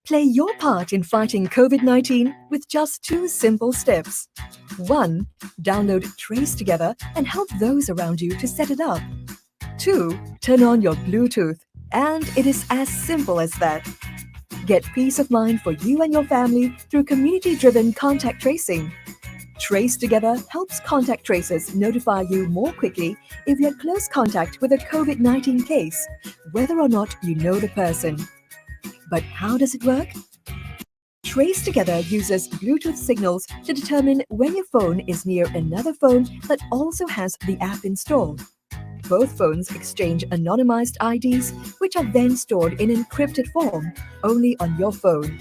Play your part in fighting COVID-19 with just 2 simple steps. 1. Download Trace Together and help those around you to set it up. 2. Turn on your Bluetooth, and it is as simple as that. Get peace of mind for you and your family through community-driven contact tracing. Trace Together helps contact tracers notify you more quickly if you had close contact with a COVID-19 case, whether or not you know the person. But how does it work? Trace Together uses Bluetooth signals to determine when your phone is near another phone that also has the app installed. Both phones exchange anonymized IDs, which are then stored in encrypted form, only on your phone.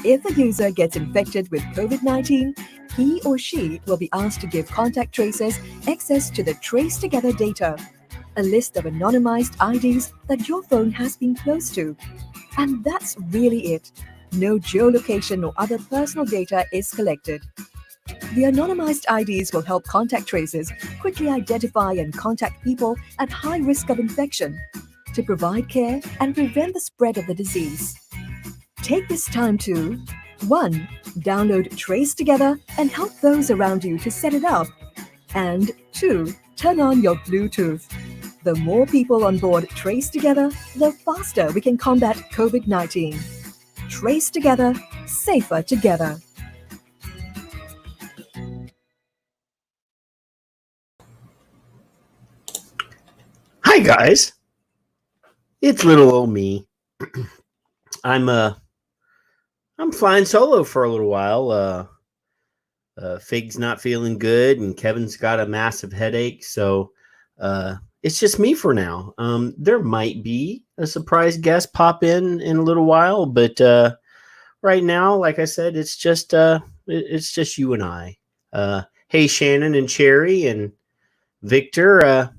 If a user gets infected with COVID-19, he or she will be asked to give contact tracers access to the Trace Together data, a list of anonymized IDs that your phone has been close to. And that's really it. No geolocation or other personal data is collected. The anonymized IDs will help contact tracers quickly identify and contact people at high risk of infection to provide care and prevent the spread of the disease. Take this time to 1. Download Trace Together and help those around you to set it up. And 2. Turn on your Bluetooth. The more people on board Trace Together, the faster we can combat COVID-19. Trace Together, safer together. Hi guys, it's little old me. I'm flying solo for a little while. Fig's not feeling good, and Kevin's got a massive headache, so it's just me for now. There might be a surprise guest pop in a little while, but right now, like I said, it's just you and I. Hey, Shannon and Cherry and Victor.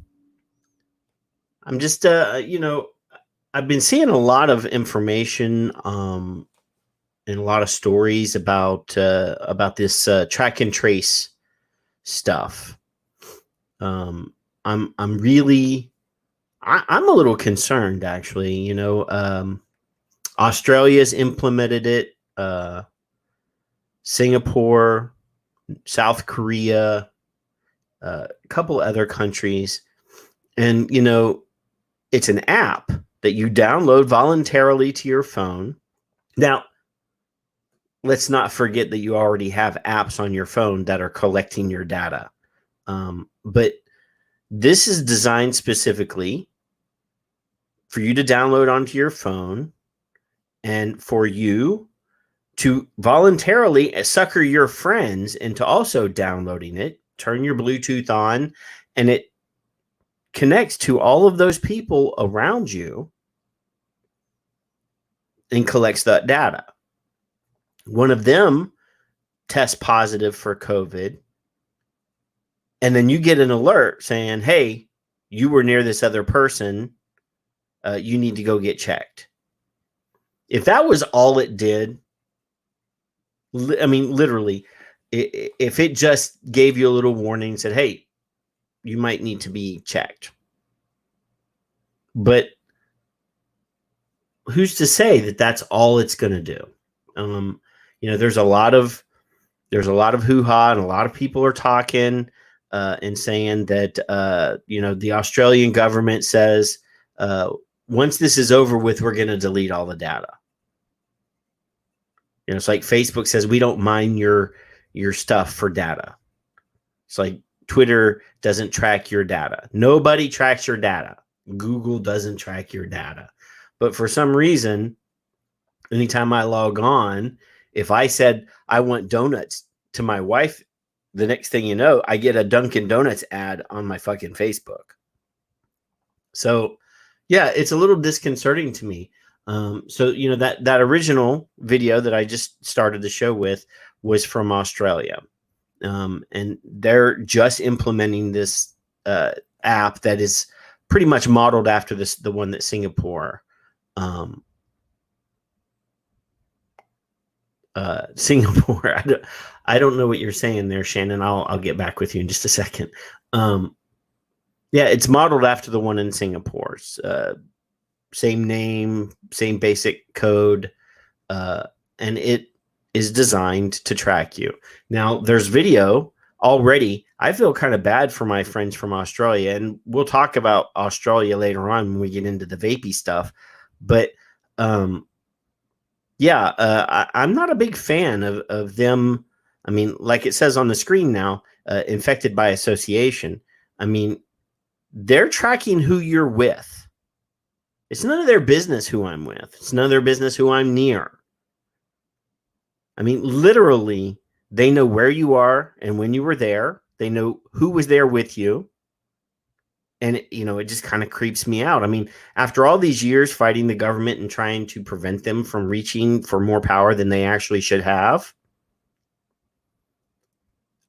I'm just I've been seeing a lot of information and a lot of stories about this track and trace stuff. I'm really I'm a little concerned, actually. Australia's implemented it, Singapore, South Korea, a couple other countries, and it's an app that you download voluntarily to your phone. Now, let's not forget that you already have apps on your phone that are collecting your data. But this is designed specifically for you to download onto your phone and for you to voluntarily sucker your friends into also downloading it, turn your Bluetooth on, and it connects to all of those people around you and collects that data. One of them tests positive for COVID, and then you get an alert saying, hey, you were near this other person. You need to go get checked. If that was all it did, I mean, literally, if it just gave you a little warning and said, hey, you might need to be checked. But who's to say that that's all it's going to do? There's a lot of hoo-ha, and a lot of people are talking and saying that, the Australian government says, once this is over with, we're going to delete all the data. It's like Facebook says, we don't mine your stuff for data. It's like Twitter doesn't track your data. Nobody tracks your data. Google doesn't track your data. But for some reason, anytime I log on, if I said I want donuts to my wife, the next thing you know, I get a Dunkin' Donuts ad on my fucking Facebook. So, yeah, it's a little disconcerting to me. That original video that I just started the show with was from Australia. And they're just implementing this app that is pretty much modeled after the one that Singapore. Singapore. I don't know what you're saying there, Shannon. I'll get back with you in just a second. Yeah, it's modeled after the one in Singapore. Same name, same basic code. and it is designed to track you. Now, there's video already. I feel kind of bad for my friends from Australia, and we'll talk about Australia later on when we get into the vapey stuff. But I'm not a big fan of them. I mean, like it says on the screen now, infected by association. I mean, they're tracking who you're with. It's none of their business who I'm with. It's none of their business who I'm near. I mean, literally, they know where you are and when you were there. They know who was there with you. And, it just kind of creeps me out. I mean, after all these years fighting the government and trying to prevent them from reaching for more power than they actually should have,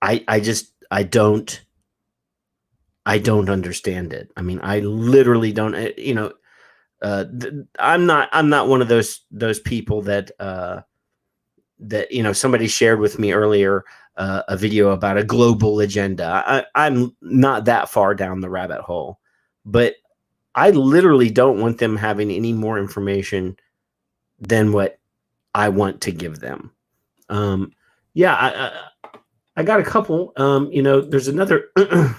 I don't understand it. I mean, I literally don't, I'm not one of those people that somebody shared with me earlier a video about a global agenda. I'm not that far down the rabbit hole, but I literally don't want them having any more information than what I want to give them. I got a couple. There's another.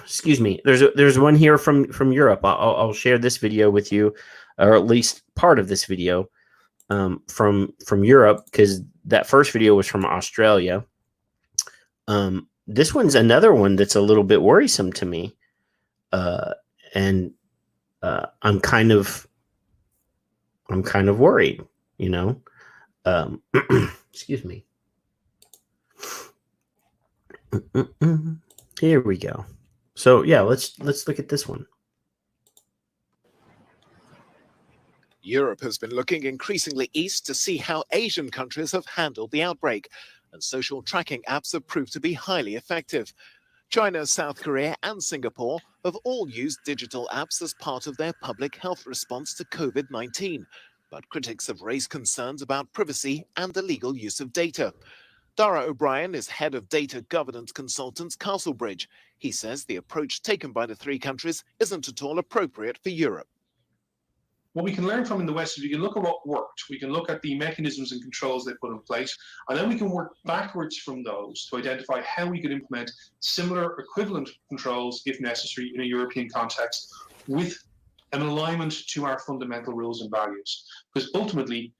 Excuse me. There's one here from Europe. I'll share this video with you, or at least part of this video from Europe, because that first video was from Australia. This one's another one that's a little bit worrisome to me, and I'm kind of worried. Excuse me. Here we go. So yeah, let's look at this one. Europe has been looking increasingly east to see how Asian countries have handled the outbreak, and social tracking apps have proved to be highly effective. China, South Korea, and Singapore have all used digital apps as part of their public health response to COVID-19, but critics have raised concerns about privacy and the legal use of data. Dara O'Brien is head of data governance consultants Castlebridge. He says the approach taken by the three countries isn't at all appropriate for Europe. What we can learn from in the West is we can look at what worked. We can look at the mechanisms and controls they put in place, and then we can work backwards from those to identify how we could implement similar equivalent controls, if necessary, in a European context with an alignment to our fundamental rules and values. Because ultimately,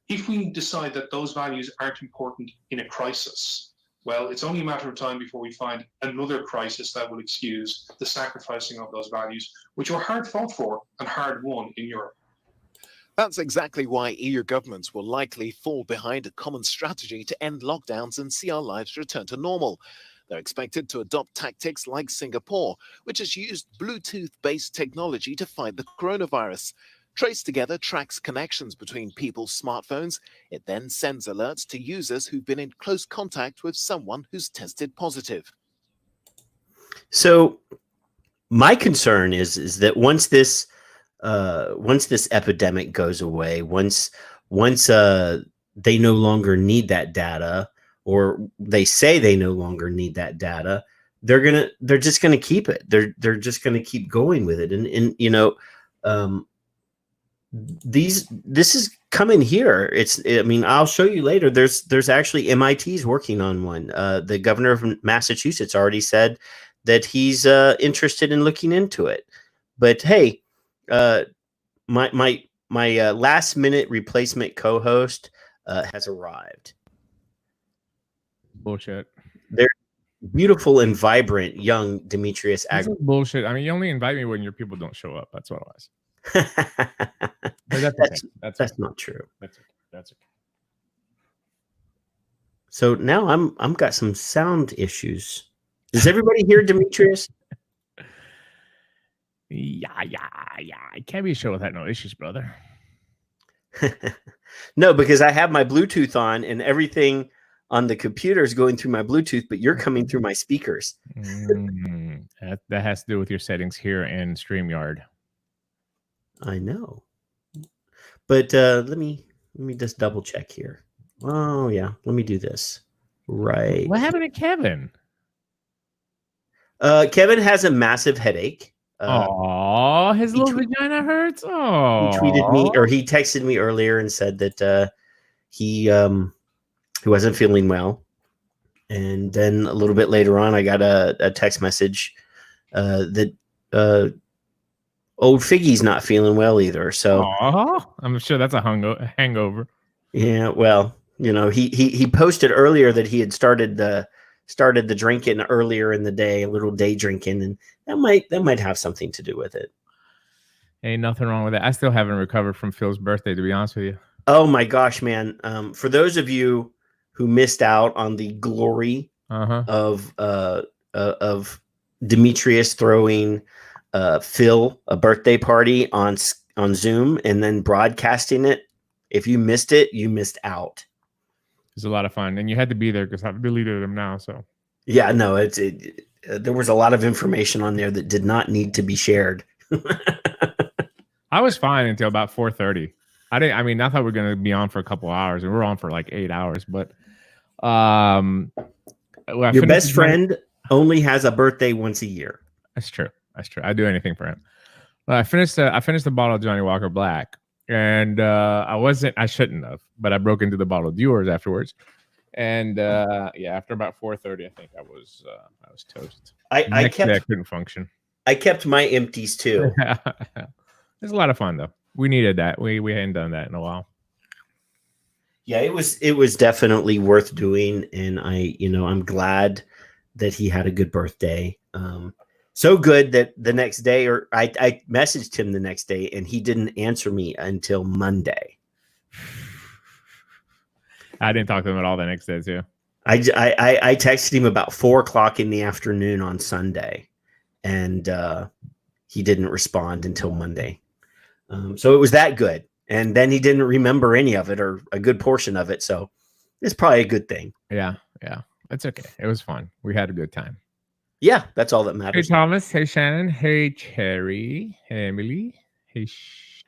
if we decide that those values aren't important in a crisis, well, it's only a matter of time before we find another crisis that will excuse the sacrificing of those values, which were hard fought for and hard won in Europe. That's exactly why EU governments will likely fall behind a common strategy to end lockdowns and see our lives return to normal. They're expected to adopt tactics like Singapore, which has used Bluetooth-based technology to fight the coronavirus. Trace Together tracks connections between people's smartphones. It then sends alerts to users who've been in close contact with someone who's tested positive. So my concern is that once this epidemic goes away, once they no longer need that data, or they say they no longer need that data, they're just gonna keep it. They're just gonna keep going with it, and this is coming here. I'll show you later. There's actually MIT's working on one. The governor of Massachusetts already said that he's interested in looking into it. But hey, my last minute replacement co-host has arrived. Bullshit. They're beautiful and vibrant young Demetrius Agri. Bullshit. I mean, you only invite me when your people don't show up. That's what it was. That's not true. That's okay. So now I'm got some sound issues. Does everybody hear Demetrius? Yeah. It can't be a show without no issues, brother. No, because I have my Bluetooth on and everything on the computer is going through my Bluetooth, but you're coming through my speakers. That has to do with your settings here in StreamYard. I know, but let me just double check here. Oh yeah, let me do this. Right. What happened to Kevin? Kevin has a massive headache. His little vagina hurts. Oh, he tweeted me, or he texted me earlier and said that he wasn't feeling well. And then a little bit later on, I got a text message that old Figgy's not feeling well either. So I'm sure that's a hangover. yeah, well, he posted earlier that he had started the drinking earlier in the day, a little day drinking, and that might have something to do with it. Ain't nothing wrong with that. I still haven't recovered from Phil's birthday, to be honest with you. Oh my gosh, man! For those of you who missed out on the glory of Demetrius throwing Phil a birthday party on Zoom and then broadcasting it, if you missed it, you missed out. It was a lot of fun, and you had to be there because I've deleted them now. So yeah, no, there was a lot of information on there that did not need to be shared. I was fine until about 4:30. I thought we were going to be on for a couple hours, and we're on for like 8 hours. But your best friend only has a birthday once a year. That's true. I'd do anything for him. I finished the bottle of Johnny Walker Black, and I shouldn't have, but I broke into the bottle of yours afterwards. And after about 4:30, I think I was toast. I couldn't function. I kept my empties too. It's a lot of fun though. We needed that. We hadn't done that in a while. Yeah, it was definitely worth doing, and I'm glad that he had a good birthday. So good that the next day, or I messaged him the next day, and he didn't answer me until Monday. I didn't talk to him at all the next day too. I texted him about 4:00 in the afternoon on Sunday, and he didn't respond until Monday. So it was that good. And then he didn't remember any of it or a good portion of it. So it's probably a good thing. Yeah. That's okay. It was fun. We had a good time. Yeah, that's all that matters. Hey, Thomas. Hey, Shannon. Hey, Cherry. Hey, Emily. Hey,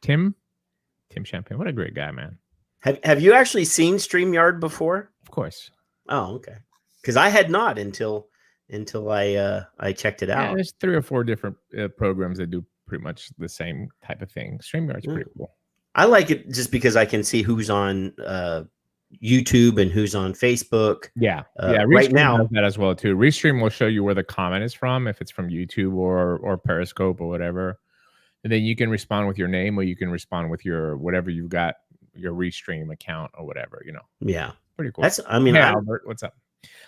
Tim. Tim Champagne. What a great guy, man. Have you actually seen StreamYard before? Of course. Oh, okay. Because I had not until I checked it out. Yeah, there's 3 or 4 different programs that do pretty much the same type of thing. StreamYard's pretty cool. I like it just because I can see who's on YouTube and who's on Facebook. Yeah. Right now does that as well too. Restream will show you where the comment is from, if it's from YouTube or Periscope or whatever. And then you can respond with your name, or you can respond with your whatever you've got, your Restream account or whatever. Yeah, pretty cool. Hey, Albert, what's up?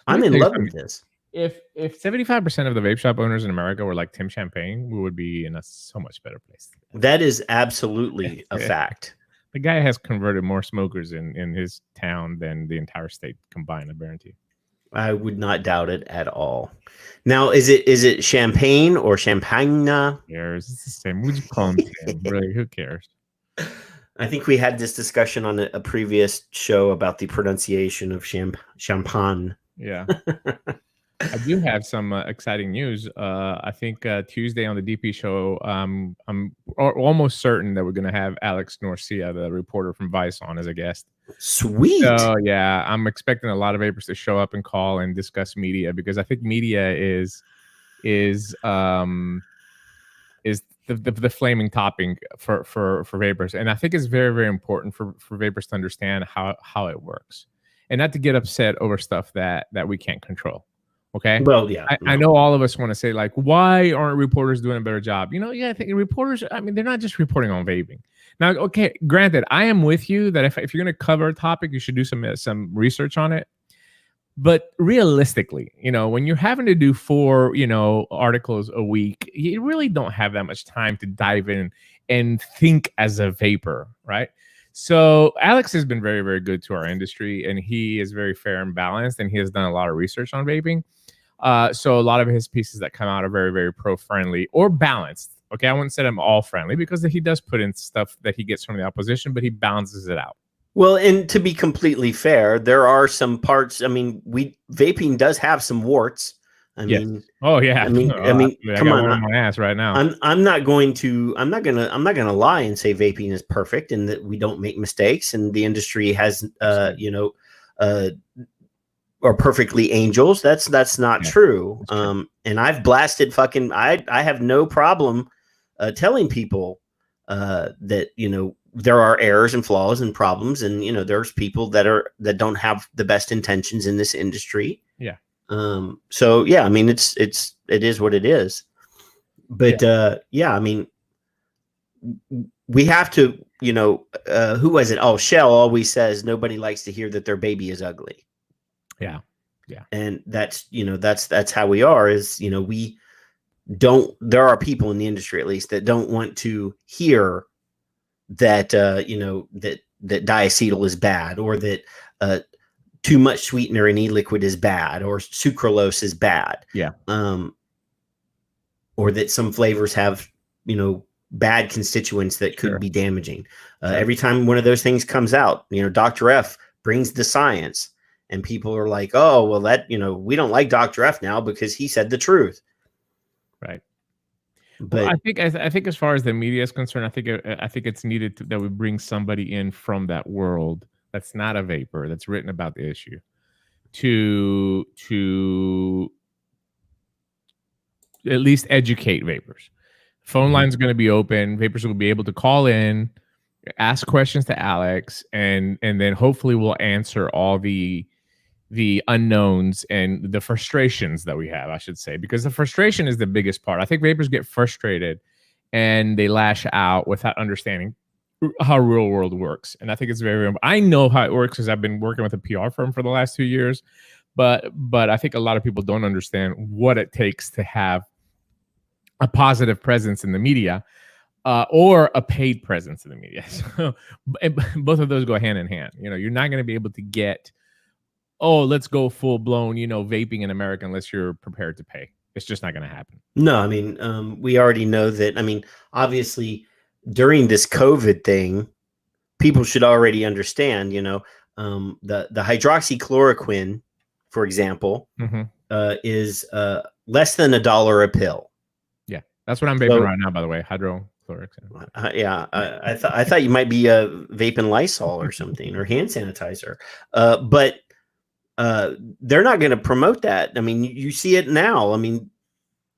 I'm in love with this. If 75% of the vape shop owners in America were like Tim Champagne, we would be in a so much better place. That is absolutely a fact. The guy has converted more smokers in his town than the entire state combined, I guarantee. I would not doubt it at all. Now, is it champagne or champagne? Who cares? It's the same. Would you call him Tim? Really, who cares? I think we had this discussion on a previous show about the pronunciation of champagne. Yeah. I do have some exciting news. I think Tuesday on the DP show, I'm almost certain that we're going to have Alex Norcia, the reporter from Vice, on as a guest. Sweet. So yeah, I'm expecting a lot of vapors to show up and call and discuss media, because I think media is the flaming topic for vapors, and I think it's very, very important for vapors to understand how it works, and not to get upset over stuff that we can't control. Okay. Well, yeah. I know all of us want to say, like, why aren't reporters doing a better job? I think reporters, they're not just reporting on vaping. Now, okay, granted, I am with you that if you're going to cover a topic, you should do some research on it. But realistically, when you're having to do 4, articles a week, you really don't have that much time to dive in and think as a vapor, right? So Alex has been very, very good to our industry, and he is very fair and balanced, and he has done a lot of research on vaping. So a lot of his pieces that come out are very, very pro-friendly or balanced. Okay, I wouldn't say I'm all friendly, because he does put in stuff that he gets from the opposition, but he balances it out. Well, and to be completely fair, there are some parts. Vaping does have some warts. Oh yeah. Come on, on my ass right now. I'm not gonna lie and say vaping is perfect and that we don't make mistakes, and the industry has are perfectly angels. That's not true. And I've blasted fucking. I have no problem telling people that there are errors and flaws and problems, and there's people that don't have the best intentions in this industry. Yeah. So yeah, I mean, it is what it is. But yeah, I mean, we have to, who was it? Oh, Shell always says nobody likes to hear that their baby is ugly. Yeah. Yeah. And that's how we are, is, there are people in the industry, at least, that don't want to hear that, that diacetyl is bad, or that too much sweetener in e-liquid is bad, or sucralose is bad. Yeah. Or that some flavors have, bad constituents that could be damaging. Every time one of those things comes out, Dr. F brings the science, and people are like, oh, well, that, we don't like Dr. F now because he said the truth. Right. But well, I think as far as the media is concerned, I think it's needed that we bring somebody in from that world that's not a vapor, that's written about the issue, to at least educate vapors. Phone line's going to be open. Vapors will be able to call in, ask questions to Alex, and then hopefully we'll answer all the unknowns and the frustrations that we have, I should say, because the frustration is the biggest part. I think vapors get frustrated and they lash out without understanding how real world works. And I think it's very, very, I know how it works because I've been working with a PR firm for the last 2 years, but I think a lot of people don't understand what it takes to have a positive presence in the media, or a paid presence in the media. So both of those go hand in hand. You're not going to be able to get, oh, let's go full blown, vaping in America unless you're prepared to pay. It's just not going to happen. No, I mean, we already know that. I mean, obviously, during this COVID thing, people should already understand, the hydroxychloroquine, for example, is less than $1 a pill. Yeah, that's what I'm vaping right now, by the way, hydrochloric. Yeah, I thought you might be vaping Lysol or something, or hand sanitizer, but they're not going to promote that. I mean, you see it now. I mean,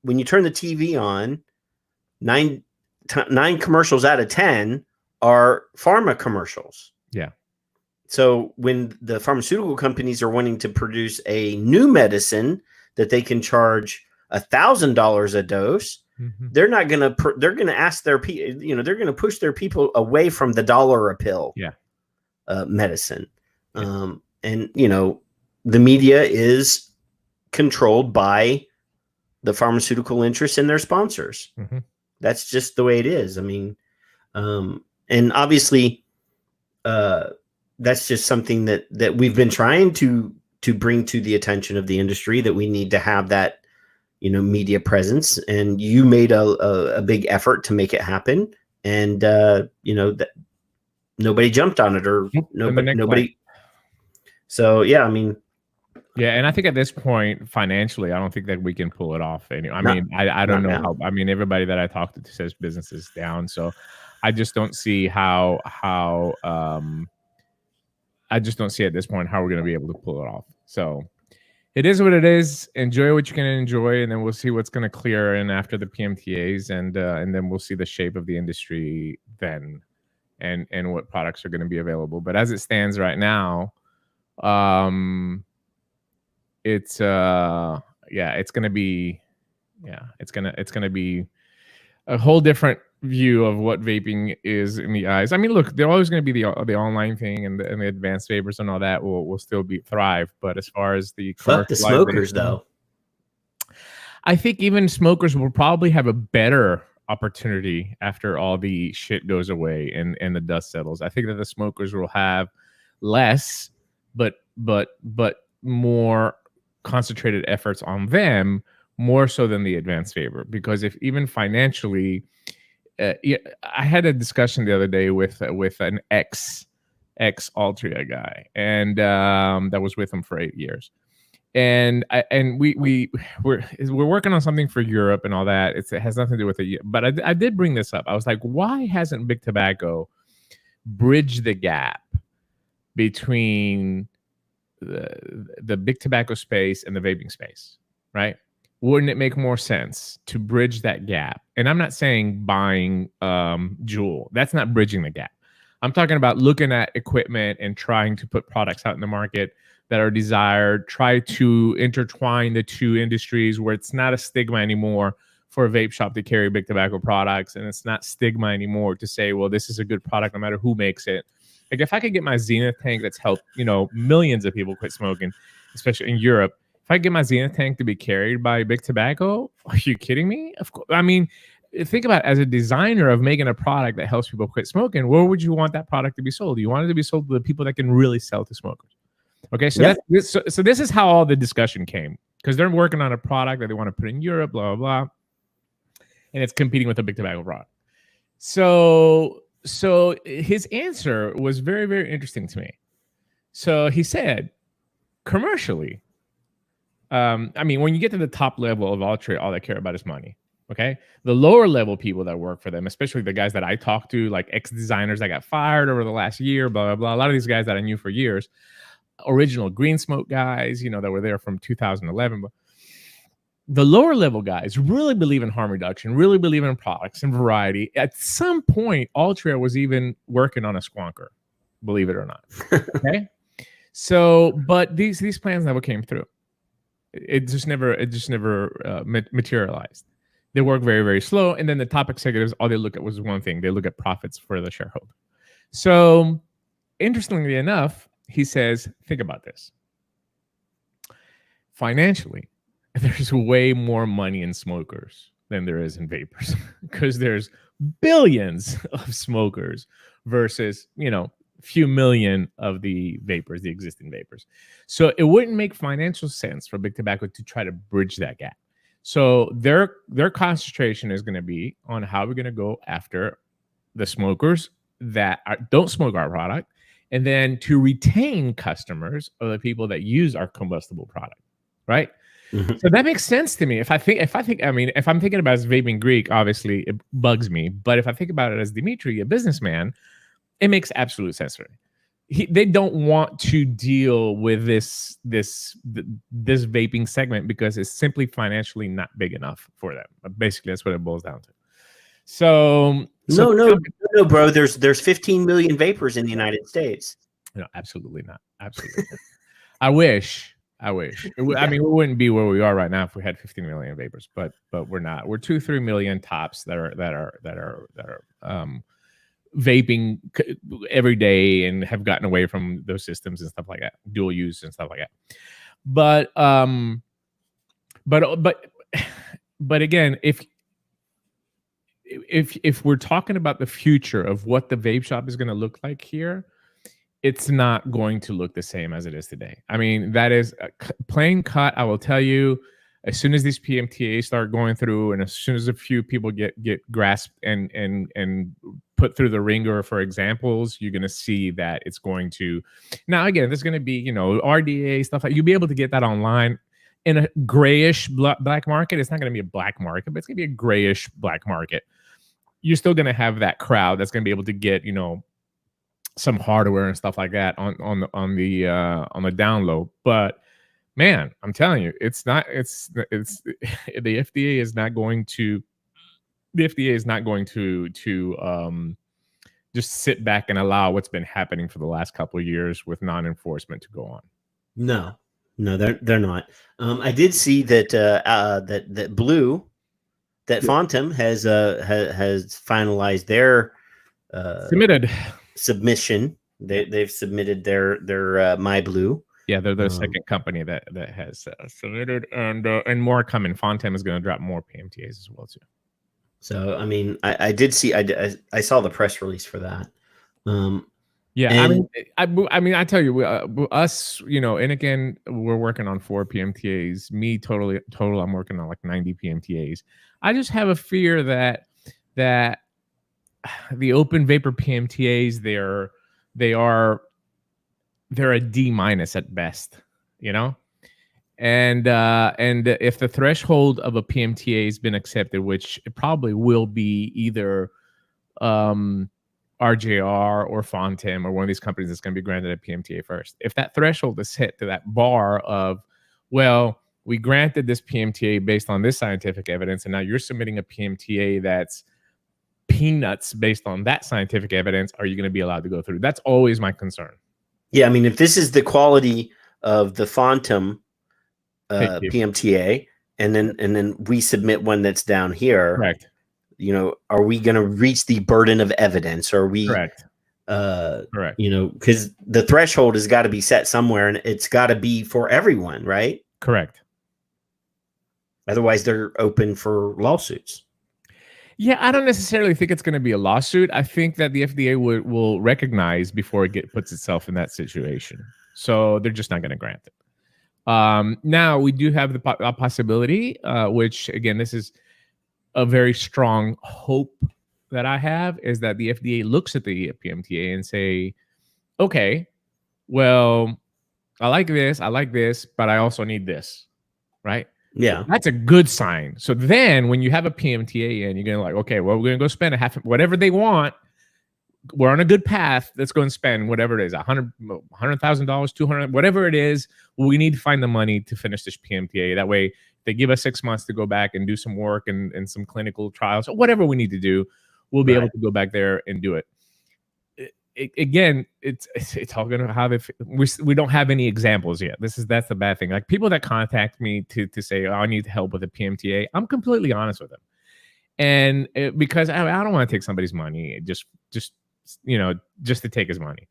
when you turn the TV on, nine commercials out of 10 are pharma commercials. Yeah. So when the pharmaceutical companies are wanting to produce a new medicine that they can charge $1,000 a dose, they're not going to. They're going to ask their people. They're going to push their people away from the $1 a pill. Yeah. Medicine. Yeah. And the media is controlled by the pharmaceutical interests and their sponsors. That's just the way it is. I mean, and obviously, that's just something that we've been trying to bring to the attention of the industry, that we need to have that, media presence. And you made a big effort to make it happen. And, that nobody jumped on it, or nobody. So, yeah, I mean. Yeah, and I think at this point, financially, I don't think that we can pull it off. I don't know how. I mean, everybody that I talked to says business is down, so I just don't see how. I just don't see at this point how we're going to be able to pull it off. So it is what it is. Enjoy what you can enjoy, and then we'll see what's going to clear in after the PMTAs, and then we'll see the shape of the industry then, and what products are going to be available. But as it stands right now, it's going to be a whole different view of what vaping is in the eyes. I mean, look, they're always going to be the online thing, and the advanced vapors and all that will still thrive. But as far as the smokers, though, I think even smokers will probably have a better opportunity after all the shit goes away and the dust settles. I think that the smokers will have less, but more concentrated efforts on them, more so than the advanced vapor. Because if even financially, I had a discussion the other day with an ex Altria guy, and that was with him for 8 years, and we're working on something for Europe and all that. It has nothing to do with it, but I did bring this up. I was like, why hasn't Big Tobacco bridged the gap between the Big Tobacco space and the vaping space, right? Wouldn't it make more sense to bridge that gap? And I'm not saying buying Juul. That's not bridging the gap. I'm talking about looking at equipment and trying to put products out in the market that are desired, try to intertwine the two industries where it's not a stigma anymore for a vape shop to carry big tobacco products, and it's not stigma anymore to say, well, this is a good product no matter who makes it. Like if I could get my Zenith tank that's helped, millions of people quit smoking, especially in Europe, if I get my Zenith tank to be carried by big tobacco, are you kidding me? Of course. I mean, think about it, as a designer of making a product that helps people quit smoking, where would you want that product to be sold? You want it to be sold to the people that can really sell to smokers. Okay, so this is how all the discussion came, because they're working on a product that they want to put in Europe, blah, blah, blah, and it's competing with a big tobacco product. So his answer was very, very interesting to me. So he said, commercially, I mean, when you get to the top level of Altria, all they care about is money. Okay. The lower level people that work for them, especially the guys that I talked to, like ex-designers that got fired over the last year, blah, blah, blah. A lot of these guys that I knew for years, original Green Smoke guys, that were there from 2011. But the lower level guys really believe in harm reduction, really believe in products and variety. At some point, Altria was even working on a squonker, believe it or not. Okay. So, but these plans never came through. It just never materialized. They work very, very slow. And then the top executives, all they look at was one thing. They look at profits for the shareholder. So interestingly enough, he says, think about this. Financially, there's way more money in smokers than there is in vapors, because there's billions of smokers versus, few million of the vapors, the existing vapors. So it wouldn't make financial sense for big tobacco to try to bridge that gap. So their concentration is going to be on how we're going to go after the smokers that don't smoke our product, and then to retain customers of the people that use our combustible product, right? Mm-hmm. So that makes sense to me. If I'm thinking about it as vaping Greek, obviously it bugs me. But if I think about it as Dimitri, a businessman, it makes absolute sense for me. They don't want to deal with this vaping segment because it's simply financially not big enough for them. Basically, that's what it boils down to. So no, bro. There's 15 million vapors in the United States. No, absolutely not. Absolutely not. I wish. I mean, we wouldn't be where we are right now if we had 15 million vapors, but we're not. We're 2-3 million tops that are vaping every day and have gotten away from those systems and stuff like that, dual use and stuff like that. But again, if we're talking about the future of what the vape shop is going to look like here, it's not going to look the same as it is today. I mean, that is a plain cut. I will tell you, as soon as these PMTAs start going through, and as soon as a few people get grasped and put through the ringer for examples, you're going to see that it's going to. Now, again, there's going to be, RDA stuff. You'll be able to get that online in a grayish black market. It's not going to be a black market, but it's going to be a grayish black market. You're still going to have that crowd that's going to be able to get, some hardware and stuff like that on the down low. But man, I'm telling you, the FDA is not going to just sit back and allow what's been happening for the last couple of years with non-enforcement to go on. No, they're not. I did see that that Blue, that Fontum has finalized their submission. They've submitted their My Blue. Yeah, they're the second company that has submitted, and more coming. Fontum is going to drop more PMTAs as well too. So I mean, I did see. I saw the press release for that. Yeah, I mean, I tell you, us, and again, we're working on 4 PMTAs. Me, total, I'm working on like 90 PMTAs. I just have a fear that the open vapor PMTAs, they're a D- at best, and if the threshold of a PMTA has been accepted, which it probably will be either RJR or Fontum or one of these companies that's going to be granted a PMTA first. If that threshold is hit to that bar of, well, we granted this PMTA based on this scientific evidence, and now you're submitting a PMTA that's peanuts based on that scientific evidence are you going to be allowed to go through? That's always my concern. Yeah, I mean, if this is the quality of the Phantom Thank you. PMTA, and then we submit one that's down here, Correct. you know, are we going to reach the burden of evidence? Or are we, Correct. Correct. you know, because the threshold has got to be set somewhere, and it's got to be for everyone, right? Correct. Otherwise, they're open for lawsuits. Yeah, I don't necessarily think it's going to be a lawsuit. I think that the FDA will recognize before it puts itself in that situation. So they're just not going to grant it. Now, we do have the possibility, which, again, this is a very strong hope that I have, is that the FDA looks at the PMTA and say, okay, well, I like this, but I also need this, right? Yeah. That's a good sign. So then when you have a PMTA and you're going to like, okay, well, we're going to go spend whatever they want. We're on a good path. Let's go and spend whatever it is, $100,000, 200, whatever it is. We need to find the money to finish this PMTA. That way they give us 6 months to go back and do some work and some clinical trials or whatever we need to do. We'll be able to go back there and do it. Again, it's all going to have, if we don't have any examples yet. That's the bad thing. Like people that contact me to say, oh, I need help with a PMTA, I'm completely honest with them. And because I don't want to take somebody's money just to take his money,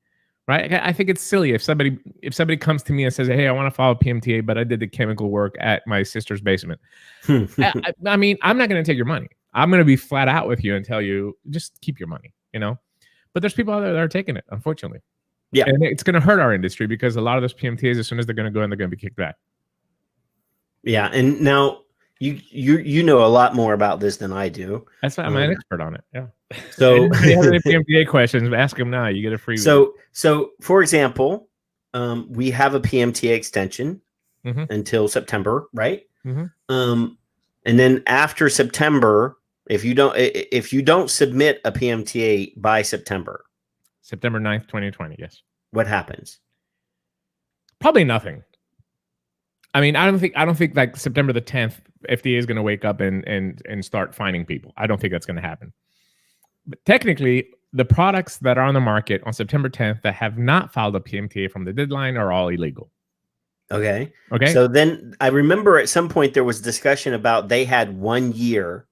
right? I think it's silly if somebody comes to me and says, hey, I want to file a PMTA, but I did the chemical work at my sister's basement. I mean, I'm not going to take your money. I'm going to be flat out with you and tell you, just keep your money, you know? But there's people out there that are taking it, unfortunately. Yeah. And it's going to hurt our industry because a lot of those PMTAs, as soon as they're going to go in, they're going to be kicked back. Yeah. And now you know a lot more about this than I do. That's why I'm an expert on it. Yeah. So if you have any PMTA questions, ask them now. You get a free. So for example, we have a PMTA extension until September, right? And then after September, if you don't submit a PMTA by September 9th, 2020, yes. What happens? Probably nothing. I mean, I don't think like September the 10th, FDA is going to wake up and start fining people. I don't think that's going to happen. But technically, the products that are on the market on September 10th that have not filed a PMTA from the deadline are all illegal. Okay. Okay. So then I remember at some point there was discussion about they had 1 year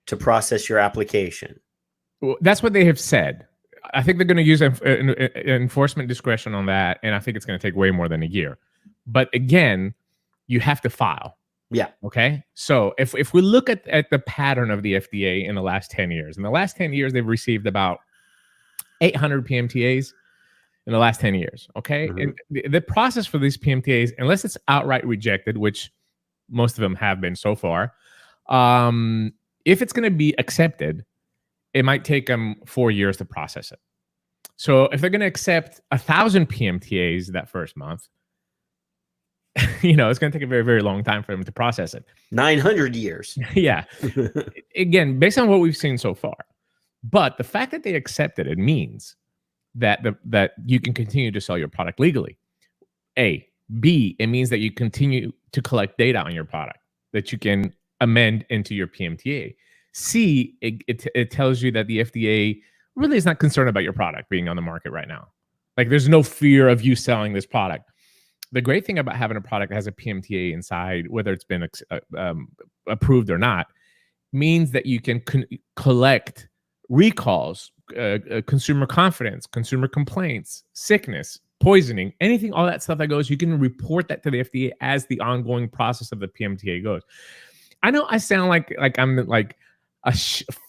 to process your application. Well, that's what they have said. I think they're going to use enforcement discretion on that, and I think it's going to take way more than a year. But again, you have to file. Yeah. Okay. So if we look at the pattern of the FDA in the last 10 years, they've received about 800 PMTAs in the last 10 years. Okay. And the process for these PMTAs, unless it's outright rejected, which most of them have been so far, if it's going to be accepted, it might take them 4 years to process it. So if they're going to accept 1,000 PMTAs that first month, it's going to take a very, very long time for them to process it. 900 years. Yeah. Again, based on what we've seen so far. But the fact that they accepted it means that that you can continue to sell your product legally. A. B, it means that you continue to collect data on your product that you can amend into your PMTA. C, it tells you that the FDA really is not concerned about your product being on the market right now. Like there's no fear of you selling this product. The great thing about having a product that has a PMTA inside, whether it's been approved or not, means that you can collect recalls, consumer confidence, consumer complaints, sickness, poisoning, anything, all that stuff that goes, you can report that to the FDA as the ongoing process of the PMTA goes. I know I sound like I'm like a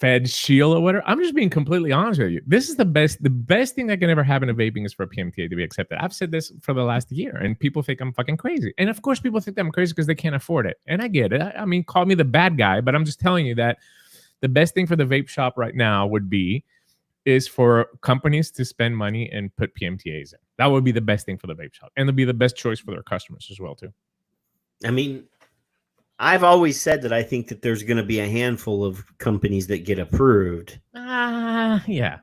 Fed shield or whatever. I'm just being completely honest with you. This is the best thing that can ever happen to vaping is for a PMTA to be accepted. I've said this for the last year and people think I'm fucking crazy. And of course people think I'm crazy because they can't afford it. And I get it. I mean, call me the bad guy, but I'm just telling you that the best thing for the vape shop right now is for companies to spend money and put PMTAs in. That would be the best thing for the vape shop. And it'll be the best choice for their customers as well too. I mean, I've always said that I think that there's going to be a handful of companies that get approved. Yeah.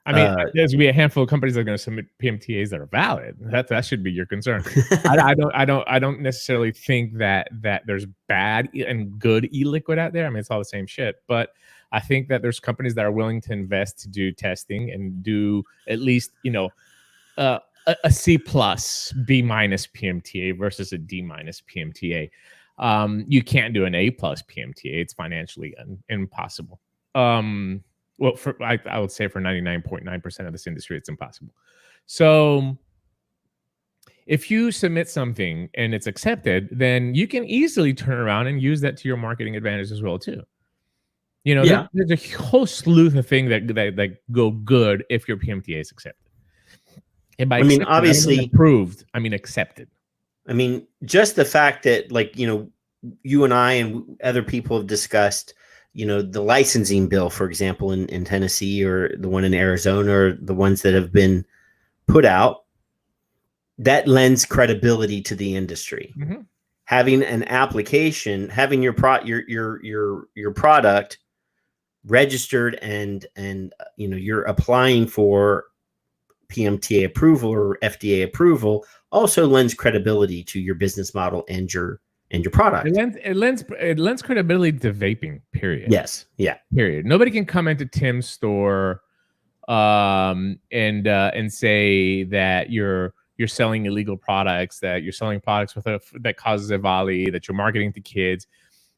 I mean, there's going to be a handful of companies that are going to submit PMTAs that are valid. That should be your concern. I don't necessarily think that there's bad and good e-liquid out there. I mean, it's all the same shit. But I think that there's companies that are willing to invest to do testing and do at least, a C plus, B minus PMTA versus a D minus PMTA. You can't do an A plus PMTA. It's financially impossible. Well, I would say for 99.9% of this industry, it's impossible. So if you submit something and it's accepted, then you can easily turn around and use that to your marketing advantage as well, too. There's a whole slew of things that go good if your PMTA is accepted. And by accepted, obviously, I mean approved. I mean accepted. I mean, just the fact that, you and I and other people have discussed, the licensing bill, for example, in Tennessee, or the one in Arizona, or the ones that have been put out, that lends credibility to the industry. Mm-hmm. Having an application, having your product registered, and you're applying for PMTA approval or FDA approval, also lends credibility to your business model and your product. It lends credibility to vaping. Period. Yes. Yeah. Period. Nobody can come into Tim's store and say that you're selling illegal products, that you're selling products that causes a volley, that you're marketing to kids.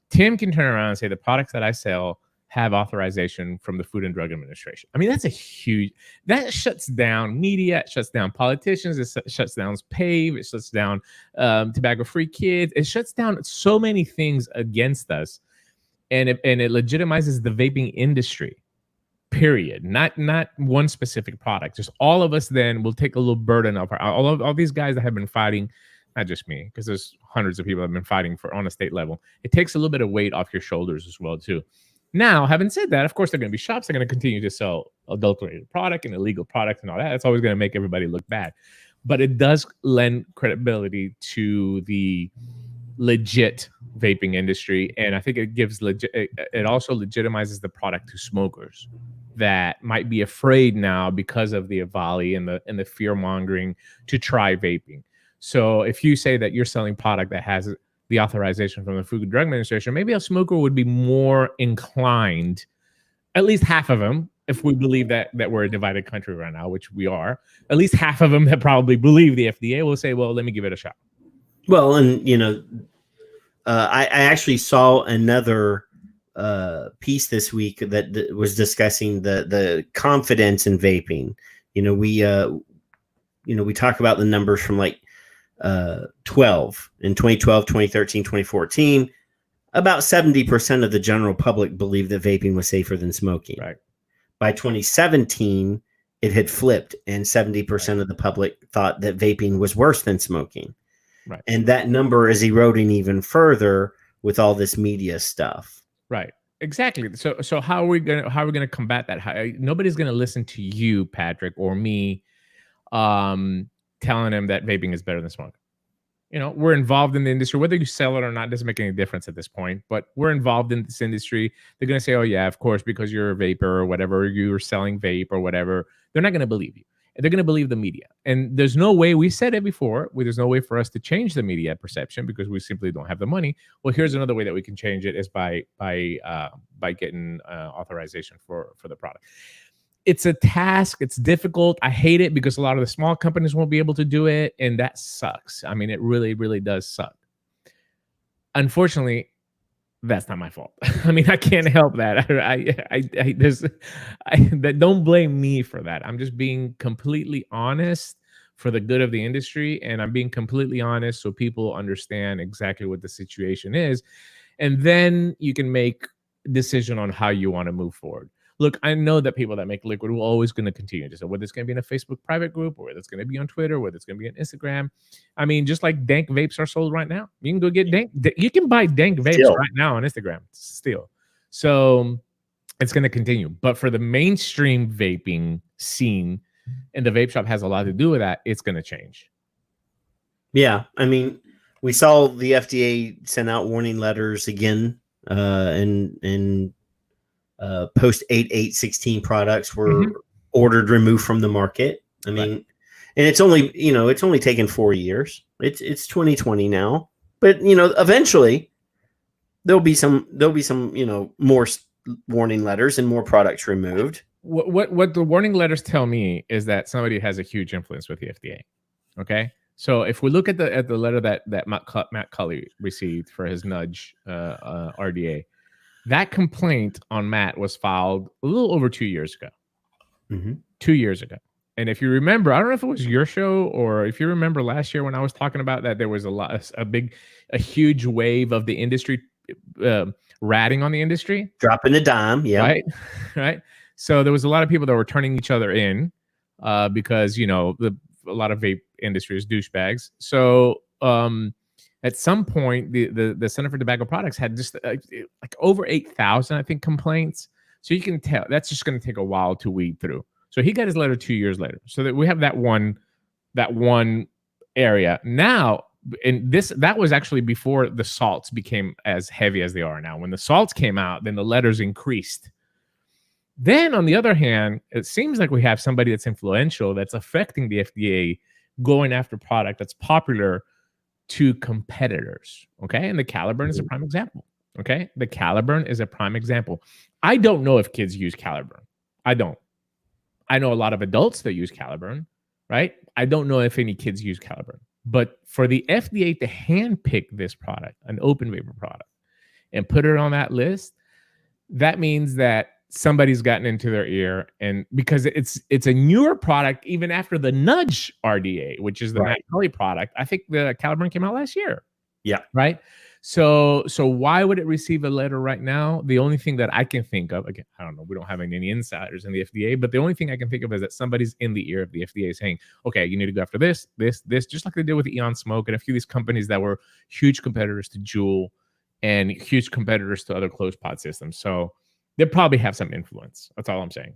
Tim can turn around and say the products that I sell have authorization from the Food and Drug Administration. I mean, that shuts down media, it shuts down politicians, it shuts down PAVE, it shuts down tobacco-free kids. It shuts down so many things against us, and it legitimizes the vaping industry. Period. Not one specific product. Just all of us then will take a little burden off all these guys that have been fighting. Not just me, because there's hundreds of people that have been fighting on a state level. It takes a little bit of weight off your shoulders as well, too. Now, having said that, of course, there are going to be shops that are going to continue to sell adulterated product and illegal product and all that. That's always going to make everybody look bad. But it does lend credibility to the legit vaping industry. And I think it also legitimizes the product to smokers that might be afraid now because of the volley and the fear mongering to try vaping. So if you say that you're selling product that has the authorization from the Food and Drug Administration, maybe a smoker would be more inclined, at least half of them, if we believe that we're a divided country right now, which we are, at least half of them that probably believe the FDA will say, well, let me give it a shot. Well, and, I actually saw another piece this week that was discussing the confidence in vaping. We talk about the numbers from 12 in 2012, 2013, 2014. About 70% of the general public believed that vaping was safer than smoking. Right. By 2017, it had flipped, and 70% of the public thought that vaping was worse than smoking. Right. And that number is eroding even further with all this media stuff. Right. Exactly. So how are we gonna combat that? Nobody's gonna listen to you, Patrick, or me, telling them that vaping is better than smoking. We're involved in the industry. Whether you sell it or not doesn't make any difference at this point. But we're involved in this industry. They're gonna say, "Oh yeah, of course, because you're a vapor or whatever, you're selling vape or whatever." They're not gonna believe you. They're going to believe the media. And there's no way, we said it before, there's no way for us to change the media perception because we simply don't have the money. Well, here's another way that we can change it is by getting authorization for the product. It's a task. It's difficult. I hate it because a lot of the small companies won't be able to do it. And that sucks. I mean, it really, really does suck. Unfortunately, that's not my fault. I mean, I can't help that. Don't blame me for that. I'm just being completely honest for the good of the industry. And I'm being completely honest so people understand exactly what the situation is. And then you can make a decision on how you want to move forward. Look, I know that people that make liquid will always going to continue to sell, whether it's going to be in a Facebook private group, or whether it's going to be on Twitter, whether it's going to be on Instagram. I mean, just like dank vapes are sold right now. You can go get dank. You can buy dank vapes right now on Instagram still. So it's going to continue. But for the mainstream vaping scene, and the vape shop has a lot to do with that, it's going to change. Yeah. I mean, we saw the FDA send out warning letters again, and post 8/8/16 products were ordered removed from the market. I mean, and it's only taken 4 years. It's 2020 now, but eventually there'll be some more warning letters and more products removed. What the warning letters tell me is that somebody has a huge influence with the FDA. Okay, so if we look at the letter that Matt Cully received for his nudge RDA, that complaint on Matt was filed a little over 2 years ago. 2 years ago. And if you remember, I don't know if it was your show or if you remember last year when I was talking about that, there was a huge wave of the industry ratting on the industry, dropping a dime. Yeah. Right. Right. So there was a lot of people that were turning each other in because, you know, a lot of vape industry is douchebags. So at some point, the Center for Tobacco Products had just like over 8,000, I think, complaints. So you can tell that's just going to take a while to weed through. So he got his letter 2 years later. So that we have that one area now. And that was actually before the salts became as heavy as they are now. When the salts came out, then the letters increased. Then on the other hand, it seems like we have somebody that's influential that's affecting the FDA going after product that's popular to competitors. Okay. And the Caliburn is a prime example. Okay. The Caliburn is a prime example. I don't know if kids use Caliburn. I don't. I know a lot of adults that use Caliburn, right? I don't know if any kids use Caliburn. But for the FDA to handpick this product, an open vapor product, and put it on that list, that means that somebody's gotten into their ear, and because it's a newer product, even after the Nudge RDA, which is the Matt Cully product. I think the Caliburn came out last year. Yeah. Right. So why would it receive a letter right now? The only thing that I can think of, again, I don't know, we don't have any insiders in the FDA, but the only thing I can think of is that somebody's in the ear of the FDA saying, okay, you need to go after this, just like they did with Eon Smoke and a few of these companies that were huge competitors to Juul and huge competitors to other closed pod systems. So they probably have some influence. That's all I'm saying.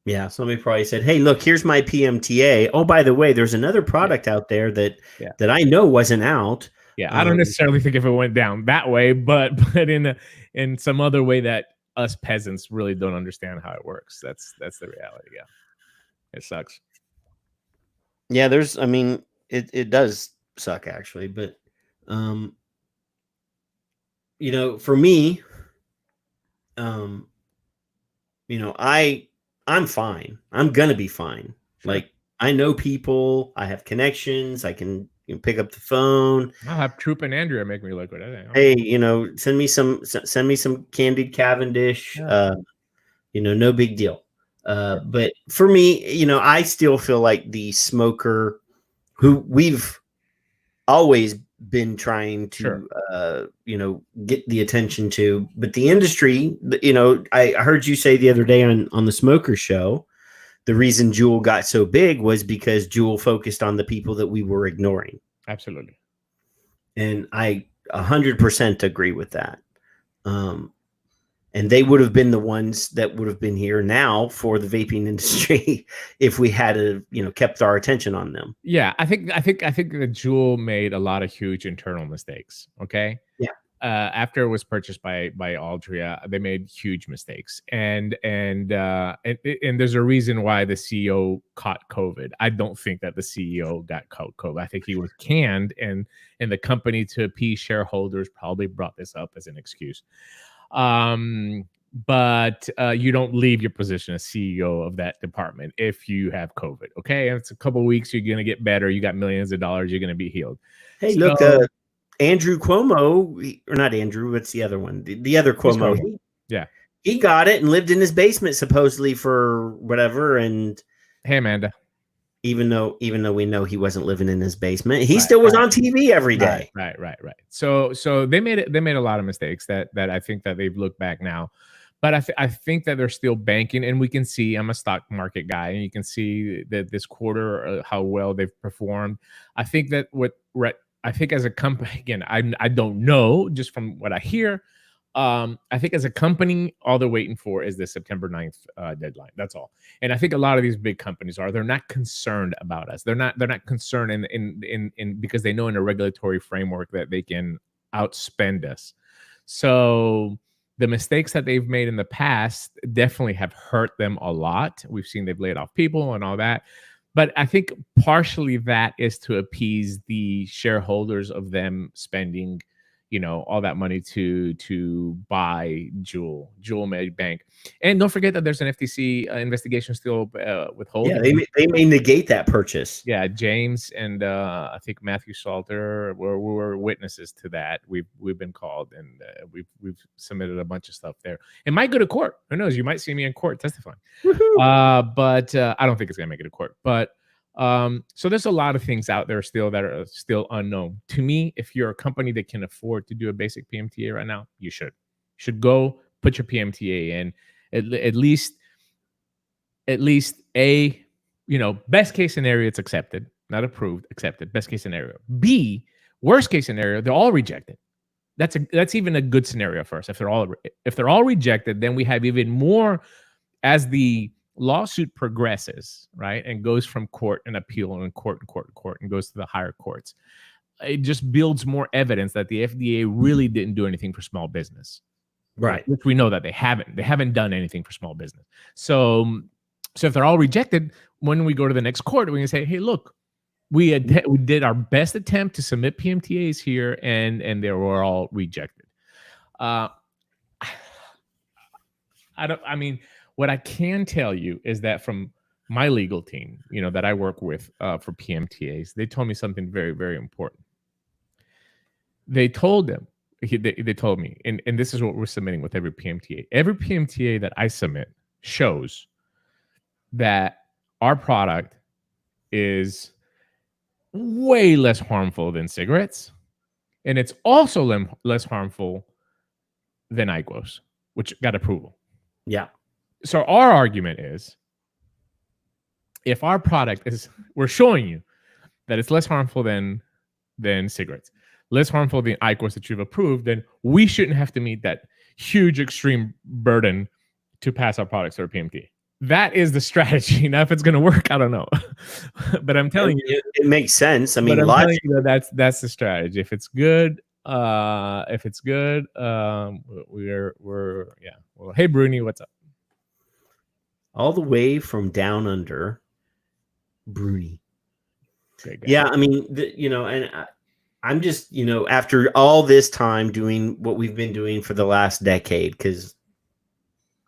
Yeah, somebody probably said, hey, look, here's my PMTA. Oh, by the way, there's another product out there that I know wasn't out. Yeah, I don't necessarily think if it went down that way, but in some other way that us peasants really don't understand how it works. That's the reality. Yeah, it sucks. Yeah, it does suck actually, but you know, for me, you know, I'm fine. I'm gonna be fine. Sure. Like I know people, I have connections, I can pick up the phone. I'll have Troop and Andrea make me liquid. Hey, you know, send me some candied Cavendish. Yeah. You know, no big deal. But for me, you know, I still feel like the smoker who we've always been trying to, you know, get the attention to, but the industry, you know, I heard you say the other day on the Smoker Show, the reason Juul got so big was because Juul focused on the people that we were ignoring. Absolutely. And I 100% agree with that. And they would have been the ones that would have been here now for the vaping industry if we had, kept our attention on them. Yeah, I think that Juul made a lot of huge internal mistakes. Okay. Yeah. After it was purchased by Altria, they made huge mistakes, and there's a reason why the CEO caught COVID. I don't think that the CEO got caught COVID. I think he was canned, and the company, to appease shareholders, probably brought this up as an excuse. But you don't leave your position as CEO of that department if you have COVID. Okay, it's a couple of weeks. You're gonna get better. You got millions of dollars. You're gonna be healed. Hey, look. Andrew Cuomo, or not Andrew, what's the other one? The other Cuomo. He got it and lived in his basement supposedly for whatever. And hey, Amanda, even though we know he wasn't living in his basement, he still was on TV every day. Right. So they made a lot of mistakes that I think that they've looked back now. But I think that they're still banking, and we can see, I'm a stock market guy, and you can see that this quarter how well they've performed. I think that I think as a company, again, I don't know, just from what I hear. I think as a company, all they're waiting for is the September 9th deadline. That's all. And I think a lot of these big companies they're not concerned about us. They're not concerned in because they know in a regulatory framework that they can outspend us. So the mistakes that they've made in the past definitely have hurt them a lot. We've seen they've laid off people and all that. But I think partially that is to appease the shareholders of them spending, all that money to buy Juul made bank. And don't forget that there's an FTC investigation still withholding. Yeah, they may negate that purchase. Yeah, James and I think Matthew Salter were witnesses to that. We've been called, and we've submitted a bunch of stuff there. It might go to court. Who knows? You might see me in court testifying. But I don't think it's gonna make it to court. But so there's a lot of things out there still that are still unknown. To me, if you're a company that can afford to do a basic PMTA right now, you should go put your PMTA in. At least A, best case scenario, it's accepted, not approved, accepted. Best case scenario. B, worst case scenario, they're all rejected. That's even a good scenario for us. If they're all rejected, then we have even more as the lawsuit progresses, right, and goes from court and appeal and court and goes to the higher courts. It just builds more evidence that the FDA really didn't do anything for small business, Right. which we know that they haven't done anything for small business. So if they're all rejected, when we go to the next court, we can say, hey, look, we did our best attempt to submit PMTAs here, and they were all rejected. What I can tell you is that from my legal team, that I work with for PMTAs, they told me something very, very important. They told me, and this is what we're submitting with every PMTA. Every PMTA that I submit shows that our product is way less harmful than cigarettes, and it's also less harmful than IQOS, which got approval. Yeah. So our argument is, if our product we're showing you that it's less harmful than cigarettes, less harmful than IQOS that you've approved, then we shouldn't have to meet that huge extreme burden to pass our products through PMTA. That is the strategy. Now, if it's going to work, I don't know. But I'm telling you, it makes sense. I mean, telling you that's the strategy. If it's good, we're yeah. Well, hey, Bruni, what's up? All the way from down under, Bruni. Great guy. Yeah, I mean, I'm just, after all this time doing what we've been doing for the last decade, because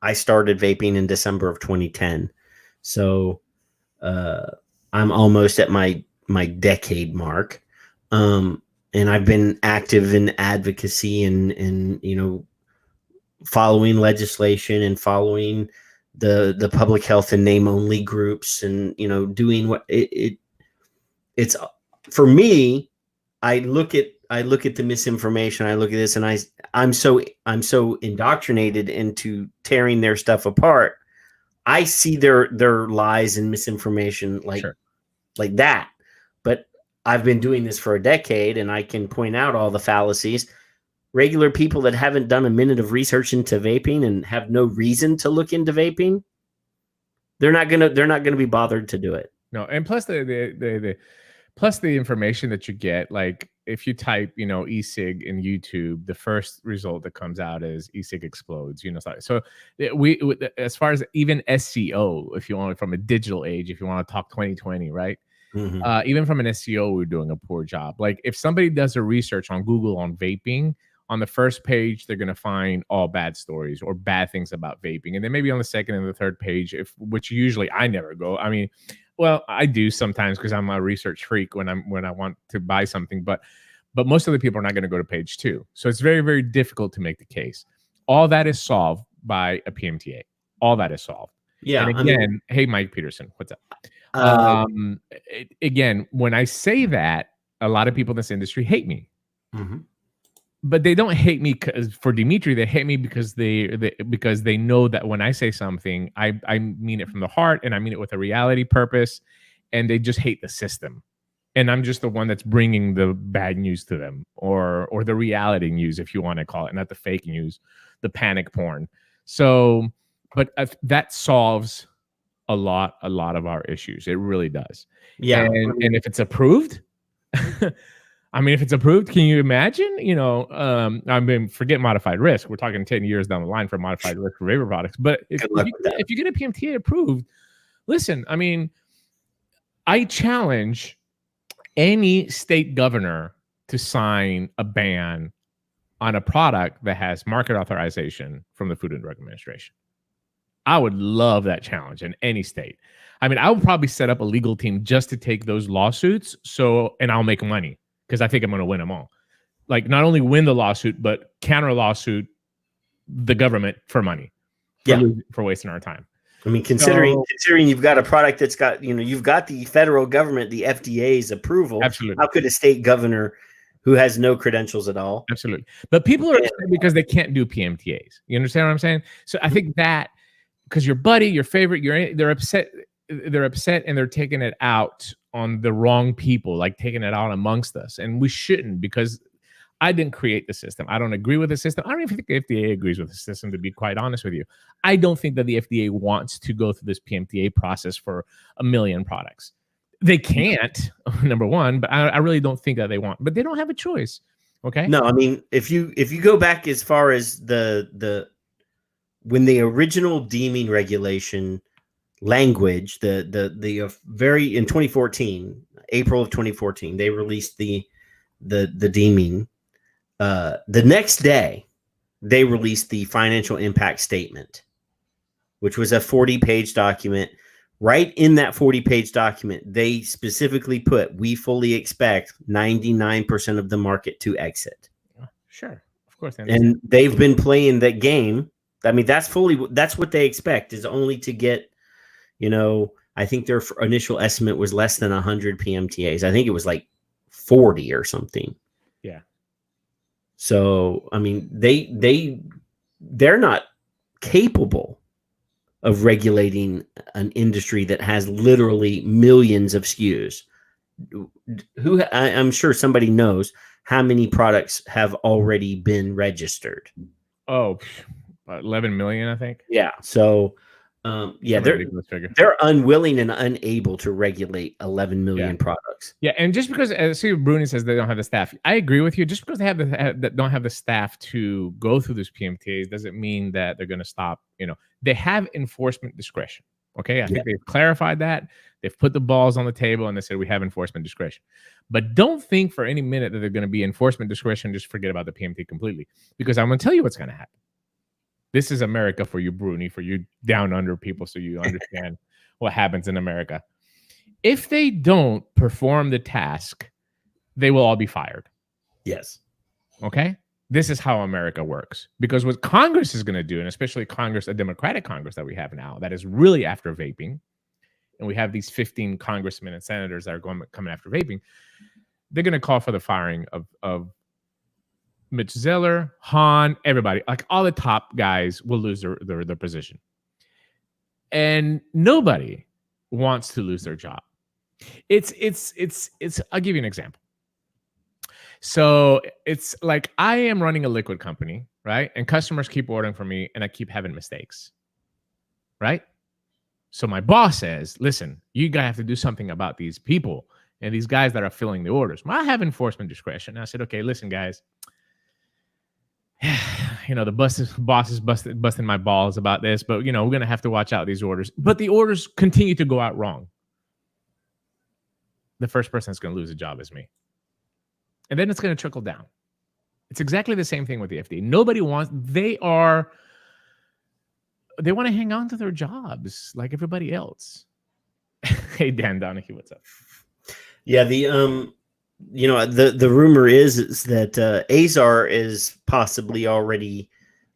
I started vaping in December of 2010. So I'm almost at my decade mark. And I've been active in advocacy and following legislation and following the public health and name only groups and, doing what it's for me. I look at the misinformation. I look at this and I'm so indoctrinated into tearing their stuff apart. I see their lies and misinformation like that. But I've been doing this for a decade, and I can point out all the fallacies. Regular people that haven't done a minute of research into vaping and have no reason to look into vaping, they're not gonna be bothered to do it. No, and plus plus the information that you get, like if you type, e-cig in YouTube, the first result that comes out is e-cig explodes. So we, as far as even SEO, if you want from a digital age, if you want to talk 2020, right? Mm-hmm. Even from an SEO, we're doing a poor job. Like if somebody does a research on Google on vaping, on the first page, they're going to find all bad stories or bad things about vaping. And then maybe on the second and the third page, which usually I never go. I mean, well, I do sometimes because I'm a research freak when I want to buy something, but most of the people are not going to go to page 2. So it's very, very difficult to make the case. All that is solved by a PMTA. All that is solved. Yeah. And again, hey, Mike Peterson, what's up? Again, when I say that, a lot of people in this industry hate me. Mm-hmm. But they don't hate me for Dimitri. They hate me because they know that when I say something, I mean it from the heart and I mean it with a reality purpose, and they just hate the system. And I'm just the one that's bringing the bad news to them, or the reality news, if you want to call it, not the fake news, the panic porn. So, but that solves a lot of our issues. It really does. Yeah. And if it's approved. I mean, if it's approved, can you imagine? Forget modified risk. We're talking 10 years down the line for modified risk for vapor products. But if you get a PMTA approved, listen, I mean, I challenge any state governor to sign a ban on a product that has market authorization from the Food and Drug Administration. I would love that challenge in any state. I mean, I would probably set up a legal team just to take those lawsuits. And I'll make money because I think I'm going to win them all. Like, not only win the lawsuit, but counter lawsuit the government for money for wasting our time. I mean, considering you've got a product that's got, you've got the federal government, the FDA's approval. Absolutely. How could a state governor who has no credentials at all? Absolutely. But people are upset because they can't do PMTAs. You understand what I'm saying? So I think that because your buddy, your favorite, they're upset and they're taking it out on the wrong people, like taking it out amongst us. And we shouldn't, because I didn't create the system. I don't agree with the system. I don't even think the FDA agrees with the system, to be quite honest with you. I don't think that the FDA wants to go through this PMTA process for 1 million products. They can't, number one, but I really don't think that they want. But they don't have a choice. Okay. No, I mean, if you go back as far as when the original deeming regulation language, in 2014, April of 2014, they released the deeming. The next day, they released the financial impact statement, which was a 40-page document. Right in that 40-page document, they specifically put, we fully expect 99% of the market to exit. Sure, of course. And they've been playing that game. I mean, that's what they expect, is only to get, I think their initial estimate was less than 100 PMTAs. I think it was like 40 or something. Yeah. So, I mean, they're not capable of regulating an industry that has literally millions of SKUs. I'm sure somebody knows how many products have already been registered. Oh, 11 million, I think. Yeah. So, they're unwilling and unable to regulate 11 million products. Yeah, and just because, see, Bruni says they don't have the staff. I agree with you. Just because they don't have the staff to go through those PMTAs doesn't mean that they're going to stop. They have enforcement discretion. Okay, I think they've clarified that. They've put the balls on the table and they said we have enforcement discretion. But don't think for any minute that they're going to be enforcement discretion. Just forget about the PMTA completely, because I'm going to tell you what's going to happen. This is America for you, Bruni, for you down under people, so you understand what happens in America. If they don't perform the task, they will all be fired. Yes. Okay? This is how America works. Because what Congress is going to do, and especially Congress, a Democratic Congress that we have now, that is really after vaping, and we have these 15 congressmen and senators that are coming after vaping, they're going to call for the firing of Mitch Zeller, Hahn, everybody, like all the top guys will lose their position. And nobody wants to lose their job. It's I'll give you an example. So it's like I am running a liquid company, right? And customers keep ordering from me and I keep having mistakes, right? So my boss says, listen, you guys have to do something about these people and these guys that are filling the orders. I have enforcement discretion. And I said, okay, listen, guys, the boss is busting my balls about this, but we're going to have to watch out these orders. But the orders continue to go out wrong. The first person that's going to lose a job is me. And then it's going to trickle down. It's exactly the same thing with the FDA. Nobody wants, they want to hang on to their jobs like everybody else. Hey, Dan Donahue, what's up? Yeah, the rumor is that Azar is possibly already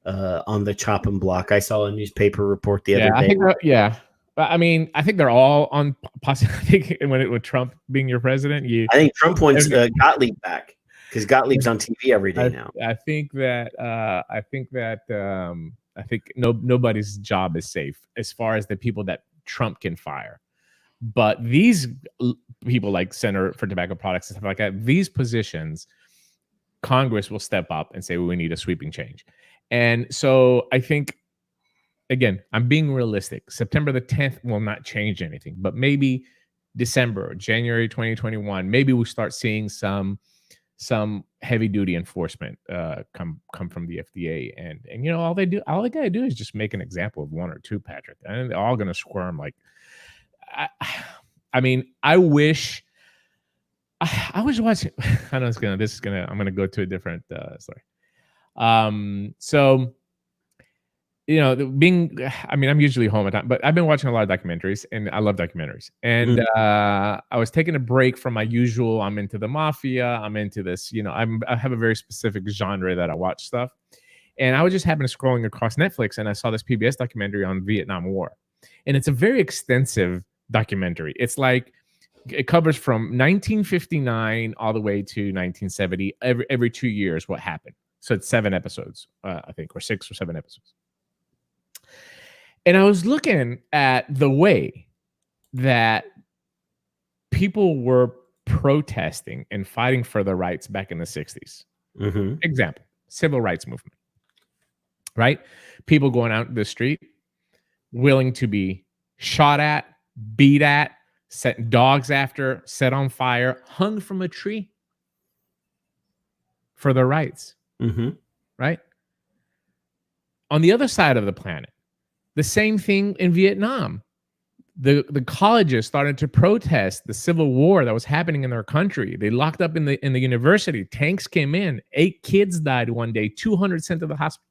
on the chopping block. I saw a newspaper report the other day. I think they're all on. Possibly, I think with Trump being your president, I think Trump wants Gottlieb back because Gottlieb's on TV every day now. I think nobody's job is safe as far as the people that Trump can fire. But these people like Center for Tobacco Products and stuff like that, these positions, Congress will step up and say, well, we need a sweeping change. And so I think, again, I'm being realistic. September the 10th will not change anything, but maybe December, January 2021, maybe we start seeing some heavy duty enforcement come from the FDA. And all they gotta do is just make an example of one or two, Patrick, and they're all gonna squirm like. I mean, I was watching. I'm gonna go to a different story. So I'm usually home at time, but I've been watching a lot of documentaries, and I love documentaries. And I was taking a break from my usual. I'm into the mafia. I'm into this. I have a very specific genre that I watch stuff. And I was just happened to scrolling across Netflix, and I saw this PBS documentary on Vietnam War, and it's a very extensive documentary. It's like it covers from 1959 all the way to 1970. Every 2 years, what happened. So it's 7 episodes, I think, or 6 or 7 episodes. And I was looking at the way that people were protesting and fighting for their rights back in the 60s. Example, civil rights movement, right? People going out in the street, willing to be shot at, beat at, set dogs after, set on fire, hung from a tree for their rights, right? On the other side of the planet, the same thing in Vietnam. The colleges started to protest the civil war that was happening in their country. They locked up in the university. Tanks came in. 8 kids died one day. 200 sent to the hospital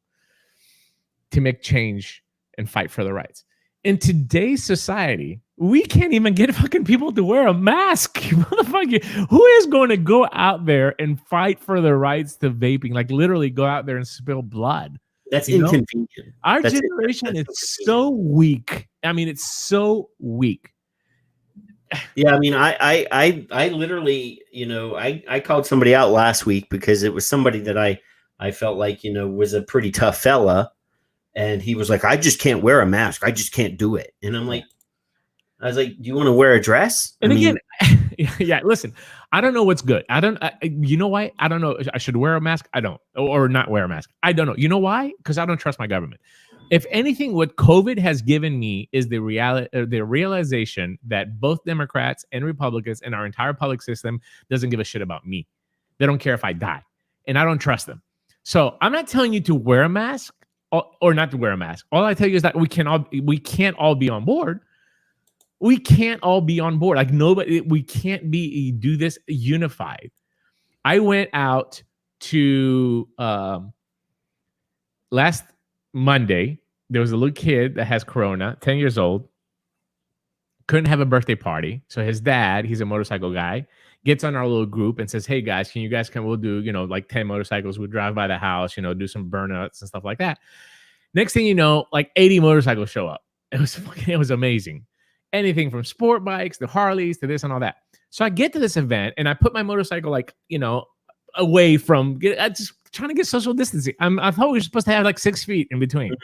to make change and fight for their rights. In today's society, we can't even get fucking people to wear a mask. Motherfucker, who is going to go out there and fight for their rights to vaping? Like literally go out there and spill blood. That's inconvenient. Our generation is so weak. I mean, it's so weak. Yeah, I mean, I literally, I called somebody out last week because it was somebody that I felt like, was a pretty tough fella. And he was like, I just can't wear a mask. I just can't do it. And I was like, do you want to wear a dress? And again, yeah, listen, I don't know what's good. You know why? I don't know. I should wear a mask. I don't, or not wear a mask. I don't know. You know why? Because I don't trust my government. If anything, what COVID has given me is the realization that both Democrats and Republicans and our entire public system doesn't give a shit about me. They don't care if I die, and I don't trust them. So I'm not telling you to wear a mask or not to wear a mask. All I tell you is that we can't all be on board. We can't all be on board. Like nobody, we can't do this unified. I went out to last Monday. There was a little kid that has corona, 10 years old, couldn't have a birthday party. So his dad, he's a motorcycle guy, gets on our little group and says, hey guys, can you guys come? We'll do, like 10 motorcycles. We'll drive by the house, do some burnouts and stuff like that. Next thing you know, like 80 motorcycles show up. It was amazing. Anything from sport bikes to Harleys to this and all that. So I get to this event and I put my motorcycle away from, I just trying to get social distancing. I thought we were supposed to have like 6 feet in between.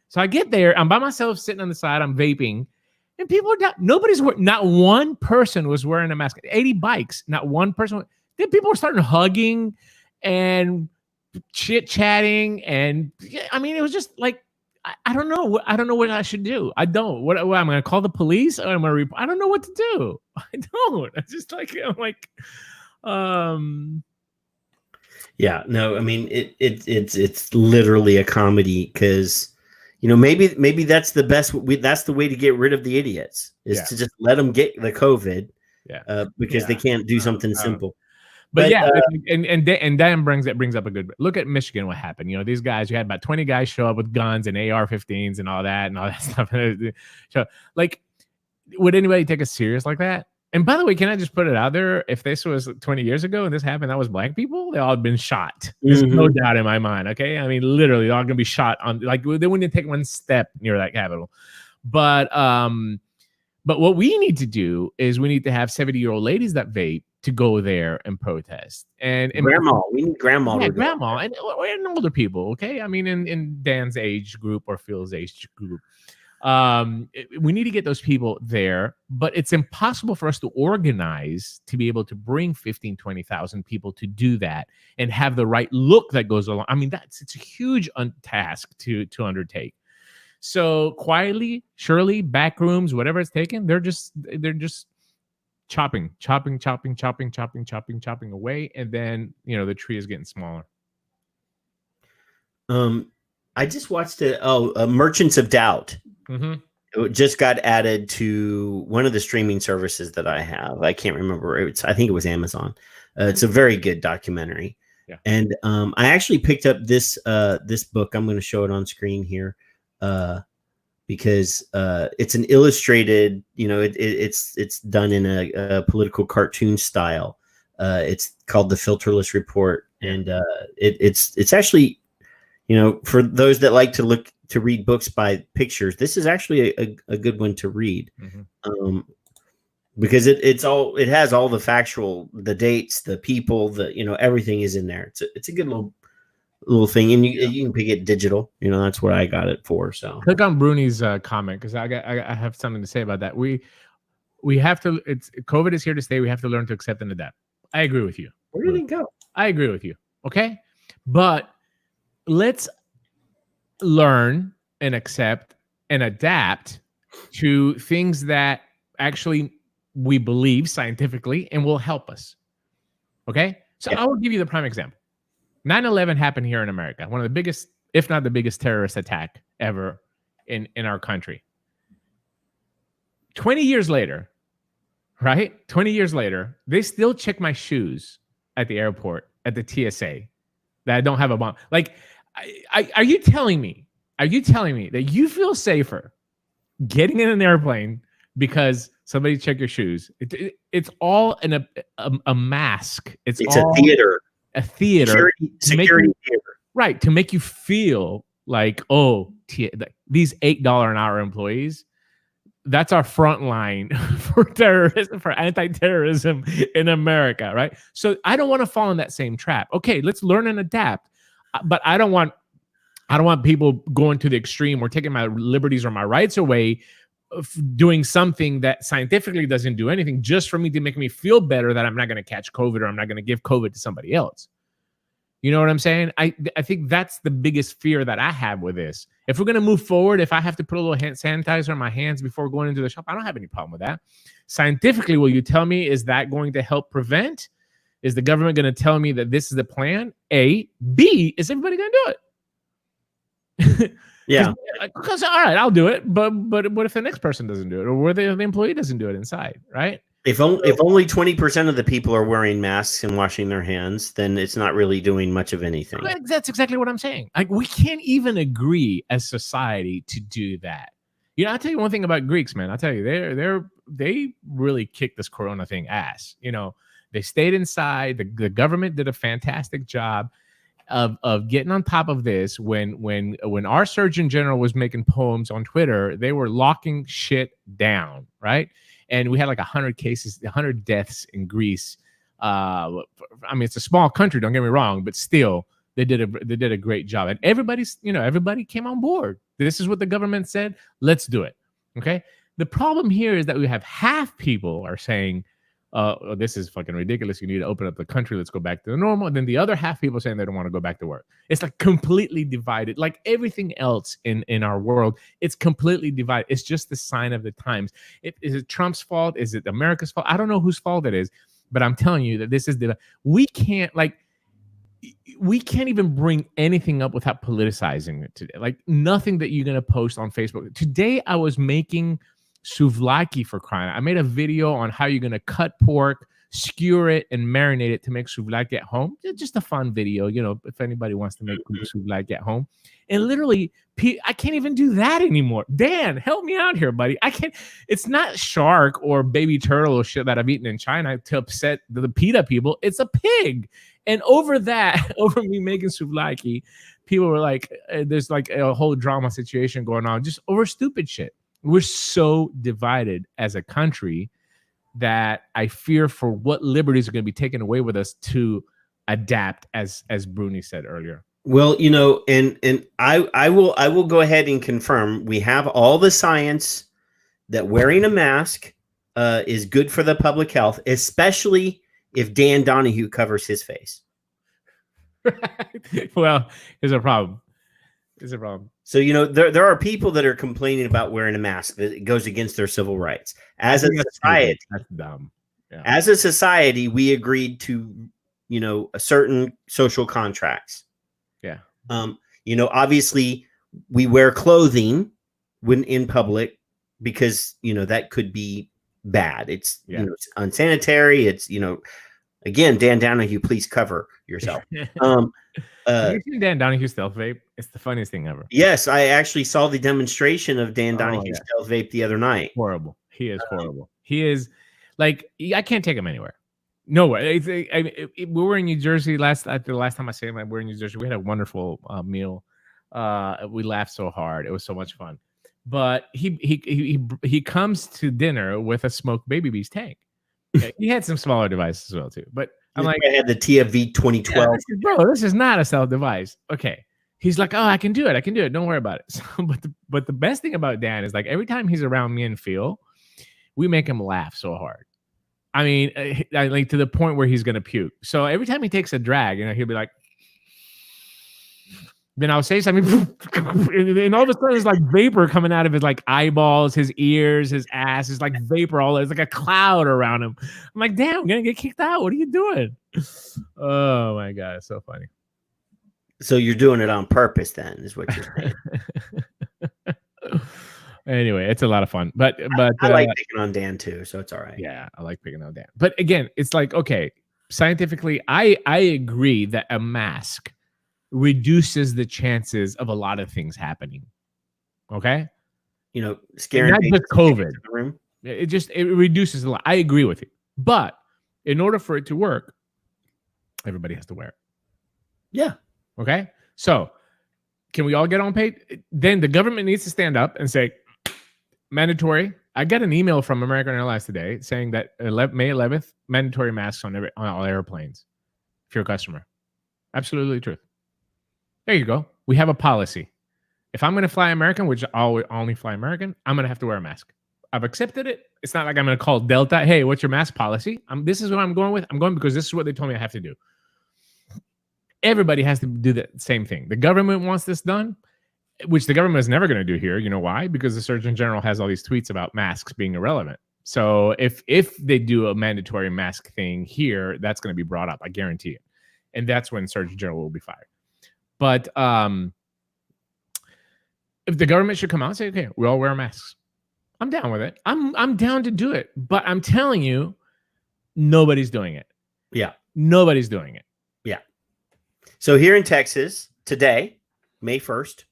So I get there, I'm by myself sitting on the side, I'm vaping, and people are not one person was wearing a mask. 80 bikes, not one person. Then people were starting hugging and chit-chatting, and I mean, it was just like, I don't know. I don't know what I should do. I don't. What am I going to call the police? Or am I? I don't know what to do. I don't. I just Yeah. No. I mean, it's literally a comedy because maybe that's the best. That's the way to get rid of the idiots is to just let them get the COVID. Yeah. Because they can't do something simple. But and Dan brings up a good look at Michigan. What happened? These guys, you had about 20 guys show up with guns and AR-15s and all that stuff. So, like, would anybody take us serious like that? And by the way, can I just put it out there? If this was 20 years ago and this happened, that was black people, they all had been shot. There's no doubt in my mind. Okay, I mean, literally, they're all gonna be shot on. Like, they wouldn't take one step near that Capitol. But what we need to do is we need to have 70-year-old ladies that vape to go there and protest. And grandma, we need grandma. Yeah, grandma and older people. Okay, I mean, in Dan's age group or Phil's age group, we need to get those people there. But it's impossible for us to organize to be able to bring 15, 20,000 people to do that and have the right look that goes along. I mean, it's a huge task to undertake. So quietly, surely, back rooms, whatever it's taken, they're just chopping away, and then the tree is getting smaller. I just watched Merchants of Doubt. It just got added to one of the streaming services that I have. I can't remember. I think it was Amazon. It's a very good documentary, And I actually picked up this book. I'm going to show it on screen here because it's an illustrated. It's done in a political cartoon style. It's called The Filterless Report, and it's actually, for those that like to read books by pictures, this is actually a good one to read. Because it has all the factual, the dates, the people, everything is in there. It's a good little thing, and you can pick it digital. That's what I got it for. So click on Bruni's comment, because I have something to say about that. We have to. COVID is here to stay. We have to learn to accept and adapt. I agree with you. Where did it go? I agree with you. Okay, but let's learn and accept and adapt to things that actually we believe scientifically and will help us. Okay? So I will give you the prime example. 9/11 happened here in America. One of the biggest, if not the biggest, terrorist attack ever in our country. 20 years later, right? 20 years later, they still check my shoes at the airport, at the TSA, that I don't have a bomb. Like, are you telling me that you feel safer getting in an airplane because somebody checked your shoes? It's all a mask. It's all a theater. A theater. Security theater. Right. To make you feel like, these $8 an hour employees, that's our front line for terrorism, for anti-terrorism in America. Right. So I don't want to fall in that same trap. Okay, let's learn and adapt. But I don't want people going to the extreme or taking my liberties or my rights away, doing something that scientifically doesn't do anything just for me to make me feel better that I'm not going to catch COVID or I'm not going to give COVID to somebody else. You know what I'm saying? I think that's the biggest fear that I have with this. If we're going to move forward, if I have to put a little hand sanitizer on my hands before going into the shop, I don't have any problem with that. Scientifically, will you tell me, is that going to help prevent? Is the government going to tell me that this is the plan? A. B, is everybody going to do it? Yeah. Because all right, I'll do it, but what if the next person doesn't do it, or what if the employee doesn't do it inside, right? If only 20% of the people are wearing masks and washing their hands, then it's not really doing much of anything. That's exactly what I'm saying. Like, we can't even agree as society to do that. I'll tell you one thing about Greeks, man. I'll tell you, they really kicked this Corona thing ass. They stayed inside. The government did a fantastic job of getting on top of this. When our Surgeon General was making poems on Twitter, they were locking shit down, right? And we had like 100 cases, 100 deaths in Greece. I mean, it's a small country, don't get me wrong, but still, they did a great job. And everybody came on board. This is what the government said. Let's do it. Okay. The problem here is that we have half people are saying, this is fucking ridiculous. You need to open up the country. Let's go back to the normal. And then the other half people saying they don't want to go back to work. It's like completely divided. Like everything else in our world, it's completely divided. It's just the sign of the times. Is it Trump's fault? Is it America's fault? I don't know whose fault it is, but I'm telling you that this is we can't even bring anything up without politicizing it today. Like nothing that you're going to post on Facebook. Today I was making souvlaki, for crying out. I made a video on how you're going to cut pork, skewer it, and marinate it to make souvlaki at home. Just a fun video, if anybody wants to make souvlaki at home. And literally, I can't even do that anymore. Dan, help me out here, buddy. I can't. It's not shark or baby turtle or shit that I've eaten in China to upset the PETA people. It's a pig. And over me making souvlaki, people were like, there's like a whole drama situation going on just over stupid shit. We're so divided as a country that I fear for what liberties are going to be taken away with us to adapt, as Bruni said earlier. Well, and I will go ahead and confirm we have all the science that wearing a mask is good for the public health, especially if Dan Donahue covers his face. Well, there's a problem. So, there are people that are complaining about wearing a mask that it goes against their civil rights. As a society, that's dumb. Yeah. As a society, we agreed to, a certain social contracts. Yeah. Obviously we wear clothing when in public because, that could be bad. It's, it's unsanitary. It's, Again, Dan Donahue, please cover yourself. Have you seen Dan Donahue stealth vape? It's the funniest thing ever. Yes, I actually saw the demonstration of Dan Donahue yeah. stealth vape the other night. Horrible. He is horrible. He is like, I can't take him anywhere. Nowhere. We were in New Jersey the last time I said we were in New Jersey. We had a wonderful meal. We laughed so hard. It was so much fun. But he comes to dinner with a smoked Baby Beast tank. He had some smaller devices as well too. But I'm like, I had the TFV 2012. Bro, this is not a stealth device. Okay. He's like, oh, I can do it. Don't worry about it. So, but the best thing about Dan is like every time he's around me and Phil, we make him laugh so hard. I mean, like to the point where he's gonna puke. So every time he takes a drag, he'll be like, then I'll say something, and all of a sudden there's like vapor coming out of his like eyeballs, his ears, his ass. It's like vapor all. There's like a cloud around him. I'm like, damn, I'm gonna get kicked out. What are you doing? Oh my god, it's so funny. So you're doing it on purpose, then, is what you're saying. Anyway, it's a lot of fun. But I like picking on Dan too, so it's all right. Yeah, I like picking on Dan. But again, it's like, okay, scientifically, I agree that a mask reduces the chances of a lot of things happening. Okay, scaring not just COVID. The room. It reduces a lot. I agree with you, but in order for it to work, everybody has to wear it. Yeah. Okay, so can we all get on page? Then the government needs to stand up and say, mandatory. I got an email from American Airlines today saying that May 11th, mandatory masks on all airplanes if you're a customer. Absolutely the truth. There you go. We have a policy. If I'm going to fly American, which I'll only fly American, I'm going to have to wear a mask. I've accepted it. It's not like I'm going to call Delta, hey, what's your mask policy? This is what I'm going with. I'm going because this is what they told me I have to do. Everybody has to do the same thing. The government wants this done, which the government is never going to do here. You know why? Because the Surgeon General has all these tweets about masks being irrelevant. So if they do a mandatory mask thing here, that's going to be brought up. I guarantee it. And that's when Surgeon General will be fired. But if the government should come out and say, okay, we all wear masks, I'm down with it. I'm down to do it. But I'm telling you, nobody's doing it. Yeah. Nobody's doing it. Yeah. So here in Texas today, May 1st,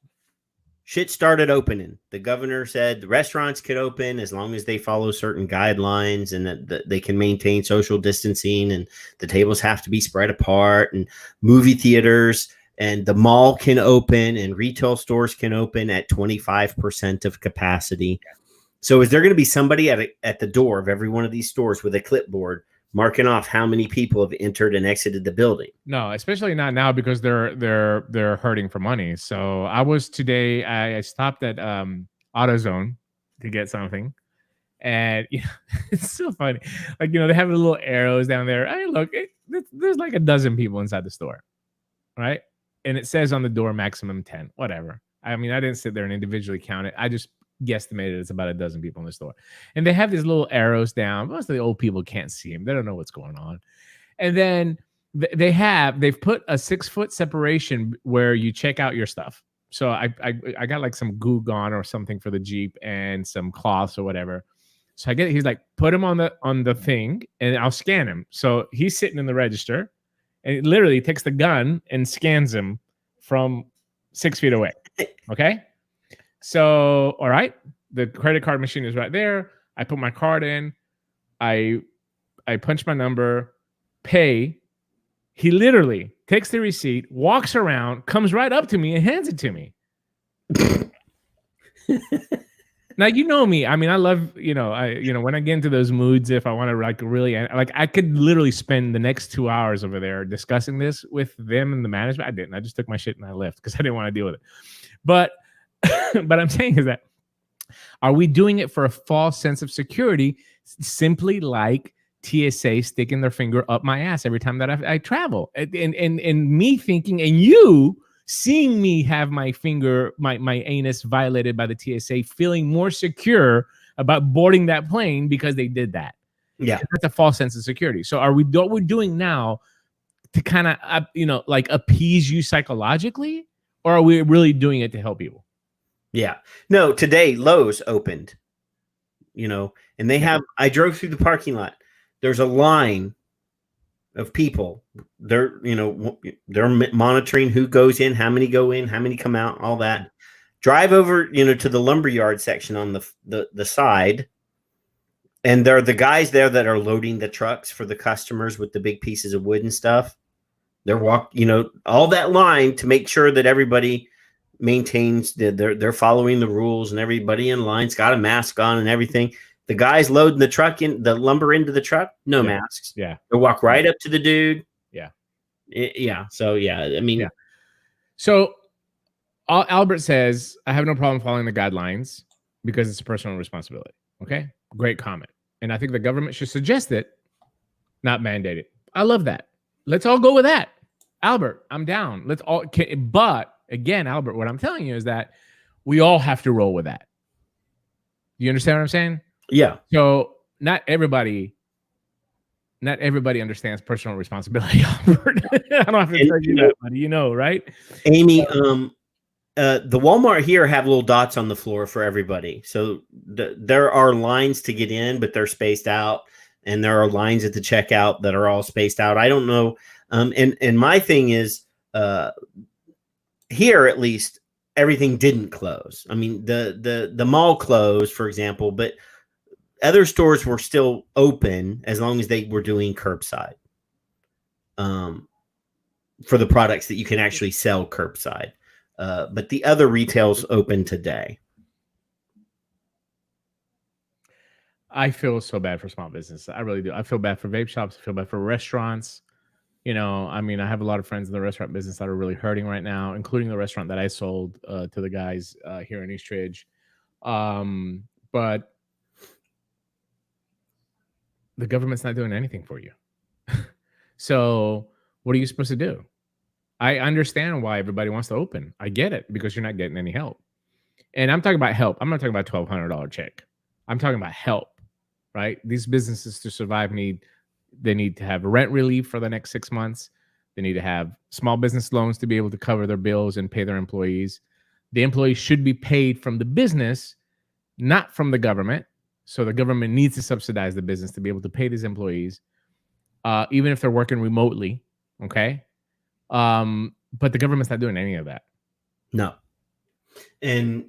shit started opening. The governor said the restaurants could open as long as they follow certain guidelines and that they can maintain social distancing and the tables have to be spread apart, and movie theaters and the mall can open and retail stores can open at 25% of capacity. So is there going to be somebody at the door of every one of these stores with a clipboard marking off how many people have entered and exited the building? No, especially not now because they're hurting for money. So I was today. I stopped at AutoZone to get something, and it's so funny. Like they have the little arrows down there. Hey, look, there's like a dozen people inside the store, right? And it says on the door maximum 10. Whatever. I mean, I didn't sit there and individually count it. I just guesstimated it's about a dozen people in the store, and they have these little arrows down. Most of the old people can't see them; they don't know what's going on. And then they've put a 6-foot separation where you check out your stuff. So I got like some Goo Gone or something for the Jeep and some cloths or whatever. So he's like, put him on the thing, and I'll scan him. So he's sitting in the register, and it literally takes the gun and scans him from 6 feet away. Okay. So, all right, the credit card machine is right there. I put my card in. I punch my number, pay. He literally takes the receipt, walks around, comes right up to me and hands it to me. Now, you know me. I mean, I love, when I get into those moods, if I want to like really, like I could literally spend the next 2 hours over there discussing this with them and the management. I didn't. I just took my shit and I left because I didn't want to deal with it. But I'm saying is that, are we doing it for a false sense of security, simply like TSA sticking their finger up my ass every time that I travel, and me thinking, and you seeing me have my finger, my anus violated by the TSA, feeling more secure about boarding that plane because they did that? Yeah, that's a false sense of security. So are we what we're doing now to kind of like appease you psychologically, or are we really doing it to help people? Yeah. No, today Lowe's opened, and they have, I drove through the parking lot. There's a line of people. They're monitoring who goes in, how many go in, how many come out, all that. Drive over, to the lumberyard section on the side, and there are the guys there that are loading the trucks for the customers with the big pieces of wood and stuff. They're all that line to make sure that everybody maintains they're following the rules, and everybody in line's got a mask on and everything. The guys loading the lumber into the truck, no masks. Yeah. They walk right up to the dude. Yeah. So I mean, So Albert says, I have no problem following the guidelines because it's a personal responsibility. Okay. Great comment. And I think the government should suggest it, not mandate it. I love that. Let's all go with that. Albert, I'm down. But again, Albert, what I'm telling you is that we all have to roll with that. You understand what I'm saying? Yeah. So not everybody understands personal responsibility, Albert. I don't have to tell you that, buddy. Right? Amy, the Walmart here have little dots on the floor for everybody. So there are lines to get in, but they're spaced out. And there are lines at the checkout that are all spaced out. I don't know. And my thing is, here at least, everything didn't close. I mean, the mall closed, for example, but other stores were still open as long as they were doing curbside. For the products that you can actually sell curbside. But the other retail's open today. I feel so bad for small business. I really do. I feel bad for vape shops. I feel bad for restaurants. I mean, I have a lot of friends in the restaurant business that are really hurting right now, including the restaurant that I sold to the guys here in Eastridge. But the government's not doing anything for you. So what are you supposed to do? I understand why everybody wants to open. I get it, because you're not getting any help. And I'm talking about help. I'm not talking about $1,200 check. I'm talking about help, right? These businesses to survive need to have rent relief for the next 6 months. They need to have small business loans to be able to cover their bills and pay their employees. The employees should be paid from the business, not from the government. So the government needs to subsidize the business to be able to pay these employees, even if they're working remotely. Okay. But the government's not doing any of that. No. And,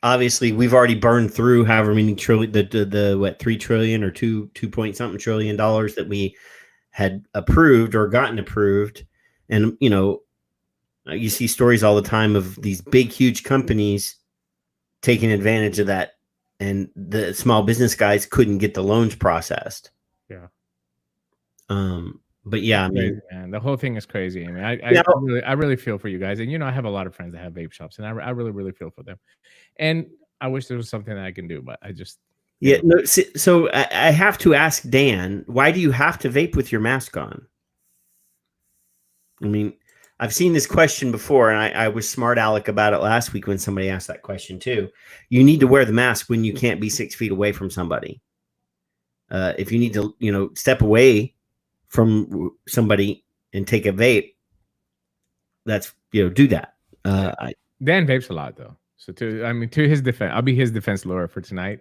obviously we've already burned through however many trillion, the 3 trillion or 2 point something trillion dollars that we had approved or gotten approved. And, you see stories all the time of these big, huge companies taking advantage of that. And the small business guys couldn't get the loans processed. Yeah. But yeah, I mean, man, the whole thing is crazy. I mean, I really feel for you guys. And, I have a lot of friends that have vape shops, and I really, really feel for them. And I wish there was something that I can do, but I just. Yeah. No, so I have to ask Dan, why do you have to vape with your mask on? I mean, I've seen this question before, and I was smart aleck about it last week when somebody asked that question too. You need to wear the mask when you can't be 6 feet away from somebody. If you need to, step away from somebody and take a vape, that's, do that. Dan vapes a lot though. So to his defense, I'll be his defense lawyer for tonight.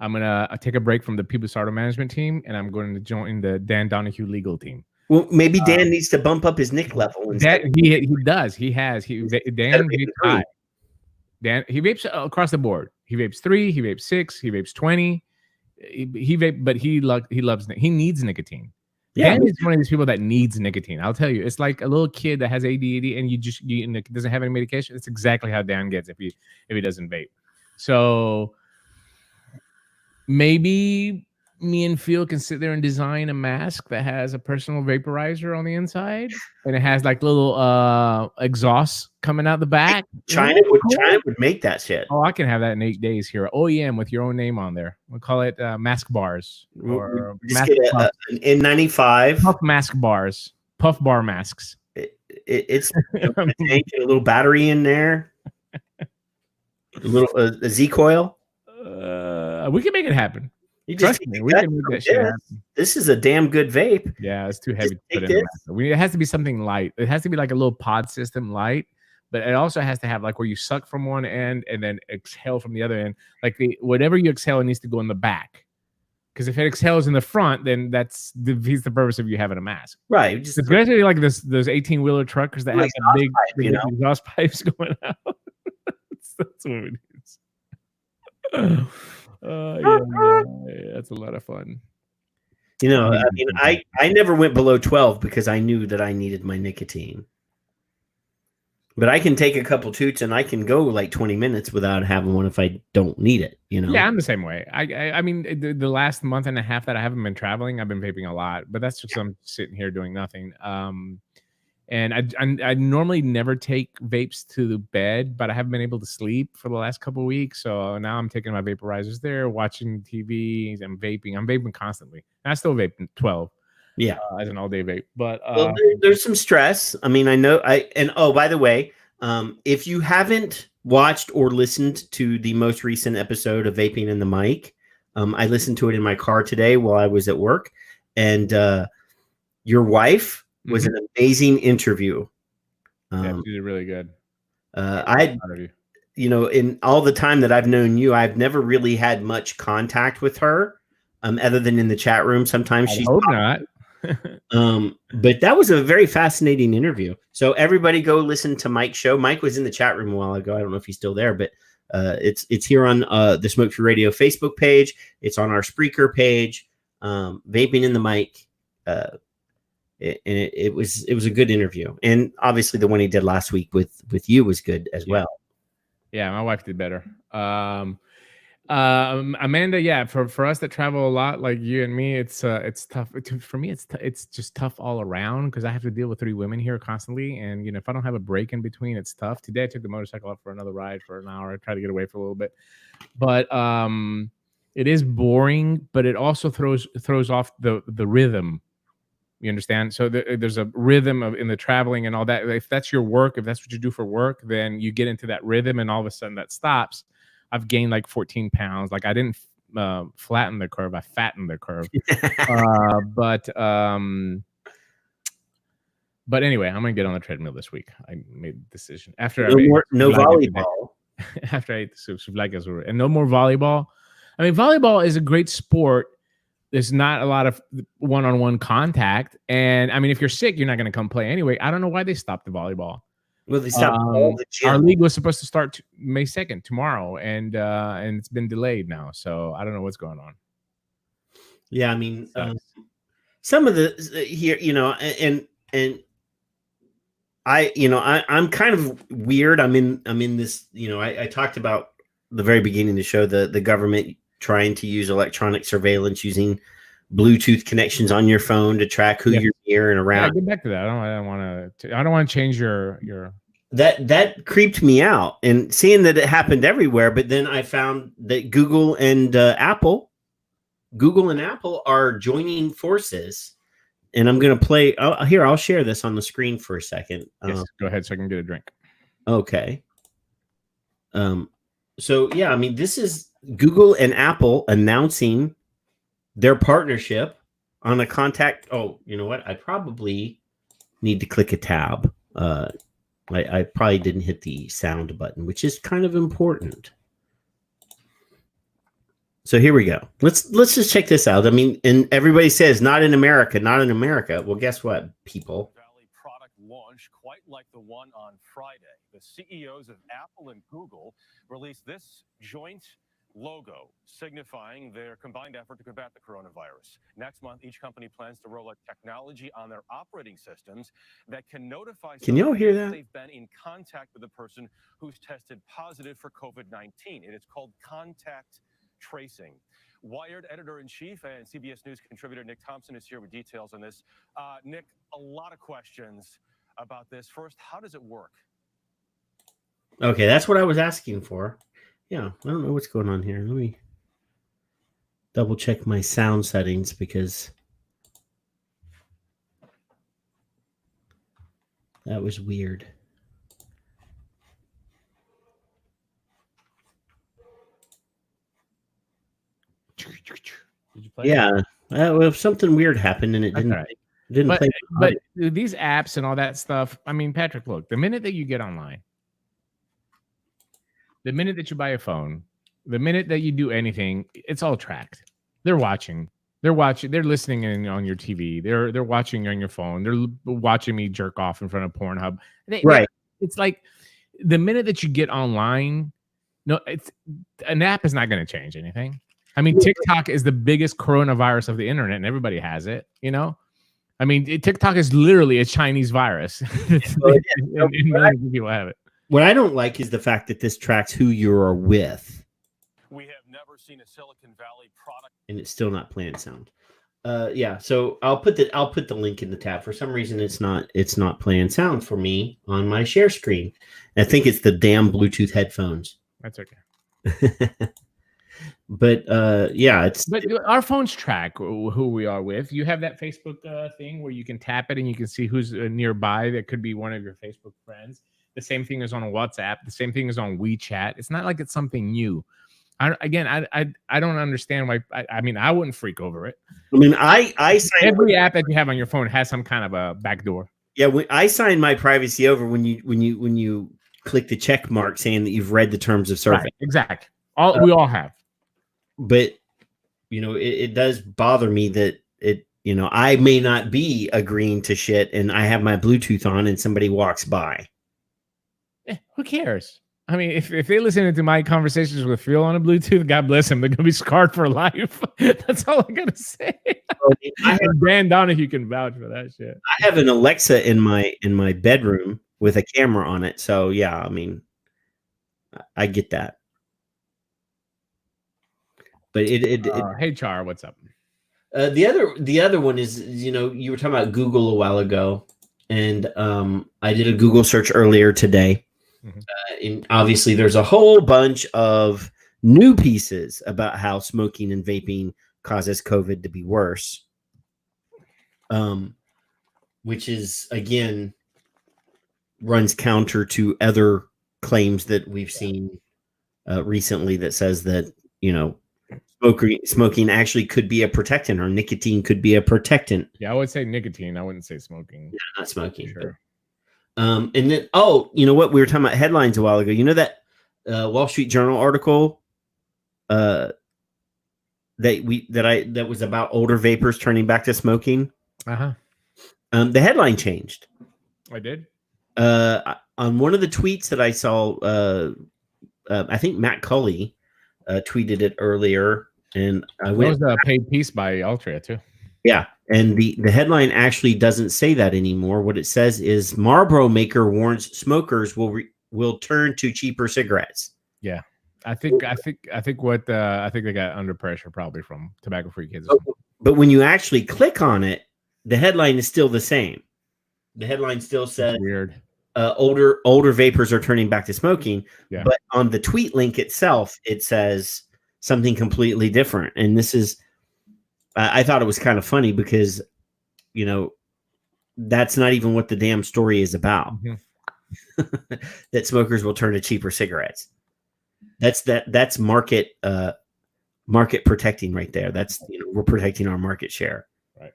I'm going to take a break from the People Starter management team, and I'm going to join the Dan Donahue legal team. Well, maybe Dan needs to bump up his Nick level. He does. He has. Dan vapes high. Dan, he vapes across the board. He vapes 3, he vapes 6, he vapes 20. He vape, but he loves. He needs nicotine. Yeah, Dan is one of these people that needs nicotine. I'll tell you, it's like a little kid that has ADD and you doesn't have any medication. It's exactly how Dan gets if he doesn't vape. So maybe me and Phil can sit there and design a mask that has a personal vaporizer on the inside, and it has like little exhausts coming out the back. China would make that shit. Oh, I can have that in 8 days here. OEM with your own name on there. We'll call it mask bars or just get an N95. Puff mask bars. Puff bar masks. It's a little battery in there. A Z coil. We can make it happen. Trust me, we can make that shit happen. This is a damn good vape. Yeah, it's too heavy to put in the mask. It has to be something light. It has to be like a little pod system light, but it also has to have like where you suck from one end and then exhale from the other end. Like whatever you exhale, it needs to go in the back. Because if it exhales in the front, then that's defeats the purpose of you having a mask. Right. Just Especially like those 18-wheeler truckers that have exhaust big, pipe, you know? exhaust pipes going out. That's what it is. Yeah, that's a lot of fun. You know, I mean, I never went below 12 because I knew that I needed my nicotine. But I can take a couple toots and I can go like 20 minutes without having one if I don't need it, you know? Yeah, I'm the same way. I mean, the last month and a half that I haven't been traveling, I've been vaping a lot, but that's just I'm sitting here doing nothing. And I normally never take vapes to the bed, but I haven't been able to sleep for the last couple of weeks. So now I'm taking my vaporizers there, watching TV, and vaping. I'm vaping constantly. And I still vape 12. Yeah. As an all-day vape. But well, there's some stress. I mean, I know by the way, if you haven't watched or listened to the most recent episode of Vaping in the Mic, I listened to it in my car today while I was at work, and your wife was an amazing interview. Yeah, she did really good. You know, in all the time that I've known you, I've never really had much contact with her, other than in the chat room. Sometimes she's not. But that was a very fascinating interview. So everybody go listen to Mike's show. Mike was in the chat room a while ago. I don't know if he's still there, but it's here on the Smoke Free Radio Facebook page. It's on our Spreaker page. Vaping in the Mic. It was a good interview, and obviously the one he did last week with you was good as well. Yeah, my wife did better. Amanda, yeah, for us that travel a lot like you and me, it's tough. For me, it's just tough all around because I have to deal with 3 women here constantly, and you know if I don't have a break in between, it's tough. Today I took the motorcycle out for another ride for an hour. I tried to get away for a little bit, but it is boring. But it also throws off the rhythm. You understand? So there's a rhythm in the traveling and all that. If that's your work, if that's what you do for work, then you get into that rhythm, and all of a sudden that stops. I've gained like 14 pounds. Like I didn't flatten the curve. I fattened the curve. But anyway, I'm going to get on the treadmill this week. I made the decision. After no volleyball. After I ate the soup, and no more volleyball. I mean, volleyball is a great sport. There's not a lot of one-on-one contact. And I mean, if you're sick, you're not going to come play anyway. I don't know why they stopped the volleyball. Well, they stopped all the gym. Our league was supposed to start May 2nd, tomorrow, and it's been delayed now. So I don't know what's going on. Yeah, I mean, some of the here, you know, and I'm kind of weird. I'm in this, you know, I talked about the very beginning of the show, the government trying to use electronic surveillance using Bluetooth connections on your phone to track who you're near and around. Yeah, get back to that. I don't want to change your that creeped me out, and seeing that it happened everywhere. But then I found that Google and Apple are joining forces, and I'm going to play here. I'll share this on the screen for a second. Yes, go ahead so I can get a drink. Okay. So yeah, I mean, this is Google and Apple announcing their partnership on a contact. Oh, you know what? I probably need to click a tab. I probably didn't hit the sound button, which is kind of important. So here we go. Let's just check this out. I mean, and everybody says not in America, not in America. Well, guess what, people? Valley product launch quite like the one on Friday. The CEOs of Apple and Google released this joint logo signifying their combined effort to combat the coronavirus. Next month, each company plans to roll out technology on their operating systems that can notify. Can y'all hear that? They've been in contact with a person who's tested positive for COVID-19. It is called contact tracing. Wired editor-in-chief and CBS News contributor Nick Thompson is here with details on this. Nick, a lot of questions about this. First, how does it work? Okay, that's what I was asking for. Yeah, I don't know what's going on here. Let me double check my sound settings because that was weird. Did you play? Yeah, well, something weird happened and it didn't. Right. It didn't play. But these apps and all that stuff. I mean, Patrick, look, the minute that you get online, the minute that you buy a phone, the minute that you do anything, it's all tracked. They're watching. They're watching. They're listening in on your TV. They're watching on your phone. They're watching me jerk off in front of Pornhub. Right. It's like the minute that you get online, no, it's an app is not going to change anything. I mean, TikTok is the biggest coronavirus of the internet, and everybody has it. You know, I mean, TikTok is literally a Chinese virus. And millions of people have it. What I don't like is the fact that this tracks who you are with. We have never seen a Silicon Valley product. And it's still not playing sound. Yeah, so I'll put the link in the tab. For some reason, it's not playing sound for me on my share screen. I think it's the damn Bluetooth headphones. That's okay. But yeah, but our phones track who we are with. You have that Facebook thing where you can tap it and you can see who's nearby. That could be one of your Facebook friends. The same thing is on WhatsApp. The same thing is on WeChat. It's not like it's something new. I don't understand why. I mean, I wouldn't freak over it. I mean, every app that you have on your phone has some kind of a backdoor. Yeah, I sign my privacy over when you click the check mark saying that you've read the terms of service. Right, exactly. We all have. But it does bother me that I may not be agreeing to shit, and I have my Bluetooth on, and somebody walks by. Who cares? I mean, if they listen to my conversations with Phil on a Bluetooth, God bless them. They're gonna be scarred for life. That's all I gotta say. Dan Donahue can vouch for that shit. I have an Alexa in my bedroom with a camera on it, so yeah, I mean, I get that. But hey Char, what's up? The other one is, you were talking about Google a while ago, and I did a Google search earlier today. And obviously, there's a whole bunch of new pieces about how smoking and vaping causes COVID to be worse, which is, again, runs counter to other claims that we've seen recently that says that, smoking actually could be a protectant, or nicotine could be a protectant. Yeah, I would say nicotine. I wouldn't say smoking. Yeah, not smoking. Sure. And then, you know what? We were talking about headlines a while ago. You know that Wall Street Journal article that was about older vapors turning back to smoking. Uh-huh. The headline changed. I did. On one of the tweets that I saw, I think Matt Culley tweeted it earlier, and I went. That was a paid piece by Altria too. Yeah, and the headline actually doesn't say that anymore. What it says is Marlboro maker warns smokers will turn to cheaper cigarettes. Yeah, I think they got under pressure probably from tobacco-free kids. But when you actually click on it, the headline is still the same. The headline still says That's weird. Older vapors are turning back to smoking. Yeah. But on the tweet link itself, it says something completely different. And this is. I thought it was kind of funny because, that's not even what the damn story is about. Mm-hmm. That smokers will turn to cheaper cigarettes. That's market protecting right there. That's we're protecting our market share. Right.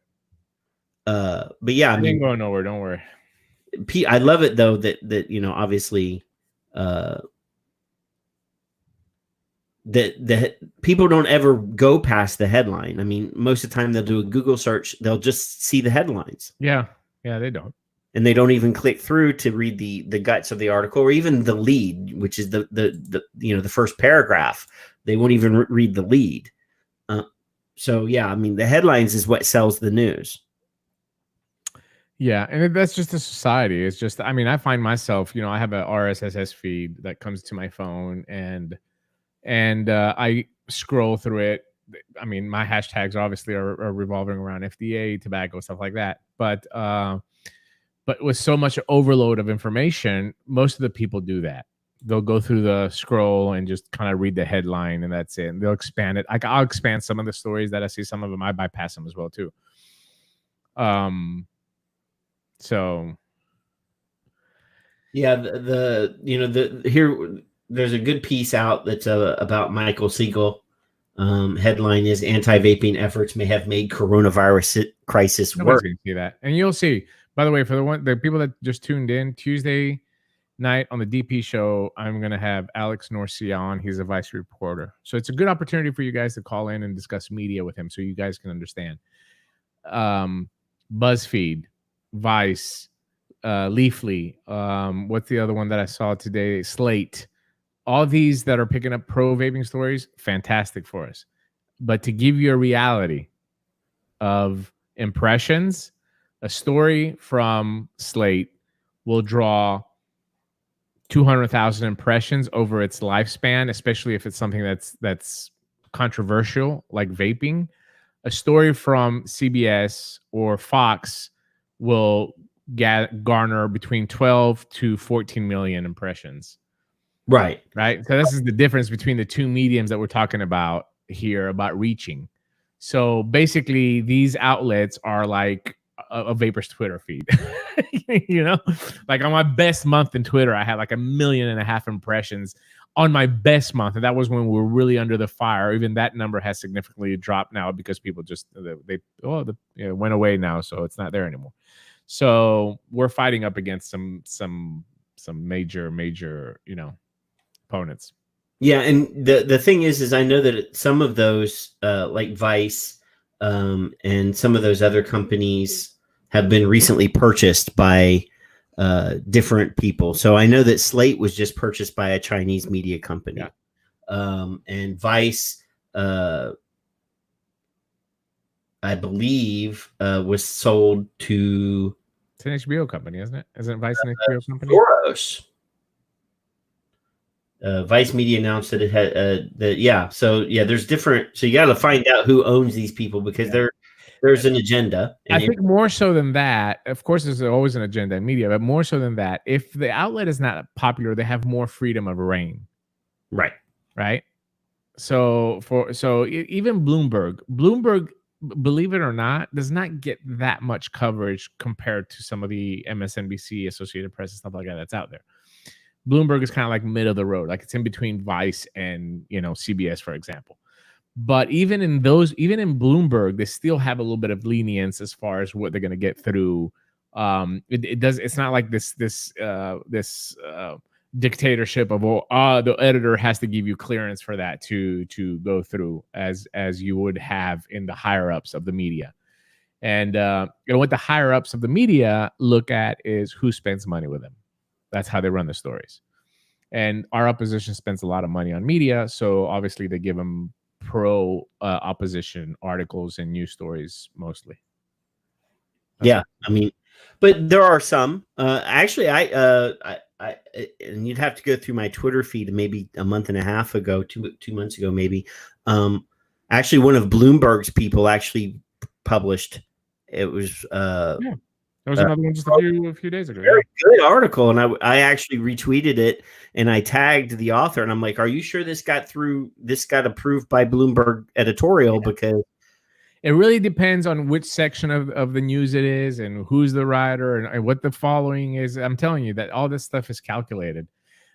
But yeah, I ain't going nowhere. Don't worry. I love it though that obviously. That people don't ever go past the headline. I mean, most of the time they'll do a Google search, they'll just see the headlines. Yeah, they don't, and they don't even click through to read the guts of the article, or even the lead, which is the first paragraph. They won't even read the lead. So yeah, I mean, the headlines is what sells the news. Yeah, and that's just a society. It's just, I mean, I find myself, I have a RSS feed that comes to my phone, and I scroll through it. I mean, my hashtags obviously are revolving around FDA, tobacco, stuff like that. But with so much overload of information, most of the people do that. They'll go through the scroll and just kind of read the headline, and that's it. And they'll expand it. I'll expand some of the stories that I see. Some of them I bypass them as well too. So yeah, here. There's a good piece out that's about Michael Siegel. Headline is anti-vaping efforts may have made coronavirus crisis worse. See that, and you'll see. By the way, for the people that just tuned in, Tuesday night on the DP show, I'm going to have Alex Norcia on. He's a Vice reporter. So it's a good opportunity for you guys to call in and discuss media with him so you guys can understand. BuzzFeed, Vice, Leafly, what's the other one that I saw today? Slate. All these that are picking up pro-vaping stories, fantastic for us. But to give you a reality of impressions, a story from Slate will draw 200,000 impressions over its lifespan, especially if it's something that's controversial like vaping. A story from CBS or Fox will garner between 12 to 14 million impressions. Right. So this is the difference between the two mediums that we're talking about here about reaching. So basically, these outlets are like a Vapor's Twitter feed. You know, like on my best month in Twitter, I had like 1.5 million impressions on my best month, and that was when we were really under the fire. Even that number has significantly dropped now because people just went away now, so it's not there anymore. So we're fighting up against some major opponents. Yeah, and the thing is I know that some of those like Vice and some of those other companies have been recently purchased by different people. So I know that Slate was just purchased by a Chinese media company. Yeah. And Vice, I believe, was sold to... It's an HBO company, isn't it? Isn't Vice an HBO company? Soros. Vice Media announced that it had there's different. So you got to find out who owns these people because there's an agenda. I think more so than that. Of course, there's always an agenda in media, but more so than that, if the outlet is not popular, they have more freedom of reign. Right. So even Bloomberg, believe it or not, does not get that much coverage compared to some of the MSNBC, Associated Press, and stuff like that that's out there. Bloomberg is kind of like middle of the road, like it's in between Vice and CBS, for example. But even in Bloomberg, they still have a little bit of lenience as far as what they're going to get through. It's not like this dictatorship of the editor has to give you clearance for that to go through as you would have in the higher ups of the media. And what the higher ups of the media look at is who spends money with them. That's how they run the stories. And our opposition spends a lot of money on media, so obviously they give them pro opposition articles and news stories mostly. Yeah, I mean, but there are some. Actually, I and you'd have to go through my Twitter feed maybe a month and a half ago, 2 months ago, maybe. Actually, one of Bloomberg's people actually published. It was There was another one just a few days ago. Very good article, and I actually retweeted it and I tagged the author, and I'm like, "Are you sure this got approved by Bloomberg editorial?" Yeah. Because it really depends on which section of the news it is and who's the writer and what the following is. I'm telling you that all this stuff is calculated.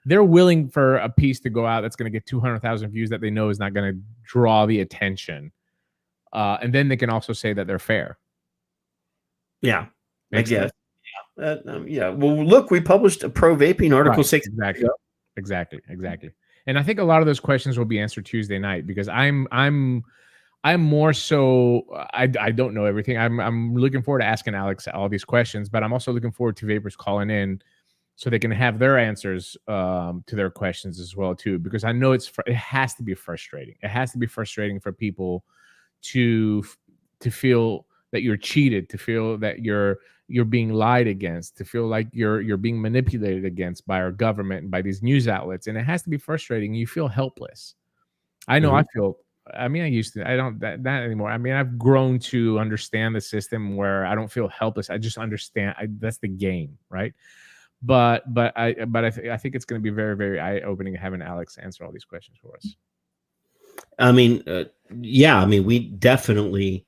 They're willing for a piece to go out that's going to get 200,000 views that they know is not going to draw the attention, and then they can also say that they're fair. Yeah. I guess. Yeah. Well, look, we published a pro vaping article 6 weeks ago. Exactly. And I think a lot of those questions will be answered Tuesday night because I'm more so I don't know everything. I'm looking forward to asking Alex all these questions, but I'm also looking forward to vapors calling in so they can have their answers to their questions as well too. Because I know it has to be frustrating. It has to be frustrating for people to feel that you're cheated, to feel that you're being lied against, to feel like you're being manipulated against by our government and by these news outlets. And it has to be frustrating. You feel helpless. I know I used to, I don't that anymore. I mean, I've grown to understand the system where I don't feel helpless. I just understand that's the game. Right. But I think it's going to be very, very eye-opening having Alex answer all these questions for us. I mean, we definitely,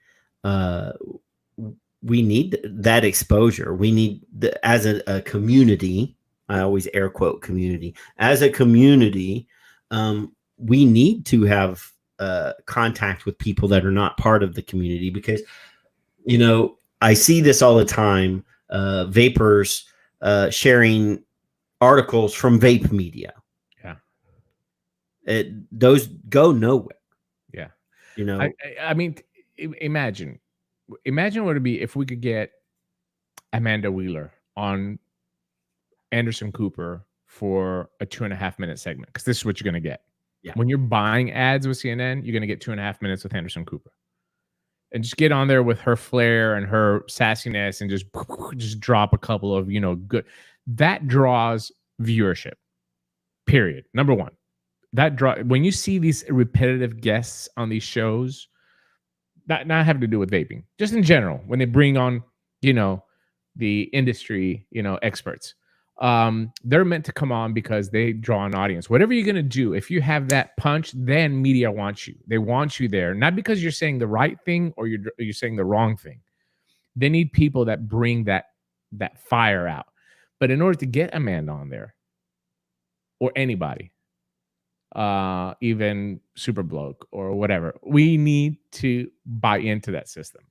we need that exposure. We need as a community. I always air quote community. As a community, we need to have contact with people that are not part of the community because, I see this all the time. Vapors sharing articles from vape media. Yeah. Those go nowhere. Yeah. You know, I mean, imagine what it'd be if we could get Amanda Wheeler on Anderson Cooper for a 2.5-minute segment, because this is what you're going to get. Yeah. When you're buying ads with CNN, you're going to get 2.5 minutes with Anderson Cooper. And just get on there with her flair and her sassiness and just drop a couple of, good. That draws viewership. Period. Number one. When you see these repetitive guests on these shows, not having to do with vaping, just in general, when they bring on, the industry, experts, they're meant to come on because they draw an audience. Whatever you're going to do, if you have that punch, then media wants you. They want you there, not because you're saying the right thing or you're saying the wrong thing. They need people that bring that fire out. But in order to get Amanda on there, or anybody, even Super Bloke or whatever, we need to buy into that system.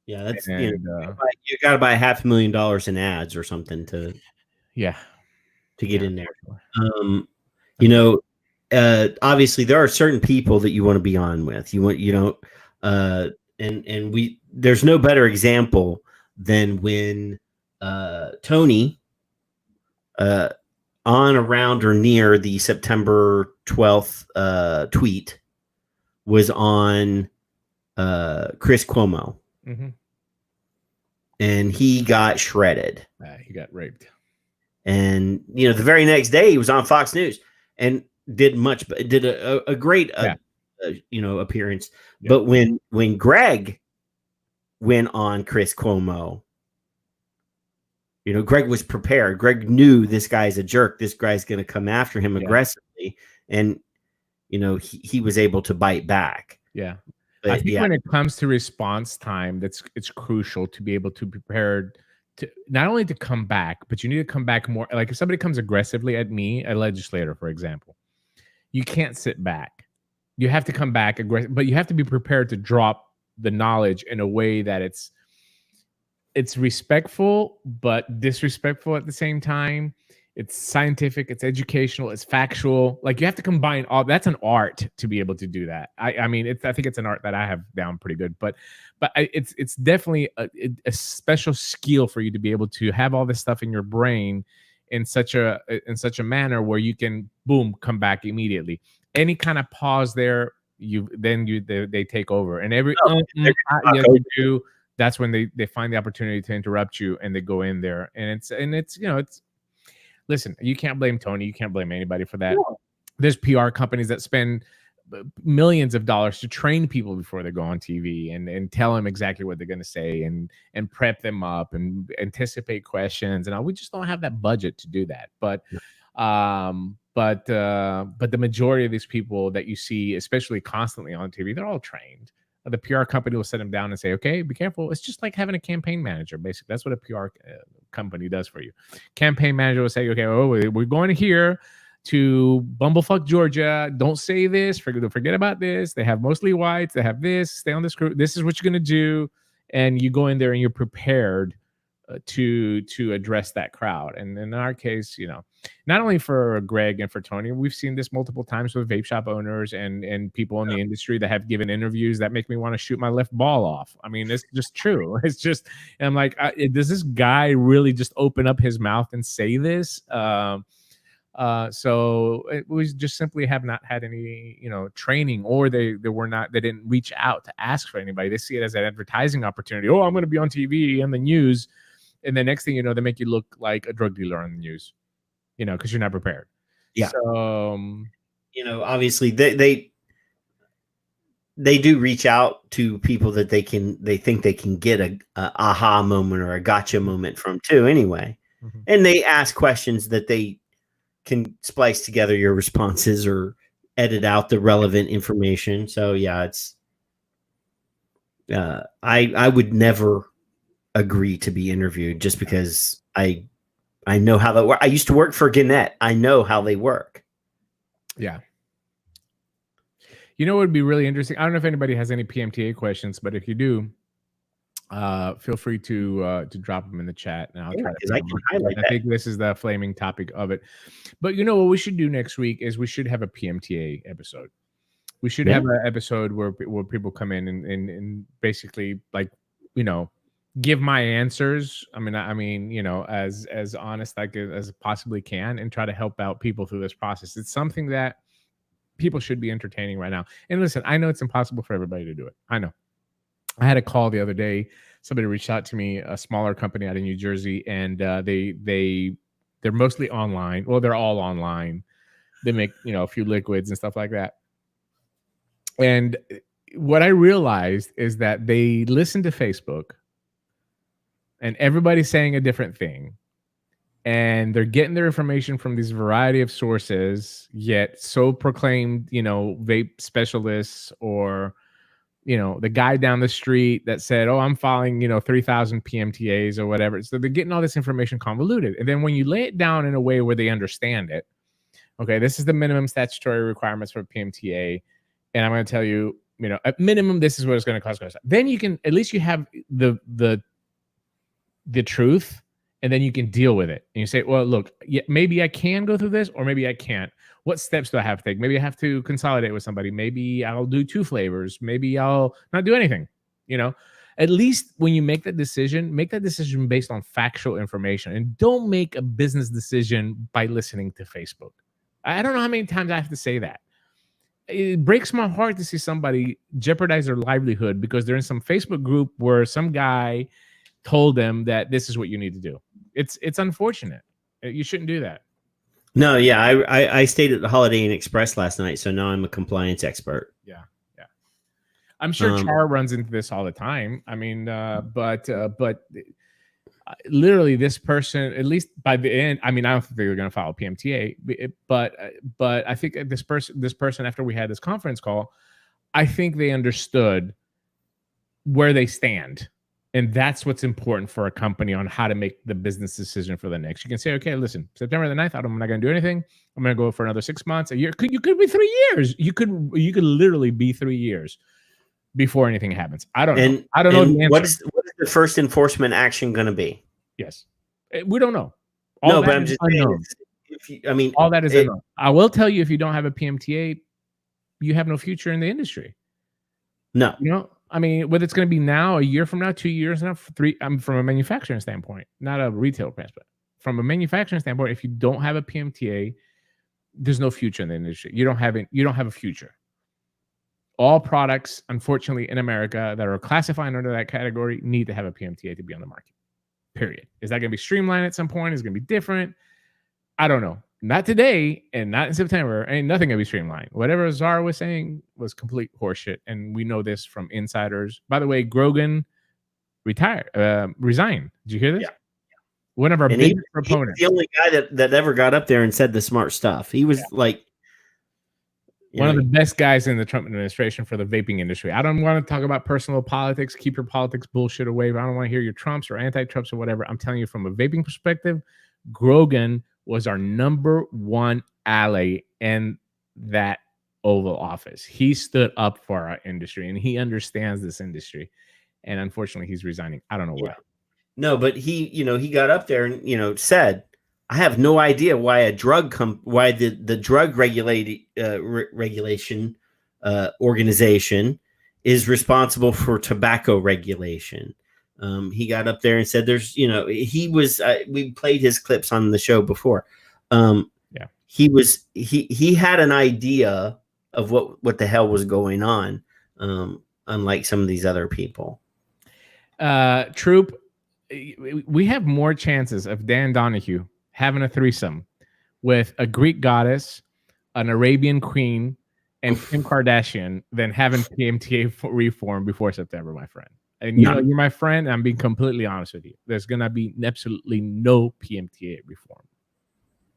Yeah, that's And, you got to buy $500,000 in ads or something to get in there. Obviously there are certain people that you want to be on with. There's no better example than when Tony, on, around, or near the September 12th tweet, was on Chris Cuomo. Mm-hmm. And he got shredded. He got raped. And the very next day he was on Fox News and did a great appearance. Yeah. But when Greg went on Chris Cuomo, Greg was prepared. Greg knew this guy's a jerk. This guy's going to come after him aggressively, and he was able to bite back. Yeah. But, I think when it comes to response time, it's crucial to be able to be prepared to not only to come back, but you need to come back more. Like if somebody comes aggressively at me, a legislator, for example, you can't sit back. You have to come back aggressive, but you have to be prepared to drop the knowledge in a way that it's respectful, but disrespectful at the same time. It's scientific, it's educational, it's factual. Like you have to combine all. That's an art to be able to do that. I think it's an art that I have down pretty good. But it's definitely a special skill for you to be able to have all this stuff in your brain in such a manner where you can come back immediately. Any kind of pause there, they take over, and every you do. That's when they find the opportunity to interrupt you, and they go in there, and it's. Listen, you can't blame Tony. You can't blame anybody for that. Yeah. There's PR companies that spend millions of dollars to train people before they go on TV and tell them exactly what they're going to say and prep them up and anticipate questions. And we just don't have that budget to do that. But the majority of these people that you see, especially constantly on TV, they're all trained. The PR company will sit them down and say, okay, be careful. It's just like having a campaign manager, basically. That's what a PR company does for you. Campaign manager will say, okay, we're going here to Bumblefuck, Georgia. Don't say this. Forget about this. They have mostly whites. They have this. Stay on this crew. This is what you're going to do. And you go in there and you're prepared to address that crowd. And in our case, not only for Greg and for Tony, we've seen this multiple times with vape shop owners and people in the industry that have given interviews that make me want to shoot my left ball off. I mean, it's just true. It's just, and I'm like, does this guy really just open up his mouth and say this? So we just simply have not had any, training, or they didn't reach out to ask for anybody. They see it as an advertising opportunity. Oh, I'm going to be on TV and the news. And the next thing you know, they make you look like a drug dealer on the news, because you're not prepared. Yeah. So, obviously they do reach out to people that they think they can get a aha moment or a gotcha moment from too anyway. Mm-hmm. And they ask questions that they can splice together your responses or edit out the relevant information. So yeah, it's, I would never agree to be interviewed just because I know how that works. I used to work for Gannett. I know how they work. Yeah. What would be really interesting? I don't know if anybody has any PMTA questions, but if you do, Feel free to drop them in the chat, and I'll Yeah, try to 'cause bring I them can up. highlight I that. think this is the flaming topic of it. But you know what we should do next week is we should have a PMTA episode. We should Yeah. have an episode where people come in and basically, like, you know, give my answers. I mean, you know, as honest like as possibly can, and try to help out people through this process. It's something that people should be entertaining right now. And listen, I know it's impossible for everybody to do it. I know. I had a call the other day. Somebody reached out to me, a smaller company out of New Jersey, and they're mostly online. Well, they're all online. They make, you know, a few liquids and stuff like that. And what I realized is that they listen to Facebook, and everybody's saying a different thing, and they're getting their information from these variety of sources, yet so proclaimed, you know, vape specialists, or, you know, the guy down the street that said, oh, I'm following, you know, 3,000 PMTAs or whatever. So they're getting all this information convoluted. And then when you lay it down in a way where they understand it, okay, this is the minimum statutory requirements for PMTA. And I'm going to tell you, you know, at minimum, this is what it's going to cost. Then you can, at least you have the truth, and then you can deal with it. And you say, well, look, yeah, maybe I can go through this, or maybe I can't. What steps do I have to take? Maybe I have to consolidate with somebody. Maybe I'll do 2 flavors. Maybe I'll not do anything. You know, at least when you make that decision based on factual information, and don't make a business decision by listening to Facebook. I don't know how many times I have to say that. It breaks my heart to see somebody jeopardize their livelihood because they're in some Facebook group where some guy told them that this is what you need to do. It's unfortunate. You shouldn't do that. No, yeah, I stayed at the Holiday Inn Express last night, so now I'm a compliance expert. Yeah. I'm sure Char runs into this all the time. I mean, but literally, this person, at least by the end, I mean, I don't think they're going to file a PMTA, but I think this person, after we had this conference call, I think they understood where they stand. And that's what's important for a company on how to make the business decision for the next. You can say, okay, listen, September the 9th, I'm not going to do anything. I'm going to go for another 6 months, a year. You could be 3 years. You could literally be 3 years before anything happens. I don't know. I don't know the answer. What is the first enforcement action going to be? Yes. We don't know. But I'm just saying, all that is unknown. I will tell you, if you don't have a PMTA, you have no future in the industry. No. You know, I mean, whether it's going to be now, a year from now, 2 years now, 3, from a manufacturing standpoint, not a retail aspect. From a manufacturing standpoint, if you don't have a PMTA, there's no future in the industry. You don't have a future. All products, unfortunately, in America that are classified under that category need to have a PMTA to be on the market. Period. Is that going to be streamlined at some point? Is it going to be different? I don't know. Not today, and not in September. Ain't nothing going to be streamlined. Whatever Zara was saying was complete horseshit, and we know this from insiders. By the way, Grogan resigned. Did you hear this? Yeah. One of our biggest proponents. He was the only guy that ever got up there and said the smart stuff. He was one of the best guys in the Trump administration for the vaping industry. I don't want to talk about personal politics. Keep your politics bullshit away. But I don't want to hear your Trumps or anti-Trumps or whatever. I'm telling you, from a vaping perspective, Grogan was our number one ally in that Oval Office. He stood up for our industry, and he understands this industry. And unfortunately, he's resigning. I don't know why. No, but he got up there and, said, I have no idea why the drug regulation organization is responsible for tobacco regulation. He got up there and said, we played his clips on the show before. He had an idea of what the hell was going on. Unlike some of these other people. Troop, we have more chances of Dan Donahue having a threesome with a Greek goddess, an Arabian queen, and Kim Kardashian than having PMTA reform before September, my friend. And you're my friend, and I'm being completely honest with you. There's going to be absolutely no PMTA reform.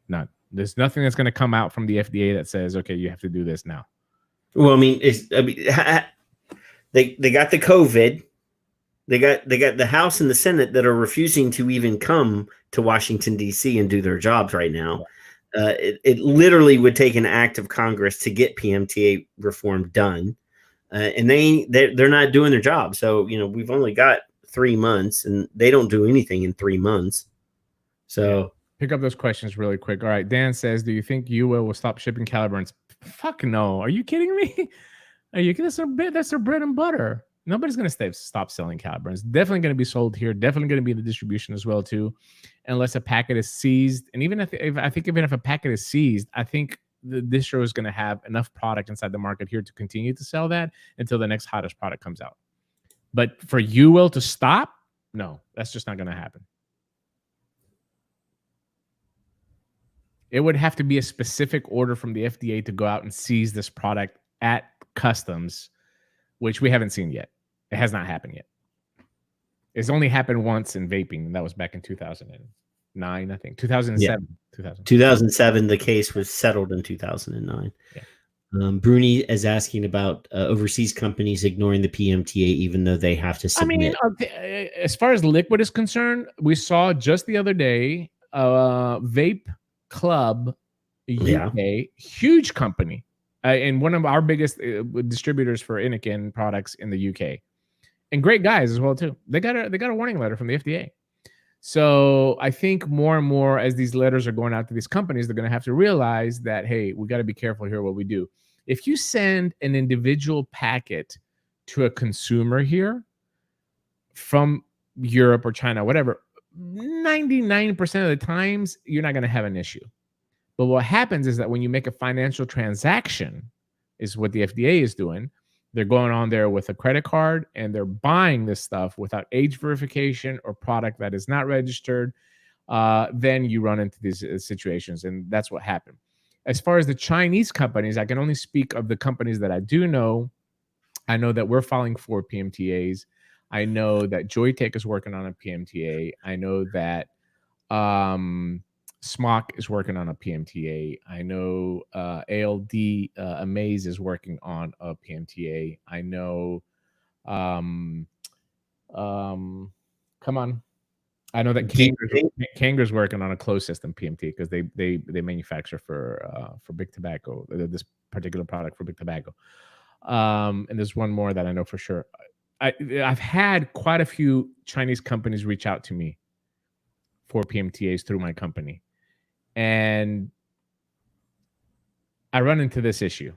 None. There's nothing that's going to come out from the FDA that says, okay, you have to do this now. Well, they got the COVID. They got the House and the Senate that are refusing to even come to Washington, D.C. and do their jobs right now. It literally would take an act of Congress to get PMTA reform done. And they're not doing their job. So, we've only got 3 months, and they don't do anything in 3 months. So pick up those questions really quick. All right, Dan says, "Do you think UL will stop shipping caliburns?" Fuck no. Are you kidding me? Are you? That's their bread and butter. Nobody's going to stop selling caliburns. Definitely going to be sold here. Definitely going to be in the distribution as well too, unless a packet is seized. And even if a packet is seized, I think the distro is going to have enough product inside the market here to continue to sell that until the next hottest product comes out. But for UL to stop, no, that's just not going to happen. It would have to be a specific order from the FDA to go out and seize this product at customs, which we haven't seen yet. It has not happened yet. It's only happened once in vaping, and that was back in 2009, I think. 2007. Yeah. 2007, the case was settled in 2009. Yeah. Bruni is asking about overseas companies ignoring the PMTA even though they have to submit. As far as liquid is concerned, we saw just the other day Vape Club UK, huge company, and one of our biggest distributors for Inikin products in the UK, and great guys as well too. They got a warning letter from the FDA. So I think more and more as these letters are going out to these companies, they're going to have to realize that, hey, we got to be careful here what we do. If you send an individual packet to a consumer here from Europe or China, whatever, 99% of the times you're not going to have an issue. But what happens is that when you make a financial transaction, is what the FDA is doing. They're going on there with a credit card and they're buying this stuff without age verification or product that is not registered. Then you run into these situations, and that's what happened. As far as the Chinese companies, I can only speak of the companies that I do know. I know that we're filing for PMTAs. I know that Joytech is working on a PMTA. I know that Smock is working on a PMTA. I know ALD Amaze is working on a PMTA. I know come on. I know that Kangaroo's working on a closed system PMTA because they manufacture for big tobacco, this particular product for big tobacco. And there's one more that I know for sure. I've had quite a few Chinese companies reach out to me for PMTAs through my company. And I run into this issue.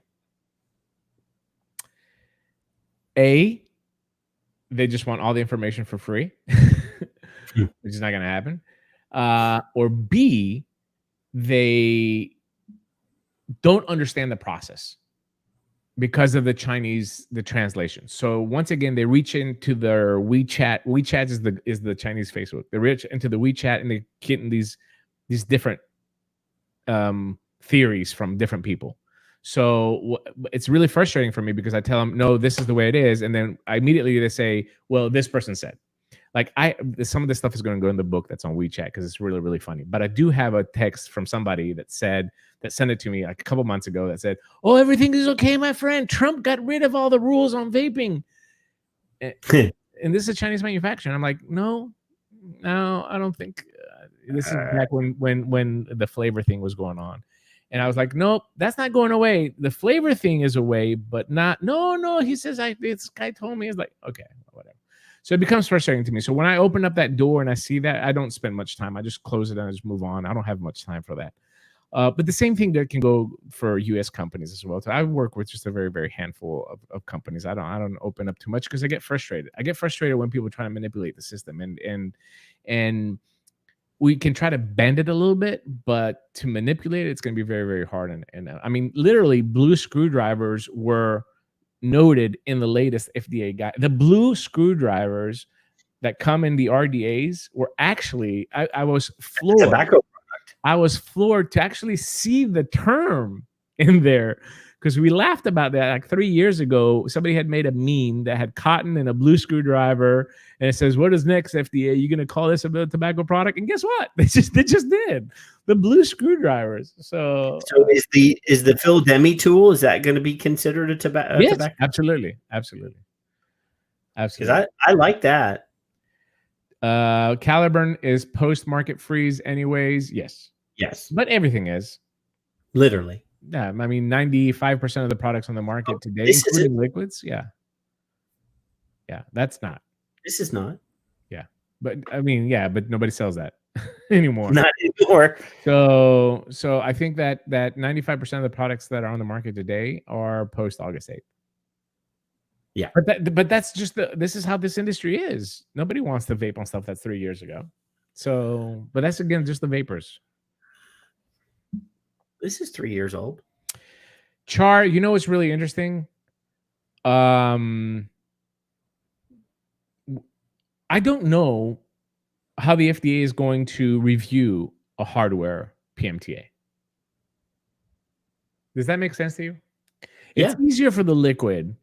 A, they just want all the information for free, which is not going to happen. Or B, they don't understand the process because of the translation. So once again, they reach into their WeChat. WeChat is the Chinese Facebook. They reach into the WeChat and they get in these different theories from different people. So it's really frustrating for me because I tell them, no, this is the way it is. And then immediately they say, well, this person said. Like some of this stuff is going to go in the book that's on WeChat because it's really, really funny. But I do have a text from somebody that sent it to me like a couple months ago that said, oh, everything is okay, my friend. Trump got rid of all the rules on vaping. And this is a Chinese manufacturer. And I'm like, no, I don't think this is back when the flavor thing was going on. And I was like, nope, that's not going away. The flavor thing is away, but not, no. He says, this guy told me. It's like, okay, whatever. So it becomes frustrating to me. So when I open up that door and I see that, I don't spend much time. I just close it and I just move on. I don't have much time for that. But the same thing that can go for U.S. companies as well. So I work with just a very, very handful of companies. I don't open up too much because I get frustrated. I get frustrated when people try to manipulate the system, and we can try to bend it a little bit, but to manipulate it, it's going to be very, very hard. And I mean, literally, blue screwdrivers were noted in the latest FDA guide. The blue screwdrivers that come in the RDAs were actually, I was floored. Tobacco product. I was floored to actually see the term in there because we laughed about that like 3 years ago. Somebody had made a meme that had cotton and a blue screwdriver, and it says, "What is next, FDA? You going to call this a tobacco product?" And guess what? They just did the blue screwdrivers. So is the Phil Demi tool, is that going to be considered a tobacco? Yes, absolutely. Because I like that. Caliburn is post-market freeze anyways. Yes, but everything is literally. Yeah, I mean, 95% of the products on the market today, including liquids. Yeah, that's not. This is not. But I mean, yeah, but nobody sells that anymore. Not anymore. So I think that 95% of the products that are on the market today are post August 8th. Yeah. But that's just this is how this industry is. Nobody wants to vape on stuff that's 3 years ago. So, but that's again just the vapors. This is 3 years old. Char, you know what's really interesting? I don't know how the FDA is going to review a hardware PMTA. Does that make sense to you? It's easier for the liquid.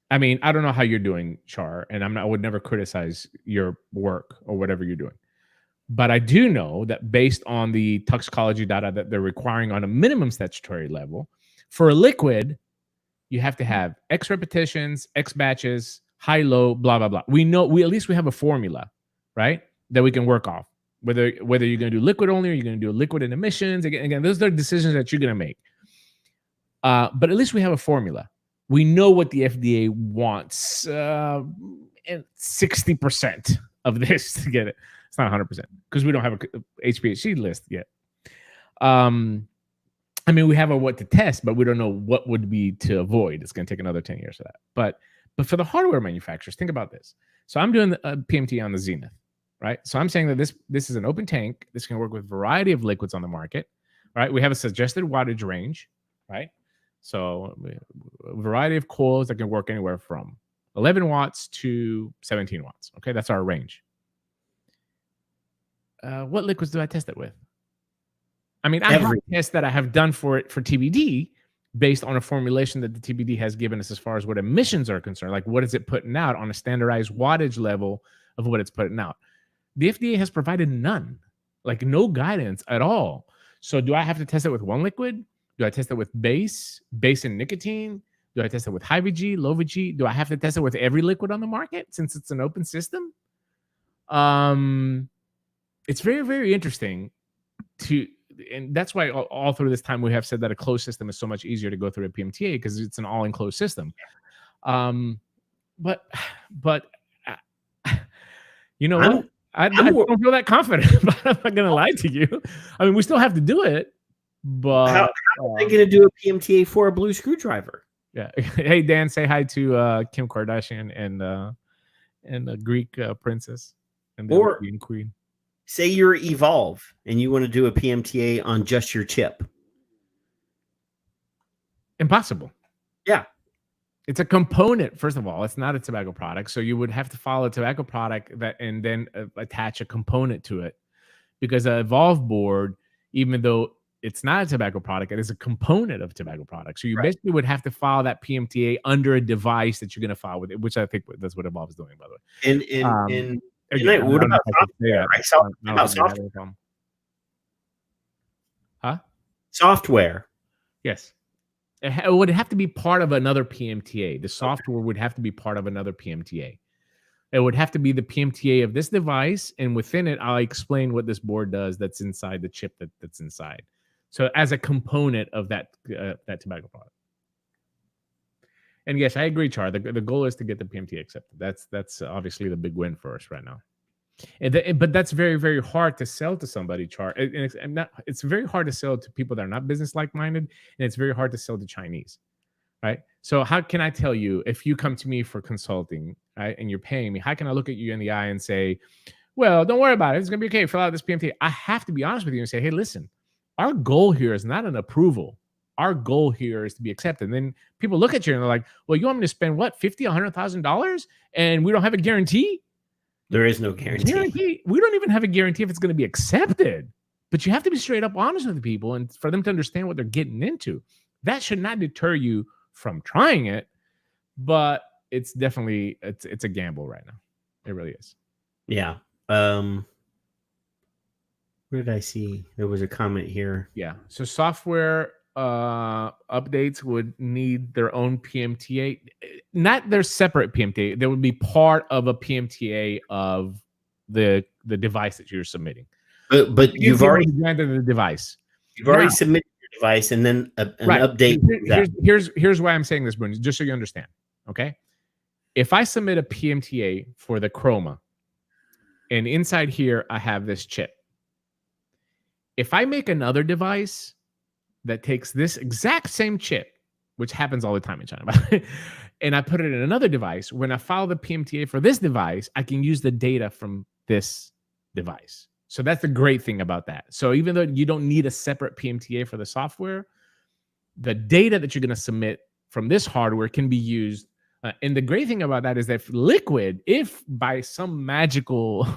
I mean, I don't know how you're doing, Char, and I would never criticize your work or whatever you're doing. But I do know that based on the toxicology data that they're requiring on a minimum statutory level, for a liquid, you have to have X repetitions, X batches, high, low, blah, blah, blah. We know, at least we have a formula, right, that we can work off. Whether you're going to do liquid only or you're going to do liquid in emissions. Again, those are decisions that you're going to make. But at least we have a formula. We know what the FDA wants, and 60% of this to get it. It's not 100% because we don't have a HPHC list yet. I mean, we have a what to test, but we don't know what would be to avoid. It's going to take another 10 years for that. But for the hardware manufacturers, think about this. So I'm doing a PMT on the Zenith, right? So I'm saying that this is an open tank. This can work with a variety of liquids on the market, right? We have a suggested wattage range, right? So a variety of coils that can work anywhere from 11 watts to 17 watts. Okay, that's our range. What liquids do I test it with? I mean, I have tests that I have done for TBD based on a formulation that the TBD has given us as far as what emissions are concerned. Like, what is it putting out on a standardized wattage level of what it's putting out? The FDA has provided none, like no guidance at all. So do I have to test it with one liquid? Do I test it with base and nicotine? Do I test it with high VG, low VG? Do I have to test it with every liquid on the market since it's an open system? It's very, very interesting and that's why all through this time we have said that a closed system is so much easier to go through a PMTA because it's an all-enclosed system. But you know what? I don't feel that confident. But I'm not going to lie to you. I mean, we still have to do it. But how are they going to do a PMTA for a blue screwdriver? Yeah. Hey, Dan, say hi to Kim Kardashian and the Greek princess and the European queen. Say you're Evolve and you want to do a PMTA on just your chip. Impossible. Yeah. It's a component, first of all. It's not a tobacco product. So you would have to follow a tobacco product and then attach a component to it. Because an Evolve board, even though it's not a tobacco product, it is a component of tobacco product. So you basically would have to file that PMTA under a device that you're going to file with it, which I think that's what Evolve is doing, by the way. What about software? Software. Huh? Software. Yes. It would have to be part of another PMTA. The software would have to be part of another PMTA. It would have to be the PMTA of this device, and within it, I'll explain what this board does that's inside the chip that's inside. So as a component of that tobacco product. And yes, I agree, Char. The goal is to get the PMTA accepted. That's obviously the big win for us right now. But that's very, very hard to sell to somebody, Char. It's very hard to sell to people that are not business-like minded, and it's very hard to sell to Chinese, right? So how can I tell you, if you come to me for consulting, right, and you're paying me, how can I look at you in the eye and say, well, don't worry about it. It's going to be okay. Fill out this PMTA. I have to be honest with you and say, hey, listen, our goal here is not an approval. Our goal here is to be accepted. And then people look at you and they're like, well, you want me to spend what, $50,000, $100,000 and we don't have a guarantee? There is no guarantee. We don't even have a guarantee if it's going to be accepted. But you have to be straight up honest with the people and for them to understand what they're getting into. That should not deter you from trying it, but it's definitely, it's a gamble right now. It really is. Yeah. Where did I see? There was a comment here. Yeah. So software updates would need their own PMTA, not their separate PMTA. They would be part of a PMTA of the device that you're submitting. But you've already granted the device. You've already submitted your device, and then an update. Here's why I'm saying this, Bruno, just so you understand. Okay, if I submit a PMTA for the Chroma, And inside here, I have this chip. If I make another device that takes this exact same chip, which happens all the time in China, and I put it in another device, when I file the PMTA for this device, I can use the data from this device. So that's the great thing about that. So even though you don't need a separate PMTA for the software, the data that you're going to submit from this hardware can be used. And the great thing about that is that Liquid, if by some magical,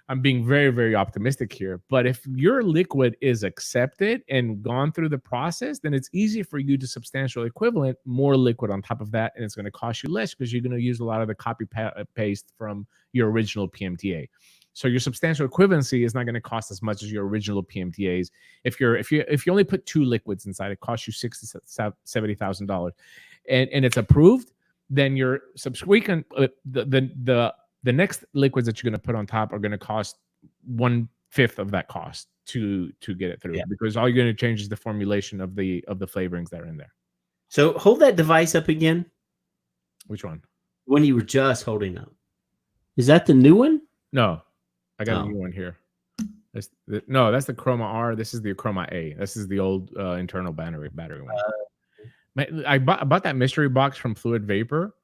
I'm being very, very optimistic here, but if your Liquid is accepted and gone through the process, then it's easy for you to substantial equivalent more Liquid on top of that. And it's going to cost you less because you're going to use a lot of the copy paste from your original PMTA. So your substantial equivalency is not going to cost as much as your original PMTAs. If you only put 2 liquids inside, it costs you $70,000, and it's approved. Then your subsequent the next liquids that you're going to put on top are going to cost 1/5 of that cost to get it through, because all you're going to change is the formulation of the flavorings that are in there. So hold that device up again. Which one? When you were just holding up. Is that the new one? No. I got a new one here. That's the Chroma R. This is the Chroma A. This is the old internal battery one. I bought that mystery box from Fluid Vapor,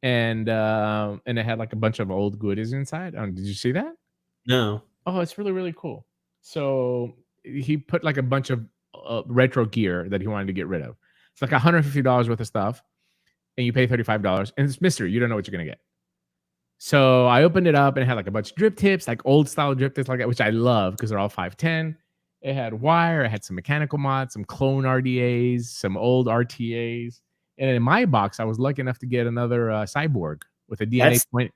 and it had like a bunch of old goodies inside. Did you see that? No. Oh, it's really, really cool. So he put like a bunch of retro gear that he wanted to get rid of. It's like $150 worth of stuff, and you pay $35, and it's mystery. You don't know what you're gonna get. So I opened it up and it had like a bunch of drip tips, like old style drip tips like that, which I love because they're all 510. It had wire, it had some mechanical mods, some clone RDAs, some old RTAs. And in my box, I was lucky enough to get another cyborg with a DNA point.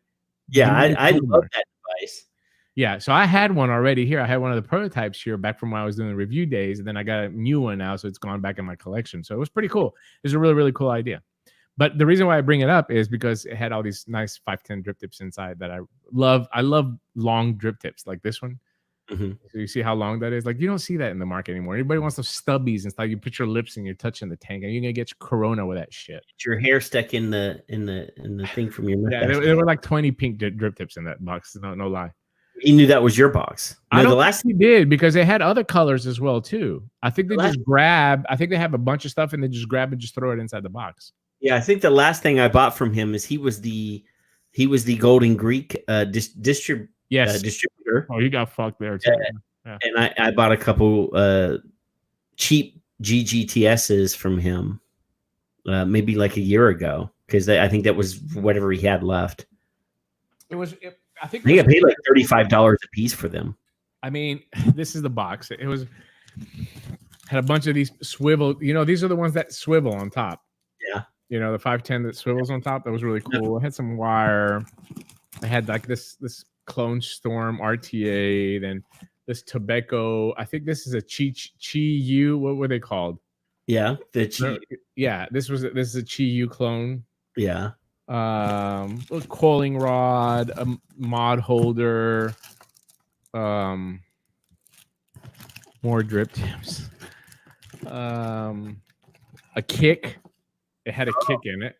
Yeah, I love that device. Yeah, so I had one already here. I had one of the prototypes here back from when I was doing the review days, and then I got a new one now, so it's gone back in my collection. So it was pretty cool. It's a really, really cool idea. But the reason why I bring it up is because it had all these nice 510 drip tips inside that I love. I love long drip tips like this one. Mm-hmm. So you see how long that is? Like you don't see that in the market anymore. Everybody wants those stubbies and stuff. You put your lips and you're touching the tank, and you're gonna get Corona with that shit. Get your hair stuck in the thing from your mustache. Yeah, there were like 20 pink drip tips in that box. No lie. He knew that was your box. No, I don't think he did, because they had other colors as well too. I think they just grab. I think they have a bunch of stuff and they just grab and just throw it inside the box. Yeah, I think the last thing I bought from him is he was the Golden Greek distributor. Oh, you got fucked there too. Yeah. And I bought a couple cheap GGTSs from him maybe like a year ago, because I think that was whatever he had left. I think I paid like $35 a piece for them. I mean, this is the box. It had a bunch of these swivel. These are the ones that swivel on top. Yeah. The 510 that swivels on top. That was really cool. It had some wire. I had like this Clone Storm RTA. Then this Tobacco. I think this is a Chi U. What were they called? Yeah, the Chi. Yeah, this is a Chi U clone. Yeah. A coiling rod, a mod holder, more drip tips, a kick. It had a kick in it.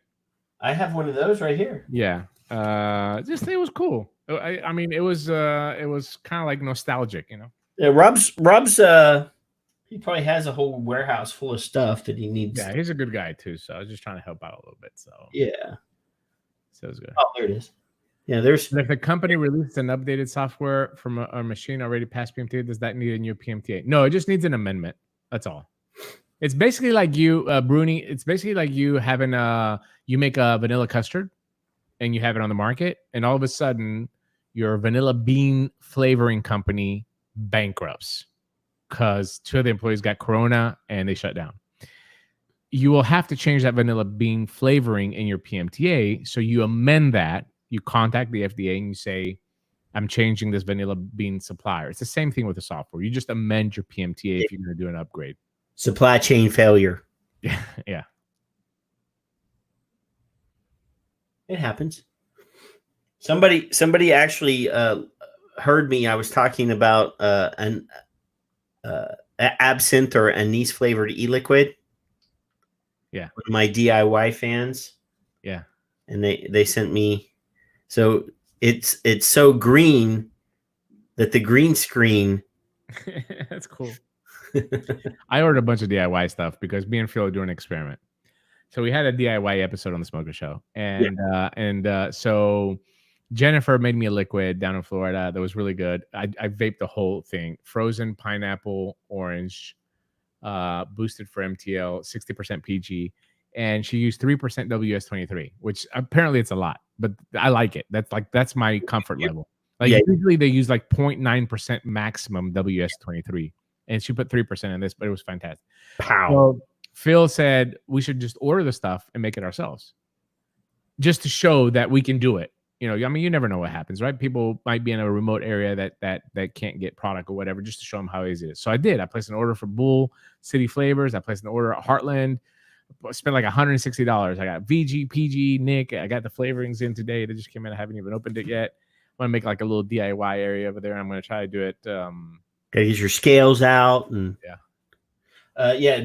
I have one of those right here. Yeah. It was cool. I mean, it was kind of like nostalgic, Yeah, Rob's he probably has a whole warehouse full of stuff that he needs. Yeah, he's a good guy too. So I was just trying to help out a little bit. So yeah. So it was good. Oh, there it is. Yeah, there's. And if the company released an updated software from a machine already past PMTA, does that need a new PMTA? No, it just needs an amendment. That's all. It's basically like you, Bruni. It's basically like you having you make a vanilla custard, and you have it on the market, and all of a sudden, your vanilla bean flavoring company bankrupts because 2 of the employees got Corona and they shut down. You will have to change that vanilla bean flavoring in your PMTA. So you amend that. You contact the FDA and you say, I'm changing this vanilla bean supplier. It's the same thing with the software. You just amend your PMTA if you're going to do an upgrade. Supply chain failure. Yeah. Yeah. It happens. Somebody actually heard me. I was talking about an absinthe or anise flavored e-liquid. Yeah. One of my DIY fans. Yeah. And they sent me. So it's so green that the green screen. That's cool. I ordered a bunch of DIY stuff because me and Phil are doing an experiment. So we had a DIY episode on the Smoker Show, and so Jennifer made me a liquid down in Florida that was really good. I vaped the whole thing: frozen pineapple, orange, boosted for MTL, 60% PG, and she used 3% WS23, which apparently it's a lot, but I like it. That's my comfort level. Like usually they use like 0.9% maximum WS23, and she put 3% in this, but it was fantastic. Pow. So Phil said we should just order the stuff and make it ourselves, just to show that we can do it. You know, I mean, you never know what happens, right? People might be in a remote area that can't get product or whatever, just to show them how easy it is. So I did. I placed an order for Bull City Flavors. I placed an order at Heartland. I spent like $160. I got VG, PG, Nick. I got the flavorings in today. They just came in. I haven't even opened it yet. I'm gonna make like a little DIY area over there. I'm gonna try to do it. Gotta get your scales out and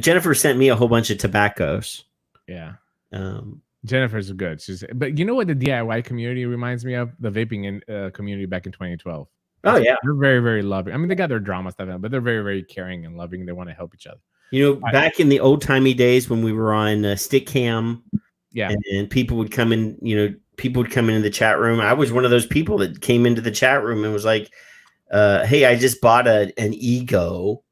Jennifer sent me a whole bunch of tobaccos. Yeah. Jennifer's good. But you know what the DIY community reminds me of? The vaping community back in 2012. Oh yeah, they're very, very loving. I mean, they got their drama stuff in, but they're very, very caring and loving. They want to help each other. You know, back in the old timey days when we were on Stickcam, and people would come in. You know, people would come into the chat room. I was one of those people that came into the chat room and was like, "Hey, I just bought an Ego."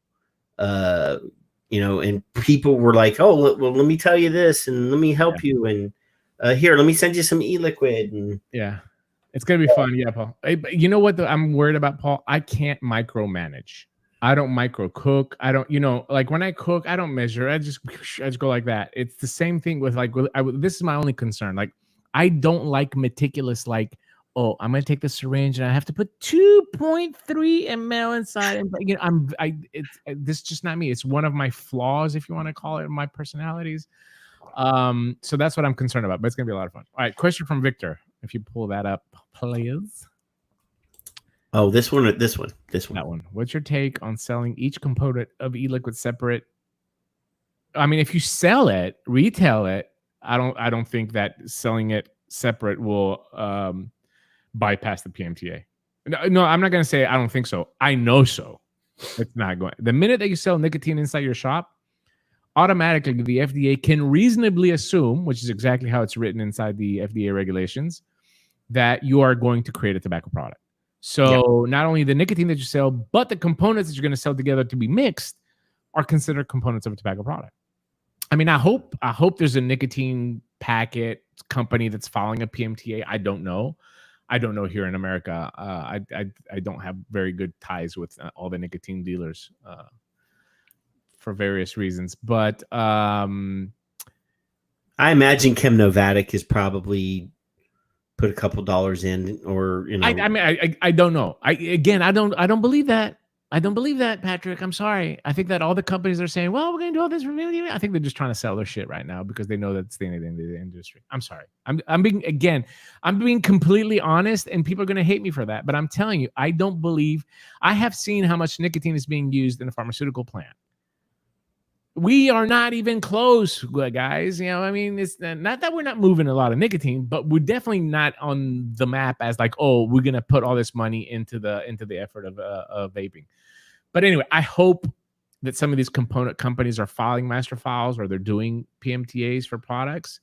You know, and people were like, "Oh, well, let me tell you this, and let me help you, and here, let me send you some e-liquid." And it's gonna be fun. Yeah, Paul. Hey, but you know what? I'm worried about, Paul. I can't micromanage. I don't micro cook. I don't, like when I cook, I don't measure. I just go like that. It's the same thing with this is my only concern. Like, I don't like meticulous, like, oh, I'm gonna take the syringe and I have to put 2.3 ml inside. And this is just not me. It's one of my flaws, if you want to call it, my personalities. So that's what I'm concerned about. But it's gonna be a lot of fun. All right, question from Victor. If you pull that up, please. Oh, this one. That one. What's your take on selling each component of e-liquid separate? I mean, if you sell it, retail it, I don't think that selling it separate will bypass the PMTA. No, I'm not going to say I don't think so. I know so. It's not going. The minute that you sell nicotine inside your shop, automatically the FDA can reasonably assume, which is exactly how it's written inside the FDA regulations, that you are going to create a tobacco product. So not only the nicotine that you sell, but the components that you're going to sell together to be mixed are considered components of a tobacco product. I mean, I hope there's a nicotine packet company that's following a PMTA. I don't know here in America. I don't have very good ties with all the nicotine dealers for various reasons. But I imagine Chem Novatic is probably put a couple dollars in, or I don't know. I don't believe that. I don't believe that, Patrick. I'm sorry. I think that all the companies are saying, well, we're going to do all this. I think they're just trying to sell their shit right now because they know that's the end of the industry. I'm sorry. I'm being completely honest, and people are going to hate me for that. But I'm telling you, I don't believe. I have seen how much nicotine is being used in a pharmaceutical plant. We are not even close, guys. I mean, it's not that we're not moving a lot of nicotine, but we're definitely not on the map as like, oh, we're gonna put all this money into the effort of vaping. But anyway, I hope that some of these component companies are filing master files or they're doing PMTAs for products.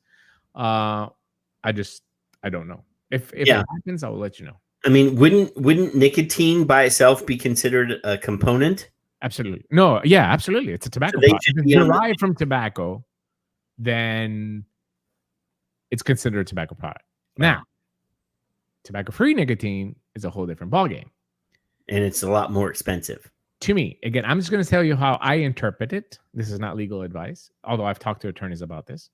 I don't know. If it happens, I will let you know. I mean, wouldn't nicotine by itself be considered a component? Absolutely. No, yeah, absolutely. It's a tobacco product. If it's derived from tobacco, then it's considered a tobacco product. Now, tobacco-free nicotine is a whole different ballgame. And it's a lot more expensive. To me, again, I'm just going to tell you how I interpret it. This is not legal advice, although I've talked to attorneys about this.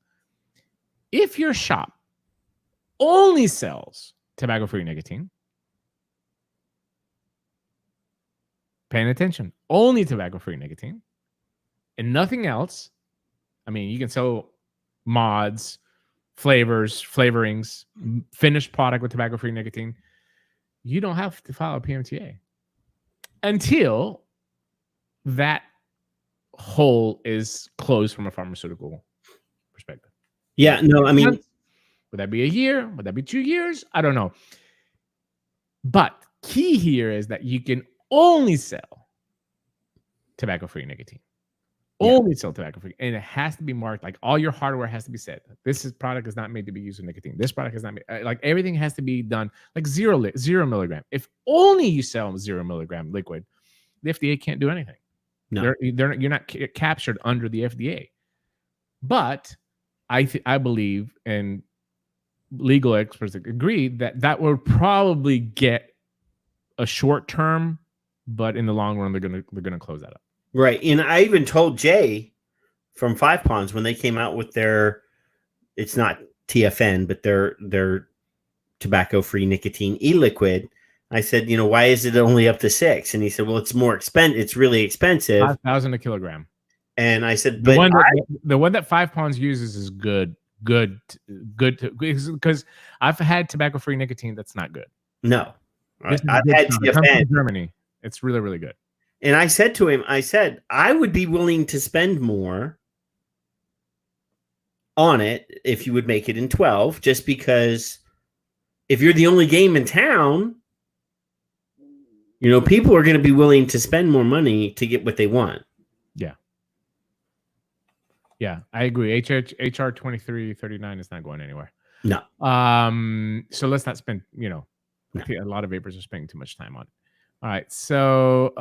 If your shop only sells tobacco-free nicotine, paying attention, only tobacco-free nicotine and nothing else. I mean, you can sell mods, flavors, flavorings, finished product with tobacco-free nicotine. You don't have to file a PMTA until that hole is closed from a pharmaceutical perspective. Yeah, no, I mean, would that be a year? Would that be 2 years? I don't know. But key here is that you can only sell tobacco-free nicotine. Yeah. Only sell tobacco-free, and it has to be marked. Like all your hardware has to be said. Product is not made to be used with nicotine. This product is not made. Like everything has to be done like 0 milligram. If only you sell 0 milligram liquid, the FDA can't do anything. No. You're not captured under the FDA. But I believe, and legal experts agree, that will probably get a short term, but in the long run, they're gonna close that up. Right. And I even told Jay from Five Ponds when they came out with their, it's not TFN, but their tobacco-free nicotine e-liquid. I said, why is it only up to 6? And he said, well, it's more expensive. It's really expensive. 5,000 a kilogram. And I said, the but one that Five Ponds uses is good because I've had tobacco-free nicotine that's not good. No. This I've is had good stuff. It comes TFN. from Germany. It's really, really good. And I said to him, I would be willing to spend more on it if you would make it in 12, just because if you're the only game in town, people are going to be willing to spend more money to get what they want. Yeah. Yeah, I agree. HR 2339 is not going anywhere. No. So let's not spend, I think a lot of vapors are spending too much time on it. All right. So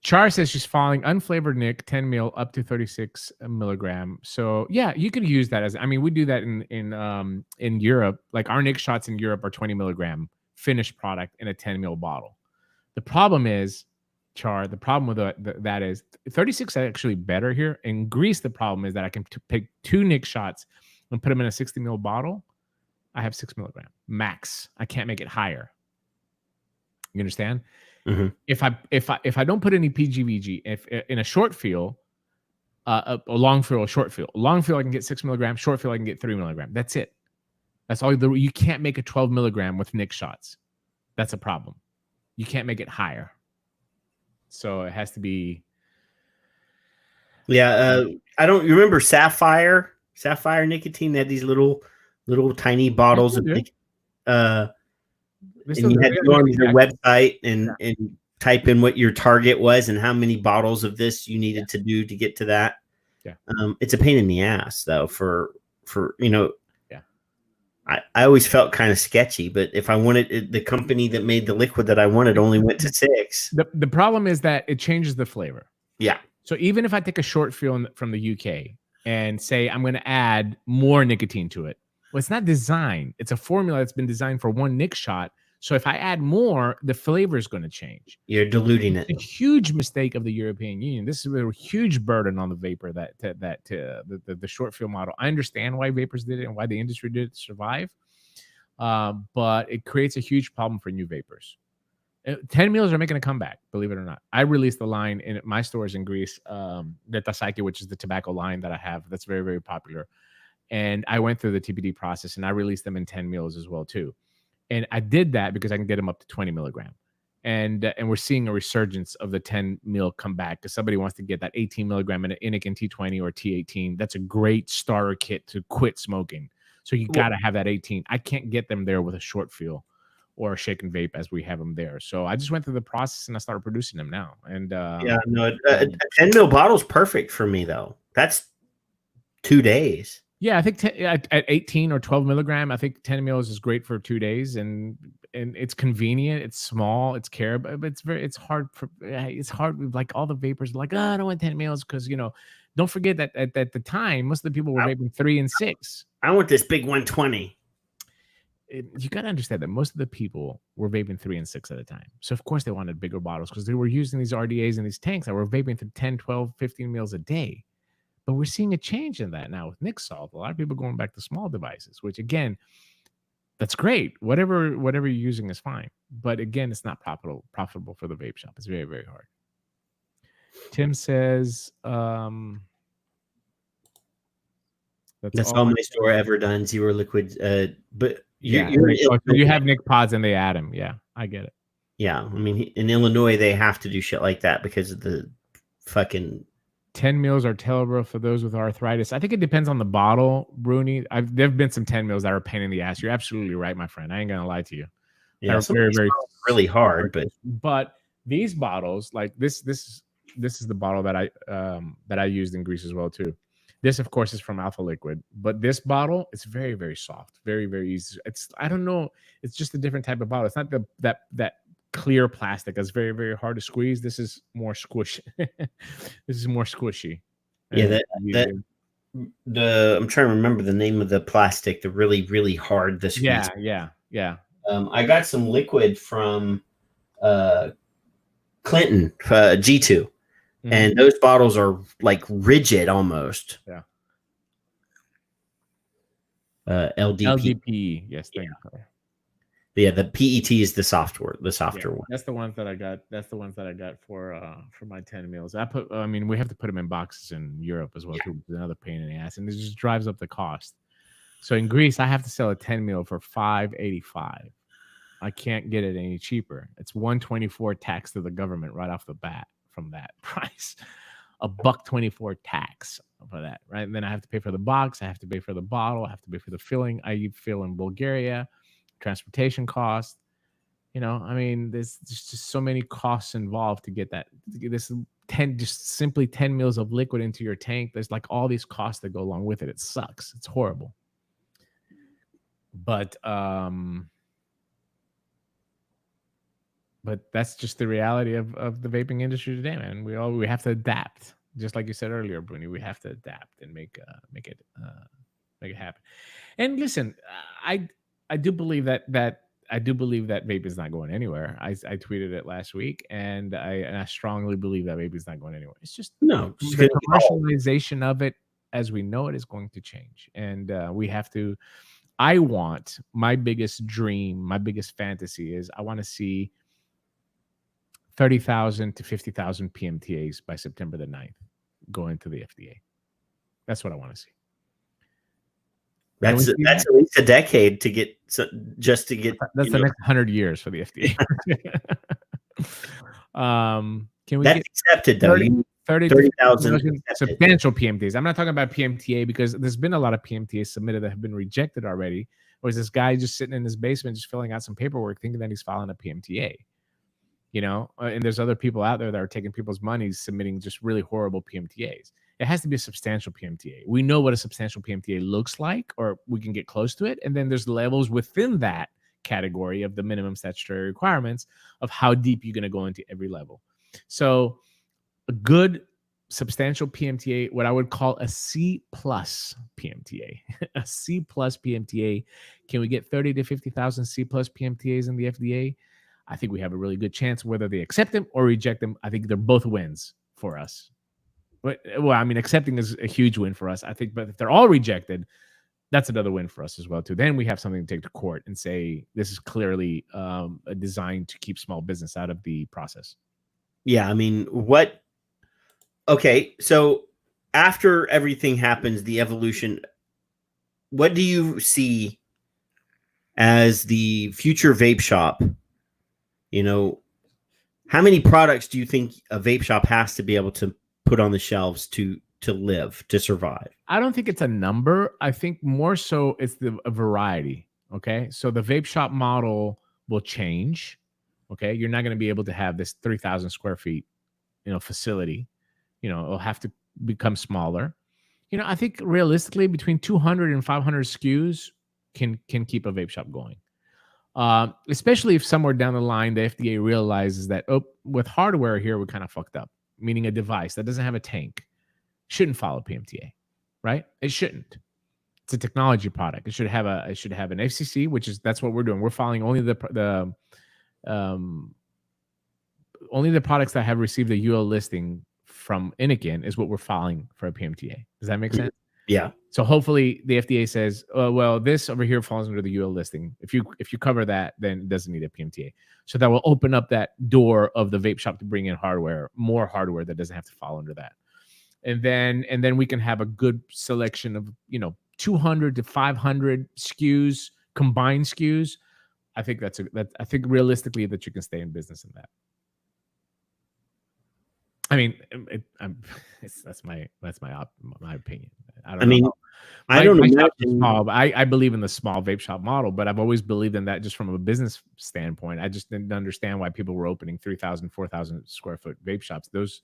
Char says she's following unflavored Nick 10 mil up to 36 milligram. So yeah, you could use that we do that in Europe. Like our Nick shots in Europe are 20 milligram finished product in a 10 mil bottle. The problem is, Char, the problem with that is 36 is actually better here. In Greece, the problem is that I can pick 2 Nick shots and put them in a 60 mil bottle. I have 6 milligram max. I can't make it higher. You understand? Mm-hmm. If I don't put any PGVG, if in a short fill, a long fill, a short fill, a long fill I can get 6 milligram, short fill I can get 3 milligram. That's it. That's all. You can't make a 12 milligram with Nick shots. That's a problem. You can't make it higher. So it has to be. Yeah, I don't. You remember Sapphire nicotine? They had these little tiny bottles of. And you had to go on their website and type in what your target was and how many bottles of this you needed to do to get to that. Yeah, it's a pain in the ass though. For Yeah, I always felt kind of sketchy, but if I wanted the company that made the liquid that I wanted only went to 6. The problem is that it changes the flavor. Yeah. So even if I take a short fill from the UK and say I'm going to add more nicotine to it, well, it's not designed. It's a formula that's been designed for one Nick shot. So if I add more, the flavor is going to change. You're diluting it. It's a huge mistake of the European Union. This is a huge burden on the vapor the short fill model. I understand why vapors did it and why the industry did it to survive, but it creates a huge problem for new vapors. 10 mils are making a comeback, believe it or not. I released the line in my stores in Greece, the Tasaki, which is the tobacco line that I have that's very, very popular. And I went through the TPD process and I released them in 10 mils as well too. And I did that because I can get them up to 20 milligram. And we're seeing a resurgence of the 10 mil come back because somebody wants to get that 18 milligram in an Inikin T20 or T18. That's a great starter kit to quit smoking. So you got to have that 18. I can't get them there with a short feel or a shake and vape as we have them there. So I just went through the process and I started producing them now. And a 10 mil bottle is perfect for me though. That's 2 days. Yeah, I think at 18 or 12 milligram, I think 10 mils is great for 2 days, and it's convenient. It's small. It's but it's hard. Like all the vapors, like, I don't want 10 mils because don't forget that at the time, most of the people were vaping 3 and 6. I want this big 120. You got to understand that most of the people were vaping 3 and 6 at a time. So of course they wanted bigger bottles because they were using these RDAs and these tanks that were vaping to 10, 12, 15 mils a day. But we're seeing a change in that now with Nick Salt. A lot of people going back to small devices, which again, that's great. Whatever you're using is fine. But again, it's not profitable for the vape shop. It's very, very hard. Tim says, that's all my store ever done. 0 liquid. But you have Nick pods and they add them. Yeah, I get it. Yeah. I mean, in Illinois, they have to do shit like that because of the fucking 10 mils are terrible for those with arthritis. I think it depends on the bottle, Bruni. There've been some 10 mils that are a pain in the ass. You're absolutely right, my friend. I ain't gonna lie to you. Yeah, They're some very, of these very bottles are really hard, but these bottles, like this is the bottle that I used in Greece as well too. This, of course, is from Alpha Liquid, but this bottle, it's very, very soft, very, very easy. I don't know, it's just a different type of bottle. It's not that clear plastic that's very, very hard to squeeze. This is more squishy. This is more squishy. yeah, I'm trying to remember the name of the plastic, the really, really hard, the squeeze. Yeah. I got some liquid from Clinton, G2. And those bottles are like rigid almost. Yeah. LDP. Yes, thank you. Yeah, the PET is the softer one. That's the ones that I got. That's the ones that I got for my 10 meals. I mean, we have to put them in boxes in Europe as well, too. It's another pain in the ass, and it just drives up the cost. So in Greece, I have to sell a 10 meal for $5.85. I can't get it any cheaper. It's $1.24 tax to the government right off the bat from that price. $1.24 tax for that, right? And then I have to pay for the box. I have to pay for the bottle. I have to pay for the filling. I fill in Bulgaria, transportation costs. You know, I mean, there's just so many costs involved to get that. This 10, just simply 10 mils of liquid into your tank. There's like all these costs that go along with it. It sucks. It's horrible. But that's just the reality of the vaping industry today, man. We have to adapt, just like you said earlier, Bruni. We have to adapt and make it happen. And listen, I do believe that vape is not going anywhere. I tweeted it last week, and I strongly believe that vape is not going anywhere. It's just No, the commercialization of it as we know it is going to change, and we have to. My biggest dream, my biggest fantasy is I want to see 30,000 to 50,000 PMTAs by September the 9th going to the FDA. That's what I want to see. That's at least a decade to get just to get. That's the next 100 years for the FDA. Can we that's get accepted though? 30,000 substantial PMTAs. I'm not talking about PMTA because there's been a lot of PMTAs submitted that have been rejected already. Or is this guy just sitting in his basement, just filling out some paperwork, thinking that he's filing a PMTA? You know, and there's other people out there that are taking people's money, submitting just really horrible PMTAs. It has to be a substantial PMTA. We know what a substantial PMTA looks like, or we can get close to it. And then there's levels within that category of the minimum statutory requirements of how deep you're going to go into every level. So a good substantial PMTA, what I would call a C plus PMTA, a C plus PMTA. Can we get 30 to 50,000 C plus PMTAs in the FDA? I think we have a really good chance, whether they accept them or reject them. I think they're both wins for us. But, well, I mean, accepting is a huge win for us, I think. But if they're all rejected, that's another win for us as well, too. Then we have something to take to court and say this is clearly designed to keep small business out of the process. Yeah, I mean, okay, so after everything happens, the evolution, what do you see as the future vape shop? You know, how many products do you think a vape shop has to be able to put on the shelves to live, to survive? I don't think it's a number. I think more so it's a variety. Okay. So the vape shop model will change. Okay. You're not going to be able to have this 3,000 square feet, facility. It'll have to become smaller. I think realistically between 200 and 500 SKUs can keep a vape shop going. Especially if somewhere down the line, the FDA realizes that, with hardware here, we're kind of fucked up. Meaning a device that doesn't have a tank shouldn't follow PMTA, right? It shouldn't. It's a technology product. It should have an FCC, that's what we're doing. We're following only the products that have received a UL listing from Inikin is what we're filing for a PMTA. Does that make sense? Yeah. So hopefully the FDA says, well, this over here falls under the UL listing. If you cover that, then it doesn't need a PMTA. So that will open up that door of the vape shop to bring in more hardware that doesn't have to fall under that. And then we can have a good selection of 200 to 500 SKUs, combined SKUs. I think I think realistically that you can stay in business in that. I mean, that's my opinion. I don't I know. mean, I My don't shop is imagine. small, but I believe in the small vape shop model, but I've always believed in that just from a business standpoint. I just didn't understand why people were opening 3,000, 4,000 square foot vape shops. Those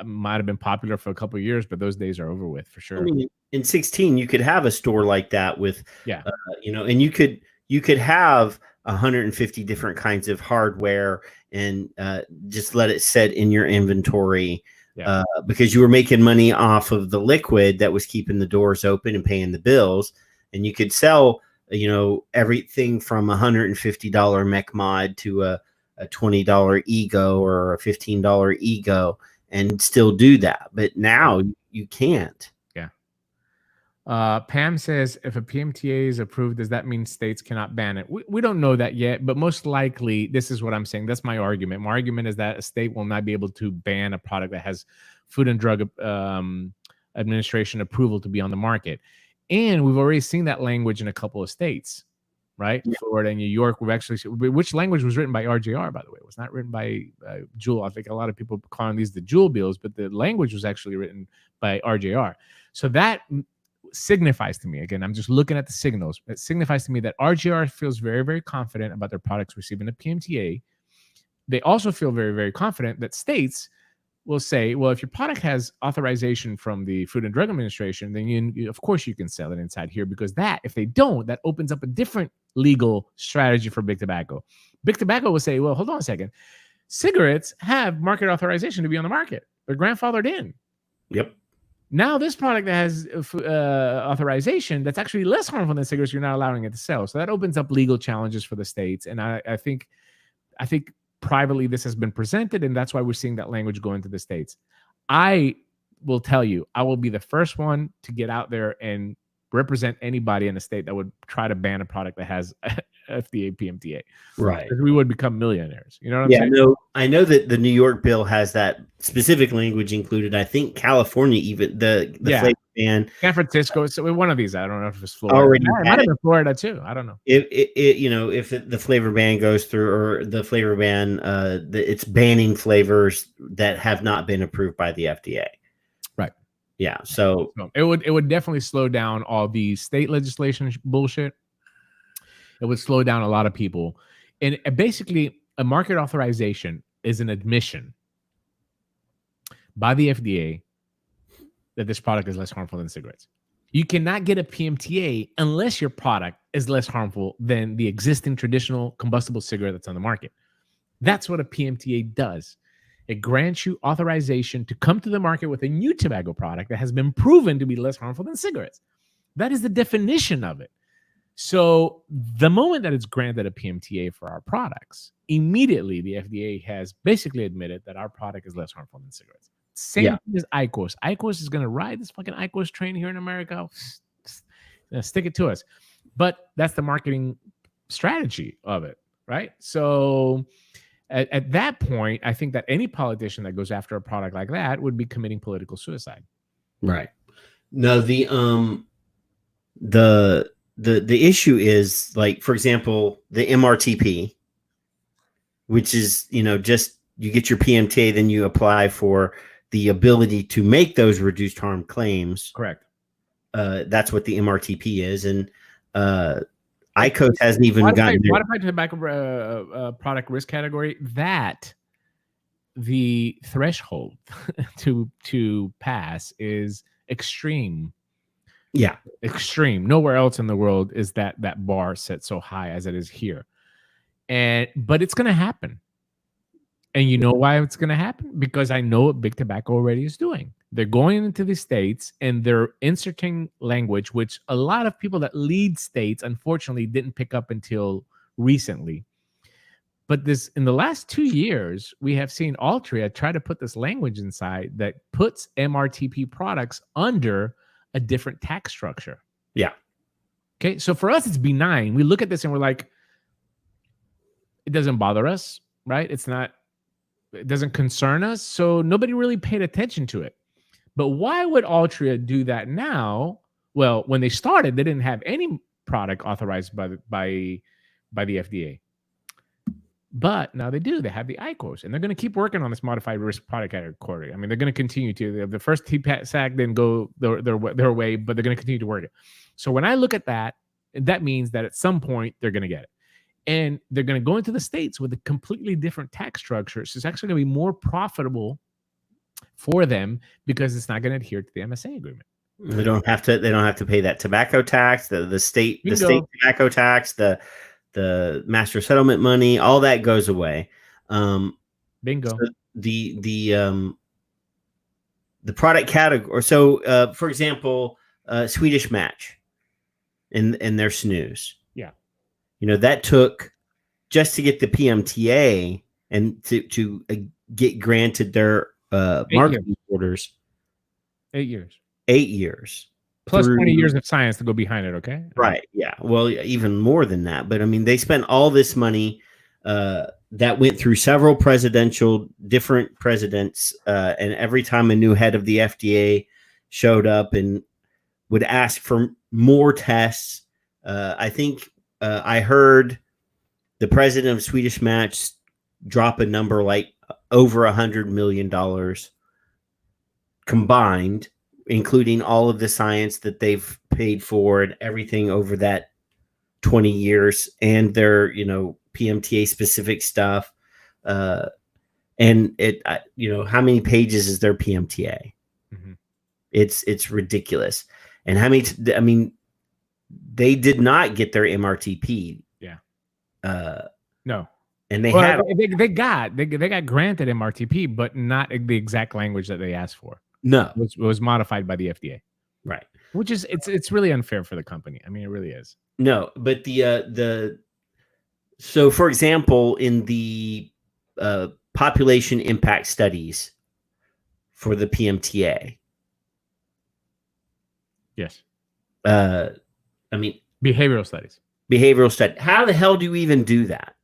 might have been popular for a couple of years, but those days are over with for I sure. mean, in 16, you could have a store like that with, Yeah. and you could have 150 different kinds of hardware and just let it sit in your inventory. Yeah. Because you were making money off of the liquid that was keeping the doors open and paying the bills. And you could sell, everything from $150 mech mod to a $20 ego or a $15 ego and still do that. But now you can't. Pam says, if a PMTA is approved, does that mean states cannot ban it? We don't know that yet, but most likely, this is what I'm saying. That's my argument. My argument is that a state will not be able to ban a product that has Food and Drug Administration approval to be on the market. And we've already seen that language in a couple of states, right? Yeah. Florida and New York. We've actually, which language was written by RJR, by the way? It was not written by Juul. I think a lot of people calling these the Juul bills, but the language was actually written by RJR. So that signifies to me, again, I'm just looking at the signals. It signifies to me that RGR feels very, very confident about their products receiving a PMTA. They also feel very, very confident that states will say, well, if your product has authorization from the Food and Drug Administration, then you, of course you can sell it inside here, because that, if they don't, that opens up a different legal strategy for big tobacco. Big tobacco will say, well, hold on a second. Cigarettes have market authorization to be on the market. They're grandfathered in. Yep. Now, this product that has authorization that's actually less harmful than cigarettes, you're not allowing it to sell. So that opens up legal challenges for the states. And I think privately this has been presented, and that's why we're seeing that language go into the states. I will tell you, I will be the first one to get out there and represent anybody in a state that would try to ban a product that has FDA PMTA. Right. We would become millionaires. You know what I'm saying? No, I know that the New York bill has that specific language included. I think California, even the flavor ban. San Francisco, so one of these. I don't know if it's Florida. Already it might have been Florida too. I don't know. If the flavor ban goes through, or the flavor ban, it's banning flavors that have not been approved by the FDA. Right. Yeah. So it would definitely slow down all the state legislation bullshit. It would slow down a lot of people. And basically, a market authorization is an admission by the FDA that this product is less harmful than cigarettes. You cannot get a PMTA unless your product is less harmful than the existing traditional combustible cigarette that's on the market. That's what a PMTA does. It grants you authorization to come to the market with a new tobacco product that has been proven to be less harmful than cigarettes. That is the definition of it. So the moment that it's granted a PMTA for our products, immediately the FDA has basically admitted that our product is less harmful than cigarettes. Same thing as IQOS. IQOS is going to ride this fucking IQOS train here in America. Stick it to us. But that's the marketing strategy of it, right? So at that point, I think that any politician that goes after a product like that would be committing political suicide. Right. No, the issue is, like, for example, the MRTP, which is, just you get your PMTA, then you apply for the ability to make those reduced harm claims. Correct. That's what the MRTP is. And IQOS hasn't even gotten there. Modified tobacco product risk category, that the threshold to pass is extreme. Yeah, extreme. Nowhere else in the world is that bar set so high as it is here. But it's going to happen. And you know why it's going to happen? Because I know what Big Tobacco already is doing. They're going into the states and they're inserting language, which a lot of people that lead states, unfortunately, didn't pick up until recently. But in the last 2 years, we have seen Altria try to put this language inside that puts MRTP products under a different tax structure. Yeah. Okay. So for us, it's benign. We look at this and we're like, it doesn't bother us, right? It doesn't concern us. So nobody really paid attention to it. But why would Altria do that now? Well, when they started, they didn't have any product authorized by the FDA. But now they do. They have the IQOS, and they're going to keep working on this modified risk product category. I mean, they're going to continue to. The first TPAC didn't go their way, but they're going to continue to work it. So when I look at that, that means that at some point they're going to get it. And they're going to go into the States with a completely different tax structure. So it's actually going to be more profitable for them because it's not going to adhere to the MSA agreement. They don't have to pay that tobacco tax, the state tobacco tax, the master settlement money, all that goes away. Bingo. So the product category. So for example, Swedish Match in their snus. Yeah. That took just to get the PMTA and to get granted their marketing orders. 8 years. 8 years. Plus 20 years of science to go behind it, okay? Right, yeah. Well, even more than that. But, I mean, they spent all this money that went through several different presidents, and every time a new head of the FDA showed up and would ask for more tests, I think I heard the president of Swedish Match drop a number like over $100 million combined, including all of the science that they've paid for and everything over that 20 years and their, PMTA specific stuff. And it, how many pages is their PMTA? Mm-hmm. It's ridiculous. And how many, they did not get their MRTP. Yeah. No. And they got granted MRTP, but not the exact language that they asked for. No, it was modified by the FDA, right? Which is it's really unfair for the company. I mean, it really is. No, but so for example, in the population impact studies for the PMTA, yes. Behavioral study. How the hell do you even do that?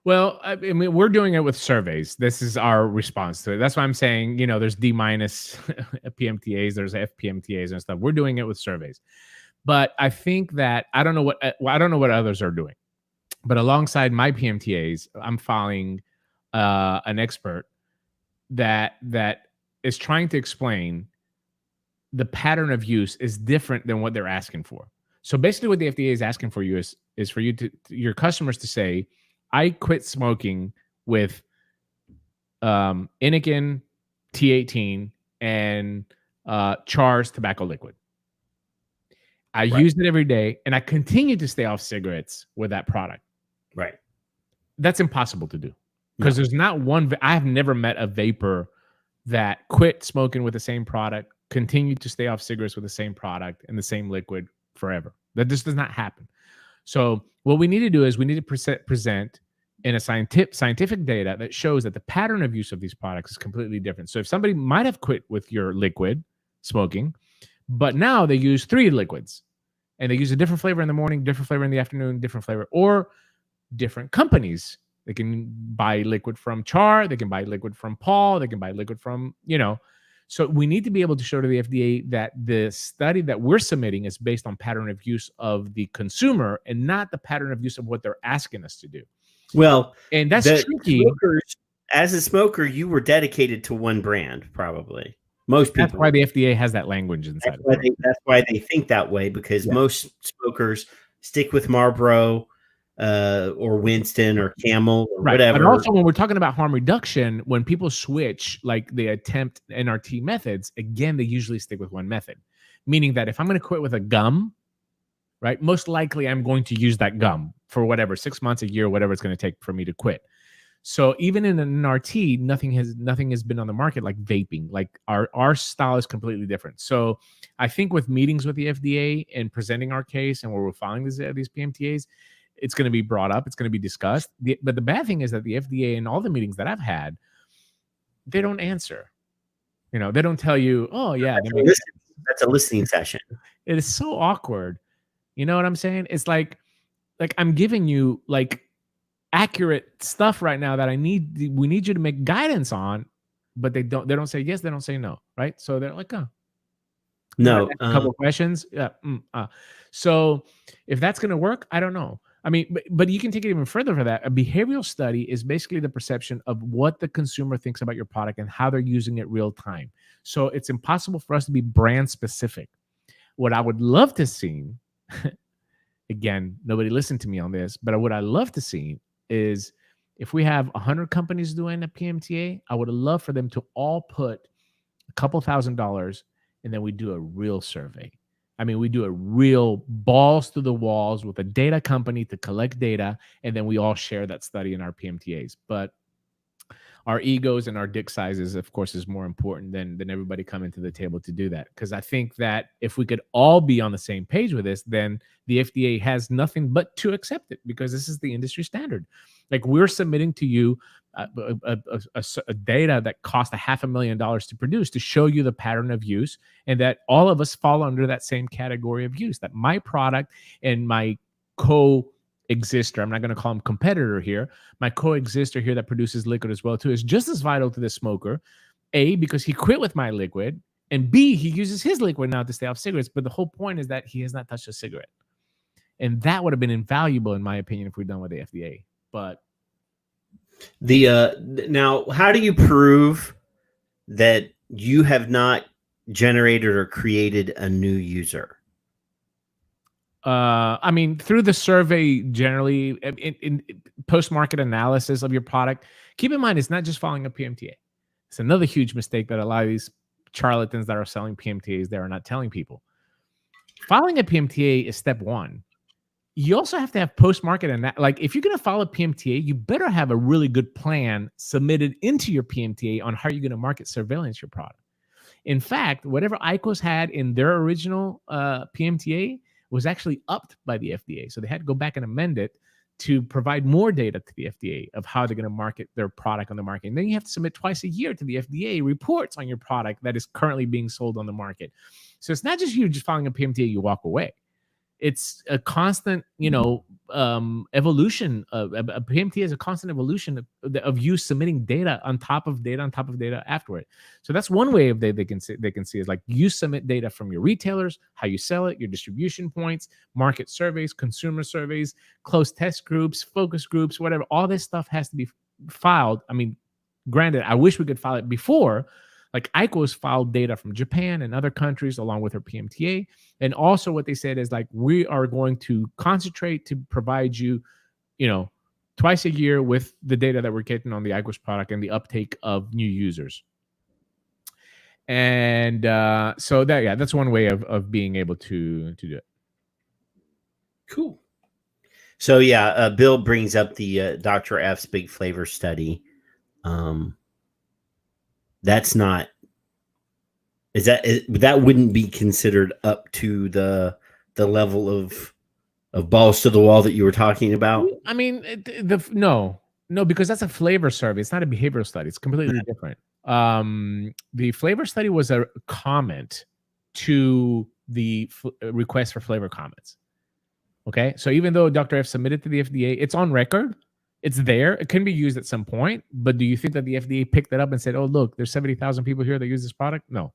Well, I mean, we're doing it with surveys. This is our response to it. That's why I'm saying, there's D- PMTAs, there's FPMTAs and stuff. We're doing it with surveys. But I think that I don't know what others are doing. But alongside my PMTAs, I'm following an expert that is trying to explain the pattern of use is different than what they're asking for. So basically, what the FDA is asking for you is for you your customers to say, I quit smoking with Inikin, T18, and Char's tobacco liquid. I use it every day, and I continue to stay off cigarettes with that product. Right. That's impossible to do because there's not one. I have never met a vapor that quit smoking with the same product, continued to stay off cigarettes with the same product and the same liquid forever. That just does not happen. So what we need to do is we need to present in a scientific data that shows that the pattern of use of these products is completely different. So if somebody might have quit with your liquid smoking, but now they use 3 liquids and they use a different flavor in the morning, different flavor in the afternoon, different flavor, or different companies. They can buy liquid from Char, they can buy liquid from Paul, they can buy liquid from, So we need to be able to show to the FDA that the study that we're submitting is based on pattern of use of the consumer and not the pattern of use of what they're asking us to do. Well, and that's tricky. As a smoker, you were dedicated to one brand, probably. Most people. That's why the FDA has that language inside. That's why they think that way, because most smokers stick with Marlboro or Winston or Camel or whatever. But also, when we're talking about harm reduction, when people switch, like they attempt NRT methods, again, they usually stick with one method. Meaning that if I'm going to quit with a gum, right, most likely I'm going to use that gum for whatever, 6 months, a year, whatever it's going to take for me to quit. So even in an NRT, nothing has been on the market like vaping. Like our style is completely different. So I think with meetings with the FDA and presenting our case and where we're filing these PMTAs, it's going to be brought up. It's going to be discussed. But the bad thing is that the FDA and all the meetings that I've had, they don't answer. They don't tell you, oh, yeah. That's a listening session. It is so awkward. You know what I'm saying? It's like I'm giving you like accurate stuff right now that we need you to make guidance on, but they don't say yes, they don't say no, right? So they're like, oh. No. A couple questions. Yeah. So if that's going to work, I don't know. I mean, but you can take it even further for that. A behavioral study is basically the perception of what the consumer thinks about your product and how they're using it real time. So it's impossible for us to be brand specific. What I would love to see, again, nobody listened to me on this, but what I love to see is if we have 100 companies doing a PMTA, I would love for them to all put a couple $1,000, and then we do a real survey. I mean, we do a real balls to the walls with a data company to collect data, and then we all share that study in our PMTAs. But our egos and our dick sizes, of course, is more important than everybody coming to the table to do that. Because I think that if we could all be on the same page with this, then the FDA has nothing but to accept it, because this is the industry standard. Like, we're submitting to you a data that cost $500,000 to produce to show you the pattern of use, and that all of us fall under that same category of use, that my product and my co-exister, I'm not going to call him competitor here, my co-exister here that produces liquid as well too, is just as vital to the smoker, A, because he quit with my liquid, and B, he uses his liquid now to stay off cigarettes. But the whole point is that he has not touched a cigarette. And that would have been invaluable, in my opinion, if we're done with the FDA. But now, how do you prove that you have not generated or created a new user? I mean, through the survey, generally, in post-market analysis of your product. Keep in mind, it's not just following a PMTA. It's another huge mistake that a lot of these charlatans that are selling PMTAs, they are not telling people. Filing a PMTA is step one. You also have to have post-market, and like, if you're going to file a PMTA, you better have a really good plan submitted into your PMTA on how you're going to market surveillance your product. In fact, whatever IQOS had in their original PMTA was actually upped by the FDA. So they had to go back and amend it to provide more data to the FDA of how they're going to market their product on the market. And then you have to submit twice a year to the FDA reports on your product that is currently being sold on the market. So it's not just you just filing a PMTA, you walk away. It's a constant, evolution. A PMTA is a constant evolution of you submitting data on top of data on top of data afterward. So that's one way of they can see is like, you submit data from your retailers, how you sell it, your distribution points, market surveys, consumer surveys, closed test groups, focus groups, whatever. All this stuff has to be filed. I mean, granted, I wish we could file it before. Like, IQOS filed data from Japan and other countries along with her PMTA. And also what they said is like, we are going to concentrate to provide you, twice a year with the data that we're getting on the IQOS product and the uptake of new users. And so that's one way of being able to do it. Cool. So Bill brings up the Dr. F's big flavor study. That's not, that wouldn't be considered up to the level of balls to the wall that you were talking about? I mean, no, because that's a flavor survey. It's not a behavioral study. It's completely different. The flavor study was a comment to the request for flavor comments. Okay. So even though Dr. F submitted to the FDA, it's on record. It's there. It can be used at some point. But do you think that the FDA picked it up and said, oh, look, there's 70,000 people here that use this product? No,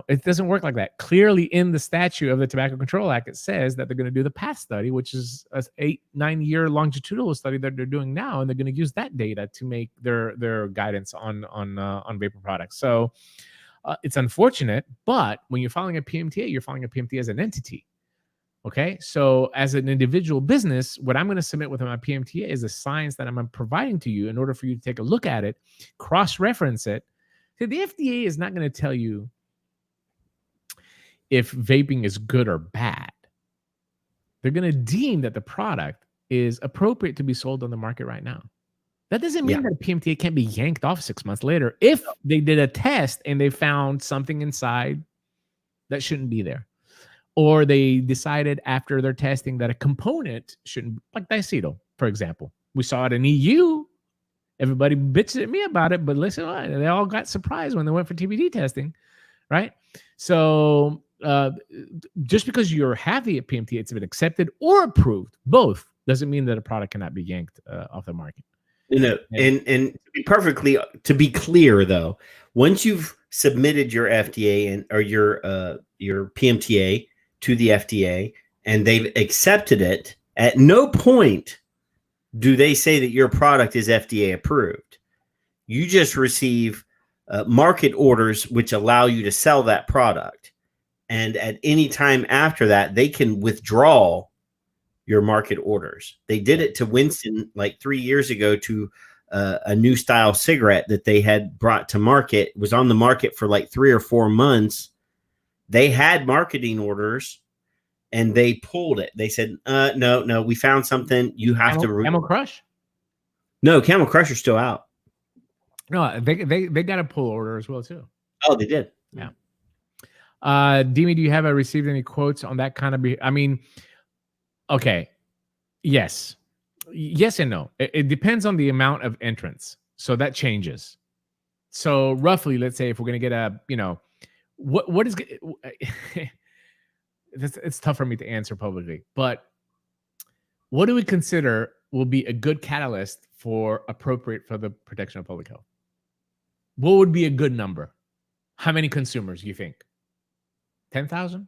it doesn't work like that. Clearly in the statute of the Tobacco Control Act, it says that they're going to do the PATH study, which is an 8-9 year longitudinal study that they're doing now. And they're going to use that data to make their guidance on vapor products. So it's unfortunate, but when you're filing a PMTA, you're filing a PMTA as an entity. Okay, so as an individual business, what I'm going to submit with my PMTA is the science that I'm providing to you in order for you to take a look at it, cross-reference it. So the FDA is not going to tell you if vaping is good or bad. They're going to deem that the product is appropriate to be sold on the market right now. That doesn't mean that a PMTA can't be yanked off 6 months later if they did a test and they found something inside that shouldn't be there. Or they decided after their testing that a component shouldn't, like diacetyl, for example. We saw it in EU. Everybody bitched at me about it, but listen, they all got surprised when they went for TBD testing, right? So just because you're happy at PMTA, it's been accepted or approved, both, doesn't mean that a product cannot be yanked off the market. And to be clear though, once you've submitted your FDA or your PMTA to the FDA and they've accepted it At no point do they say that your product is FDA approved. You just receive market orders which allow you to sell that product. And at any time after that, they can withdraw your market orders. They did it to Winston like 3 years ago to a new style cigarette that they had brought to market. It was on the market for like 3 or 4 months. They had marketing orders and they pulled it. They said, no, we found something. You have to. Camel Crush? No, Camel Crush are still out. No, they got a pull order as well, too. Oh, they did. Yeah. Demi, do you have received any quotes on that kind of I mean, okay. Yes and no. It depends on the amount of entrants. So that changes. So roughly, let's say if we're going to get what is it's tough for me to answer publicly, but what do we consider will be a good catalyst for appropriate for the protection of public health? What would be a good number? How many consumers do you think? 10,000?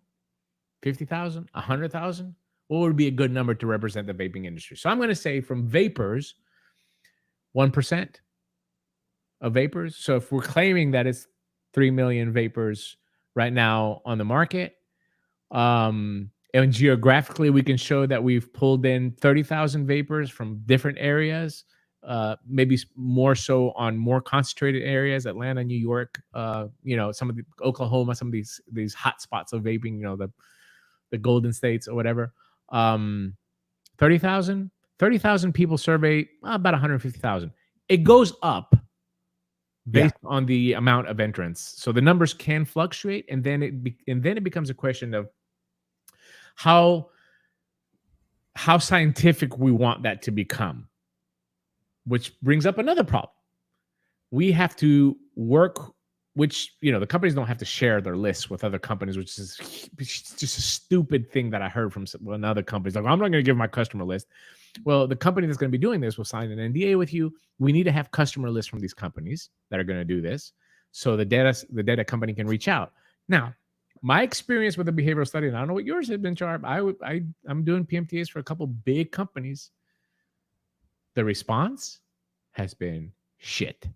50,000? 100,000? What would be a good number to represent the vaping industry? So I'm going to say from vapors, 1% of vapors. So if we're claiming that it's 3 million vapors right now on the market, and geographically we can show that we've pulled in 30,000 vapors from different areas, maybe more so on more concentrated areas, Atlanta, New York, some of the Oklahoma, some of these hot spots of vaping, the golden states or whatever. 30,000 people surveyed, about 150,000. It goes up based on the amount of entrants. So the numbers can fluctuate, and then it becomes a question of how scientific we want that to become, which brings up another problem. We have to work, which, the companies don't have to share their lists with other companies, which is just a stupid thing that I heard from another company. It's like, I'm not going to give my customer list. Well, the company that's going to be doing this will sign an NDA with you. We need to have customer lists from these companies that are going to do this, so the data company can reach out. Now, my experience with the behavioral study, and I don't know what yours has been, Sharp. I'm doing PMTAs for a couple big companies. The response has been shit.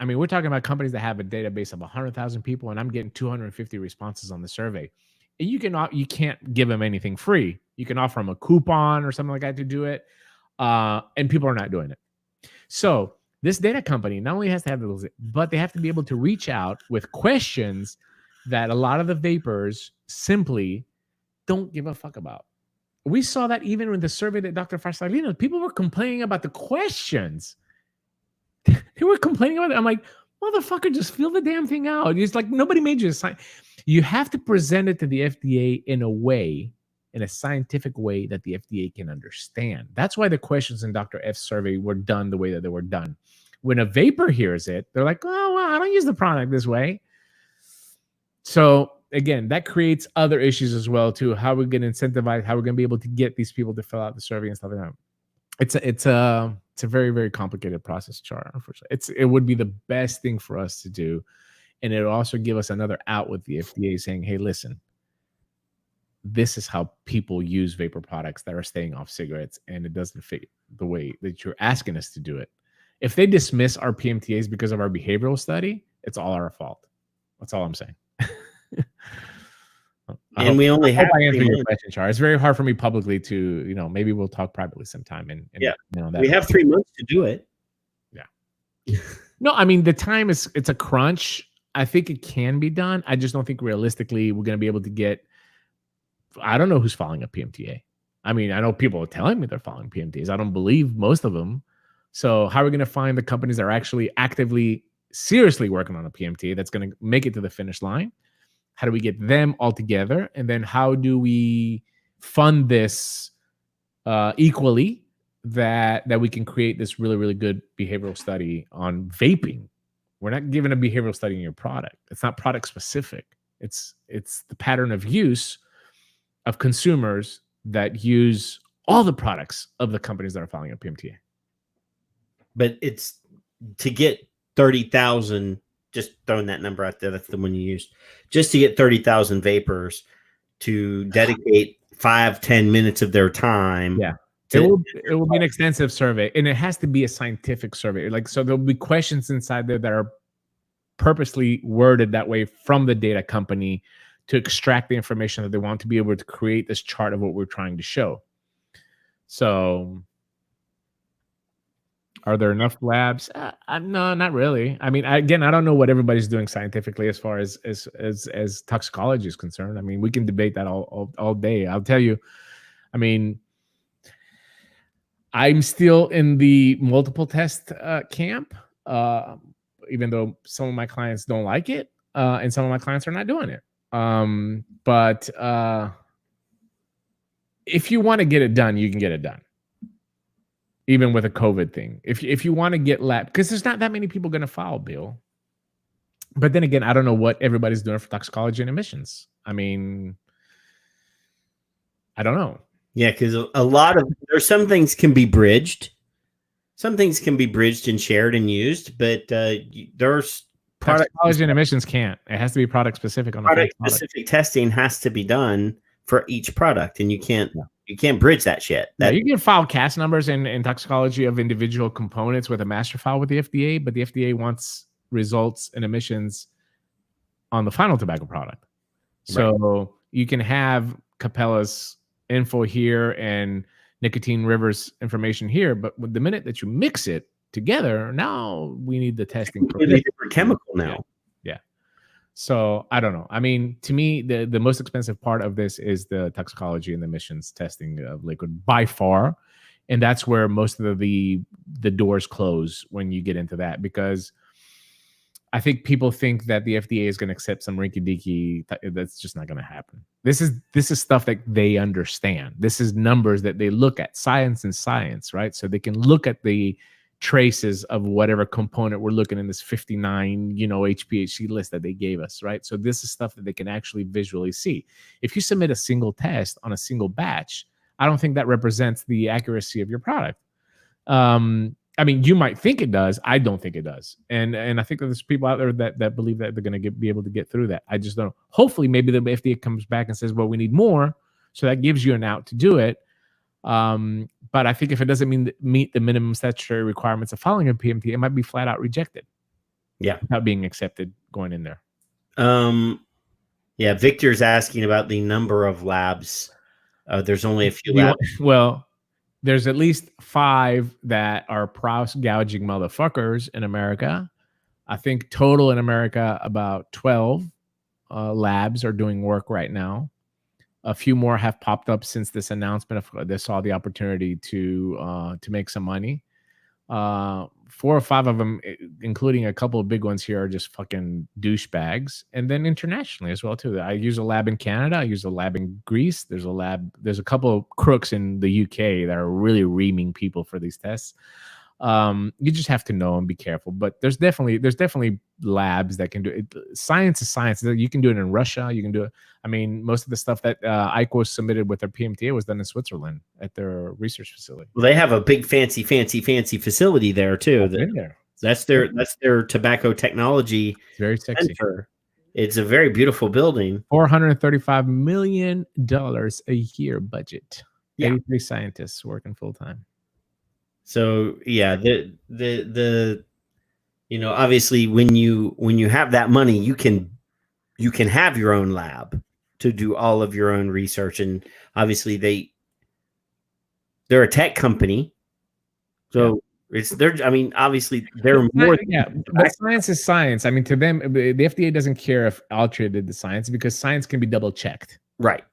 I mean, we're talking about companies that have a database of 100,000 people, and I'm getting 250 responses on the survey. And you can't give them anything free. You can offer them a coupon or something like that to do it, and people are not doing it. So this data company not only has to have those, but they have to be able to reach out with questions that a lot of the vapors simply don't give a fuck about. We saw that even in the survey that Dr. Farsalino, people were complaining about the questions. They were complaining about it. I'm like, motherfucker, just fill the damn thing out. It's like nobody made you a sign. You have to present it to the FDA in a scientific way that the FDA can understand. That's why the questions in Dr. F's survey were done the way that they were done. When a vapor hears it, they're like, oh, well, I don't use the product this way. So again, that creates other issues as well too. How we're going to incentivize, how we're going to be able to get these people to fill out the survey and stuff like that. It's a very, very complicated process, Char. Unfortunately, it would be the best thing for us to do, and it'll also give us another out with the FDA saying, "Hey, listen, this is how people use vapor products that are staying off cigarettes, and it doesn't fit the way that you're asking us to do it." If they dismiss our PMTAs because of our behavioral study, it's all our fault. That's all I'm saying. And we only have I answer your question, Char. It's very hard for me publicly to, maybe we'll talk privately sometime. And that we have 3 months to do it. Yeah. No, I mean, the time it's a crunch. I think it can be done. I just don't think realistically we're going to be able to get, I don't know who's following a PMTA. I mean, I know people are telling me they're following PMTAs. I don't believe most of them. So how are we going to find the companies that are actually actively, seriously working on a PMTA that's going to make it to the finish line? How do we get them all together? And then how do we fund this equally that we can create this really, really good behavioral study on vaping? We're not giving a behavioral study in your product. It's not product specific. It's the pattern of use of consumers that use all the products of the companies that are filing a PMTA. But it's to get 30,000, just throwing that number out there, that's the one you used, just to get 30,000 vapors to dedicate 5-10 minutes of their time. Yeah. It will be an extensive survey, and it has to be a scientific survey. Like, so there'll be questions inside there that are purposely worded that way from the data company to extract the information that they want to be able to create this chart of what we're trying to show. So are there enough labs? No, not really. I mean, again, I don't know what everybody's doing scientifically as far as toxicology is concerned. I mean, we can debate that all day. I'll tell you, I mean, I'm still in the multiple test camp, even though some of my clients don't like it, and some of my clients are not doing it. But if you want to get it done, you can get it done. Even with a COVID thing, if you want to get lab, because there's not that many people going to file, Bill. But then again, I don't know what everybody's doing for toxicology and emissions. I mean, I don't know. Yeah, because there's some things can be bridged. Some things can be bridged and shared and used, but there's toxicology and emissions can't. It has to be product specific. On product specific testing has to be done for each product, and you can't bridge that shit. You can file CAS numbers in toxicology of individual components with a master file with the FDA, but the FDA wants results and emissions on the final tobacco product. So you can have Capella's info here and nicotine rivers information here, but the minute that you mix it together, now we need the testing for a different chemical now. Yeah. So I don't know. I mean, to me, the most expensive part of this is the toxicology and the emissions testing of liquid by far. And that's where most of the doors close when you get into that, because I think people think that the FDA is going to accept some rinky-dinky. That's just not going to happen. This is stuff that they understand. This is numbers that they look at, science, right? So they can look at the traces of whatever component we're looking in this 59, HPHC list that they gave us, right? So this is stuff that they can actually visually see. If you submit a single test on a single batch, I don't think that represents the accuracy of your product. I mean, you might think it does. I don't think it does. And I think that there's people out there that believe that they're going to be able to get through that. I just don't know. Hopefully, maybe the FDA comes back and says, well, we need more. So that gives you an out to do it. But I think if it doesn't meet the minimum statutory requirements of filing a PMT, it might be flat out rejected. Yeah. Without being accepted going in there. Yeah. Victor's asking about the number of labs. There's only a few labs. Well, there's at least 5 that are price gouging motherfuckers in America. I think total in America, about 12 labs are doing work right now. A few more have popped up since this announcement. They saw the opportunity to make some money. 4 or 5 of them, including a couple of big ones here, are just fucking douchebags. And then internationally as well too. I use a lab in Canada. I use a lab in Greece. There's a couple of crooks in the UK that are really reaming people for these tests. You just have to know and be careful. But there's definitely labs that can do it. Science is science. You can do it in Russia. You can do it. I mean, most of the stuff that IQOS submitted with their PMTA was done in Switzerland at their research facility. Well, they have a big fancy facility there too. That's their tobacco technology. It's very sexy. Center. It's a very beautiful building. $435 million a year budget. Yeah. 83 scientists working full time. So yeah, the obviously when you have that money, you can have your own lab to do all of your own research, and obviously they're a tech company, so obviously they're more. Yeah, but science is science. I mean, to them, the FDA doesn't care if Altria did the science, because science can be double checked. Right.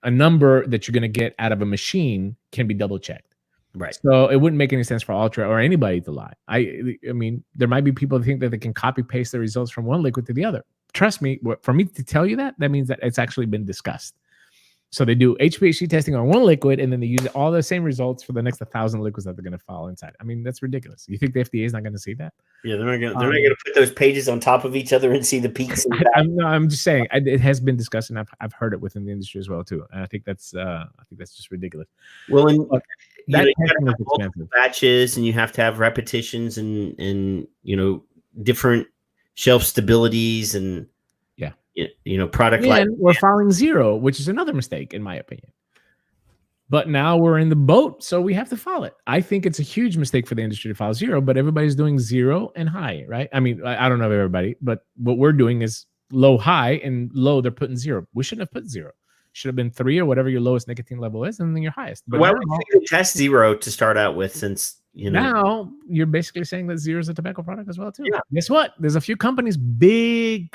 A number that you're going to get out of a machine can be double checked. Right. So it wouldn't make any sense for Altria or anybody to lie. I mean, there might be people that think that they can copy paste the results from one liquid to the other. Trust me, for me to tell you that means that it's actually been discussed. So they do HPHC testing on one liquid, and then they use all the same results for the next 1,000 liquids that they're going to file inside. I mean, that's ridiculous. You think the FDA is not going to see that? Yeah, they're not going to put those pages on top of each other and see the peaks. I'm just saying it has been discussed, and I've heard it within the industry as well too. And I think that's just ridiculous. Well, and that you have multiple batches, and you have to have repetitions and different shelf stabilities, and product like And we're filing zero, which is another mistake, in my opinion. But now we're in the boat, so we have to file it. I think it's a huge mistake for the industry to file zero, but everybody's doing zero and high, right? I mean, I don't know everybody, but what we're doing is low, high, and low, they're putting zero. We shouldn't have put zero. Should have been 3 or whatever your lowest nicotine level is, and then your highest. But why now, would you test zero to start out with, since now you're basically saying that zero is a tobacco product as well, too. Yeah. Guess what? There's a few companies, big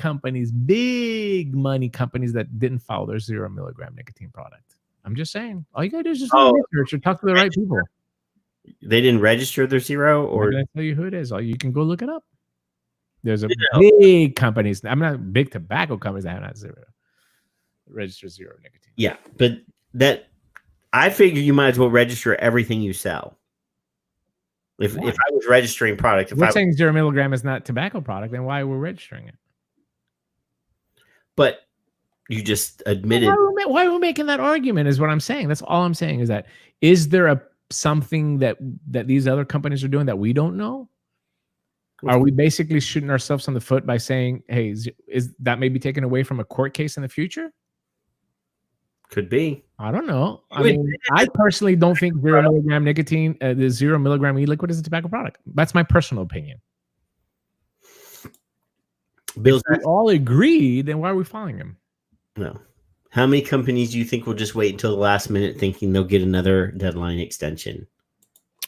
money companies that didn't file their 0 milligram nicotine product. I'm just saying. All you gotta do is just do research or talk to the right people. They didn't register their zero, or did I tell you who it is? You can go look it up. There's a big companies. I'm not big tobacco companies that have not zero register 0 nicotine. Yeah, but that I figure you might as well register everything you sell. If I was registering product, we're saying 0 milligram is not tobacco product, then why we're registering it? But you just admitted. Why are we making that argument? Is what I'm saying. That's all I'm saying. Is that there something that these other companies are doing that we don't know? Are we basically shooting ourselves on the foot by saying, "Hey, is that maybe taken away from a court case in the future?" Could be. I don't know. I mean, I personally don't think 0 milligram nicotine, the 0 milligram e-liquid, is a tobacco product. That's my personal opinion. If we all agree, then why are we following him? No. How many companies do you think will just wait until the last minute thinking they'll get another deadline extension?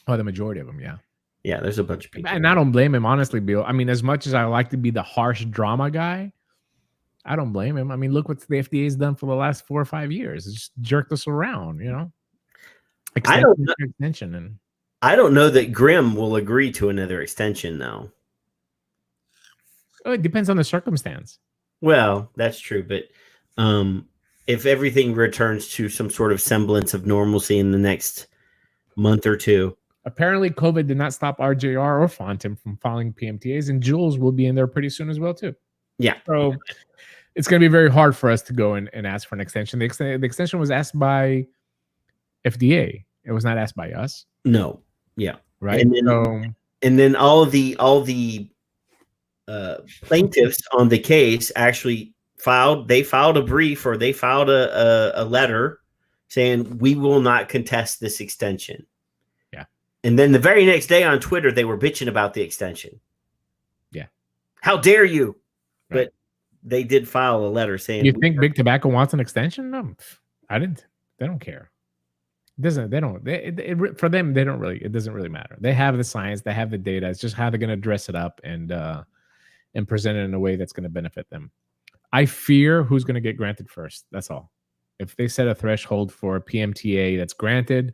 Oh, the majority of them, yeah. Yeah, there's a bunch of people. And I don't blame him, honestly, Bill. I mean, as much as I like to be the harsh drama guy, I don't blame him. I mean, look what the FDA has done for the last 4 or 5 years. It's just jerked us around, Extension. And I don't know that Grimm will agree to another extension, though. Oh, it depends on the circumstance. Well, that's true, but if everything returns to some sort of semblance of normalcy in the next month or two. Apparently, COVID did not stop RJR or Fontum from filing PMTAs, and Jules will be in there pretty soon as well, too. Yeah. So it's going to be very hard for us to go and ask for an extension. The extension was asked by FDA. It was not asked by us. No. Yeah. Right. And then all the plaintiffs on the case actually filed a brief, or they filed a letter saying we will not contest this extension. Yeah. And then the very next day on Twitter, they were bitching about the extension. Yeah. How dare you? Right. But they did file a letter saying. You think Big Tobacco wants an extension? No, I didn't. They don't care. For them, they don't really. It doesn't really matter. They have the science. They have the data. It's just how they're going to dress it up and present it in a way that's going to benefit them. I fear who's going to get granted first. That's all. If they set a threshold for a PMTA that's granted,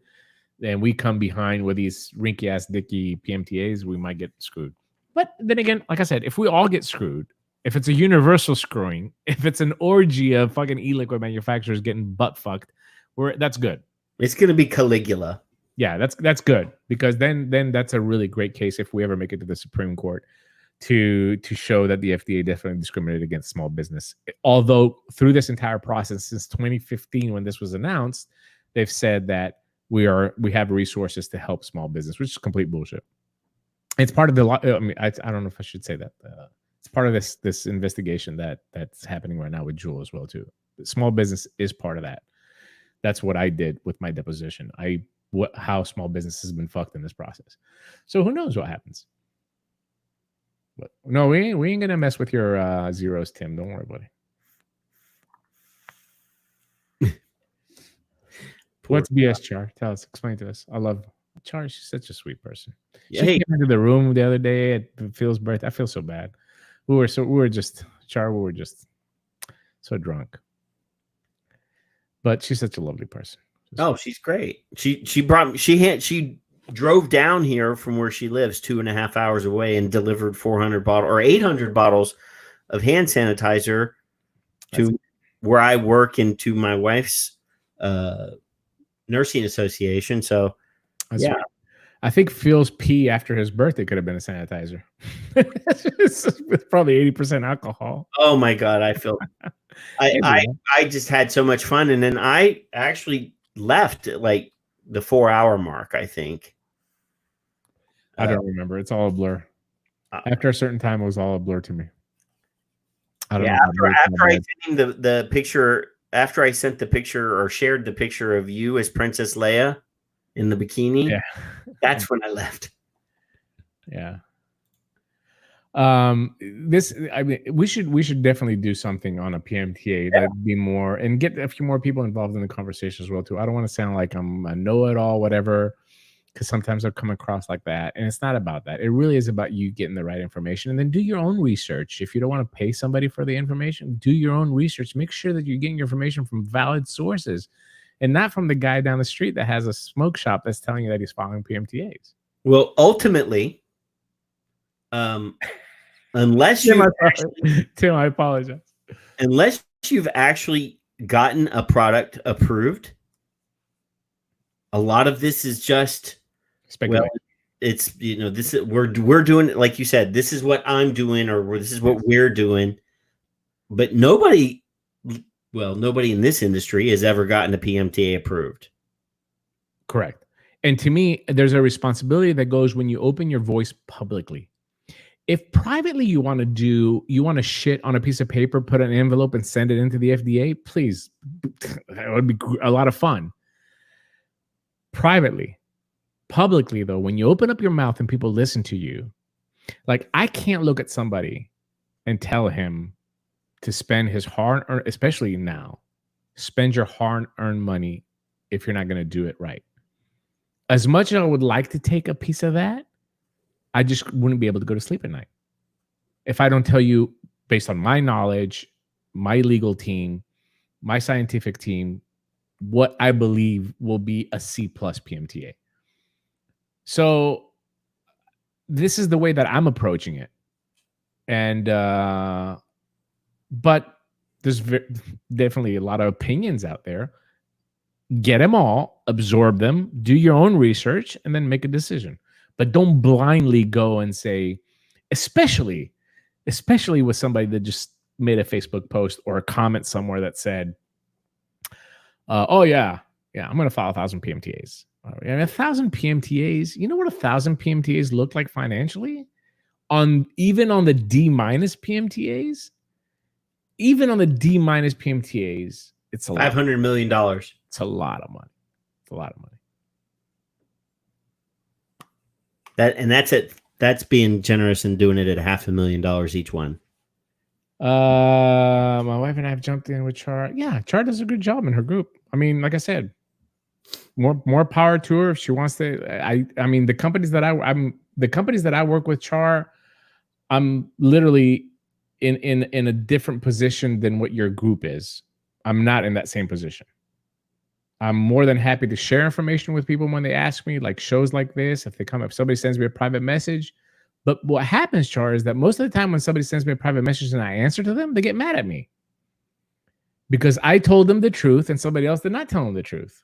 then we come behind with these rinky-ass dicky PMTAs, we might get screwed. But then again, like I said, if we all get screwed, if it's a universal screwing, if it's an orgy of fucking e-liquid manufacturers getting butt fucked, that's good. It's going to be Caligula. Yeah, that's good, because then that's a really great case if we ever make it to the Supreme Court to show that the FDA definitely discriminated against small business. Although through this entire process since 2015, when this was announced, they've said that we have resources to help small business, which is complete bullshit. It's part of the. I mean, I don't know if I should say that. It's part of this investigation that's happening right now with Juul as well too. Small business is part of that. That's what I did with my deposition. How small business has been fucked in this process. So who knows what happens? But no, we ain't gonna mess with your zeros, Tim. Don't worry, buddy. What's BS, Char? Tell us, explain to us. I love Char. She's such a sweet person. Yeah, she came into the room the other day at Phil's birthday. I feel so bad. We were just so drunk. But she's such a lovely person. She's great. She drove down here from where she lives 2.5 hours away and delivered 800 bottles of hand sanitizer to where I work and to my wife's nursing association. So yeah. Right. I think Phil's pee after his birthday could have been a sanitizer. It's probably 80% alcohol. Oh my God. I just had so much fun. And then I actually left at like the 4-hour mark, I think. I don't remember. It's all a blur. After a certain time, it was all a blur to me. I don't Yeah, know. after I sent him the picture, after I sent the picture or shared the picture of you as Princess Leia in the bikini, Yeah. that's when I left. Yeah. This, I mean, we should definitely do something on a PMTA that'd be more, and get a few more people involved in the conversation as well too. I don't want to sound like I'm a know-it-all, whatever, because sometimes I've come across like that, and it's not about that. It really is about you getting the right information, and then do your own research. If you don't want to pay somebody for the information, do your own research. Make sure that you're getting your information from valid sources, and not from the guy down the street that has a smoke shop that's telling you that he's following PMTAs. Well, ultimately, unless Tim, you Tim, I apologize. unless you've actually gotten a product approved, a lot of this is just Speculate. it's this is we're doing it, like you said, this is what I'm doing, or this is what we're doing, but nobody in this industry has ever gotten a PMTA approved. Correct. And to me, there's a responsibility that goes when you open your voice publicly. If privately you want to shit on a piece of paper, put an envelope and send it into the FDA, please, that would be a lot of fun. Privately. Publicly, though, when you open up your mouth and people listen to you, like, I can't look at somebody and tell him to spend his hard-earned, especially now, spend your hard-earned money if you're not going to do it right. As much as I would like to take a piece of that, I just wouldn't be able to go to sleep at night if I don't tell you, based on my knowledge, my legal team, my scientific team, what I believe will be a C+ PMTA. So this is the way that I'm approaching it. And, but there's definitely a lot of opinions out there. Get them all, absorb them, do your own research, and then make a decision. But don't blindly go and say, especially with somebody that just made a Facebook post or a comment somewhere that said, oh yeah, I'm going to file 1,000 PMTAs. And 1,000 PMTAs, you know what 1,000 PMTAs look like financially? Even on the D- PMTAs? Even on the D- PMTAs, it's a lot. $500 million. It's a lot of money. It's a lot of money. That's it. That's being generous and doing it at $500,000 each one. My wife and I have jumped in with Char. Yeah, Char does a good job in her group. I mean, like I said, more power to her if she wants to. I mean, the companies that I work with, Char, I'm literally in a different position than what your group is. I'm not in that same position. I'm more than happy to share information with people when they ask me, like shows like this. If somebody sends me a private message. But what happens, Char, is that most of the time when somebody sends me a private message and I answer to them, they get mad at me because I told them the truth and somebody else did not tell them the truth,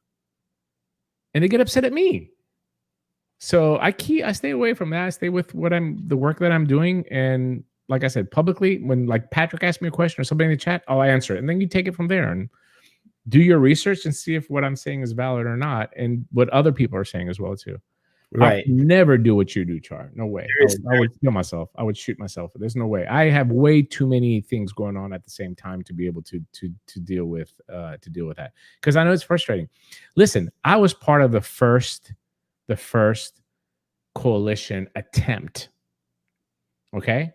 and they get upset at me. So I stay away from that. I stay with the work that I'm doing, and like I said, publicly, when like Patrick asks me a question or somebody in the chat, I'll answer it, and then you take it from there and do your research and see if what I'm saying is valid or not, and what other people are saying as well too. Right. I would never do what you do, Char. No way. I would kill myself. I would shoot myself. There's no way. I have way too many things going on at the same time to be able to deal with that, because I know it's frustrating. Listen, I was part of the first coalition attempt. Okay,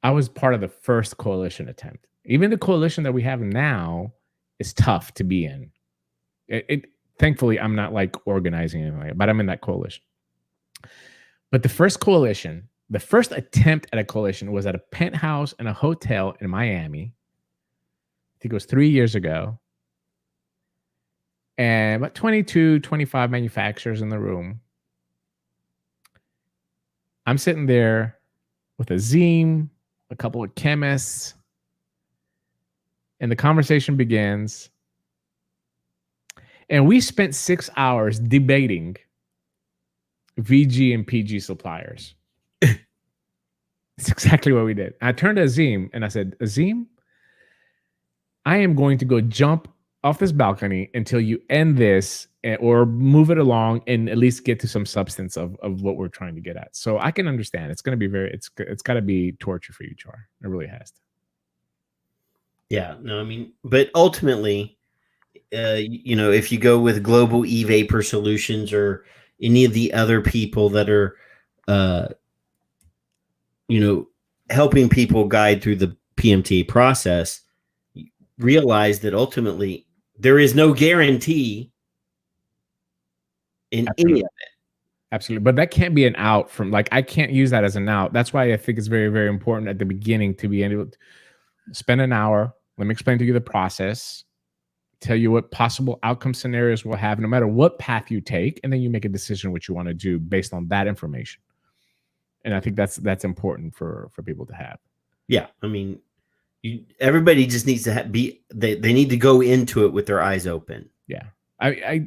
I was part of the first coalition attempt. Even the coalition that we have now is tough to be in. Thankfully, I'm not like organizing anything, but I'm in that coalition. But the first attempt at a coalition was at a penthouse in a hotel in Miami. I think it was 3 years ago. And about 22, 25 manufacturers in the room. I'm sitting there with Azim, a couple of chemists, and the conversation begins. And we spent 6 hours debating VG and PG suppliers. It's exactly what we did. I turned to Azim and I said, Azim, I am going to go jump off this balcony until you end this or move it along and at least get to some substance of what we're trying to get at. So I can understand. It's going to be it's got to be torture for you, Char. It really has to. Yeah, no, I mean, but ultimately, if you go with Global E-Vapor Solutions or any of the other people that are, uh, helping people guide through the PMTA process, realize that ultimately there is no guarantee in any of it. Absolutely. But that can't be an out from, like, I can't use that as an out. That's why I think it's very, very important at the beginning to be able to spend an hour. Let me explain to you the process, tell you what possible outcome scenarios we'll have, no matter what path you take. And then you make a decision what you want to do based on that information. And I think that's important for people to have. Yeah. I mean, everybody just needs to they need to go into it with their eyes open. Yeah.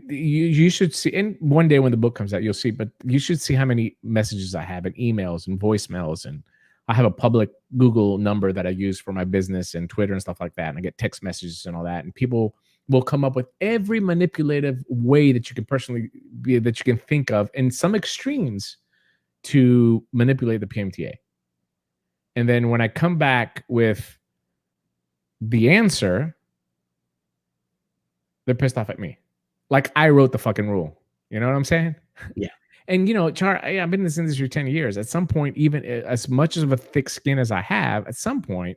You should see, and one day when the book comes out, you'll see, but you should see how many messages I have and emails and voicemails. And I have a public Google number that I use for my business and Twitter and stuff like that. And I get text messages and all that. And people will come up with every manipulative way that you can that you can think of, in some extremes, to manipulate the PMTA. And then when I come back with the answer, they're pissed off at me. Like I wrote the fucking rule. You know what I'm saying? Yeah. And, Char, I've been in this industry 10 years. At some point, even as much of a thick skin as I have, at some point,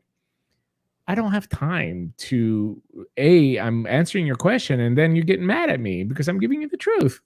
I don't have time to, I'm answering your question and then you're getting mad at me because I'm giving you the truth.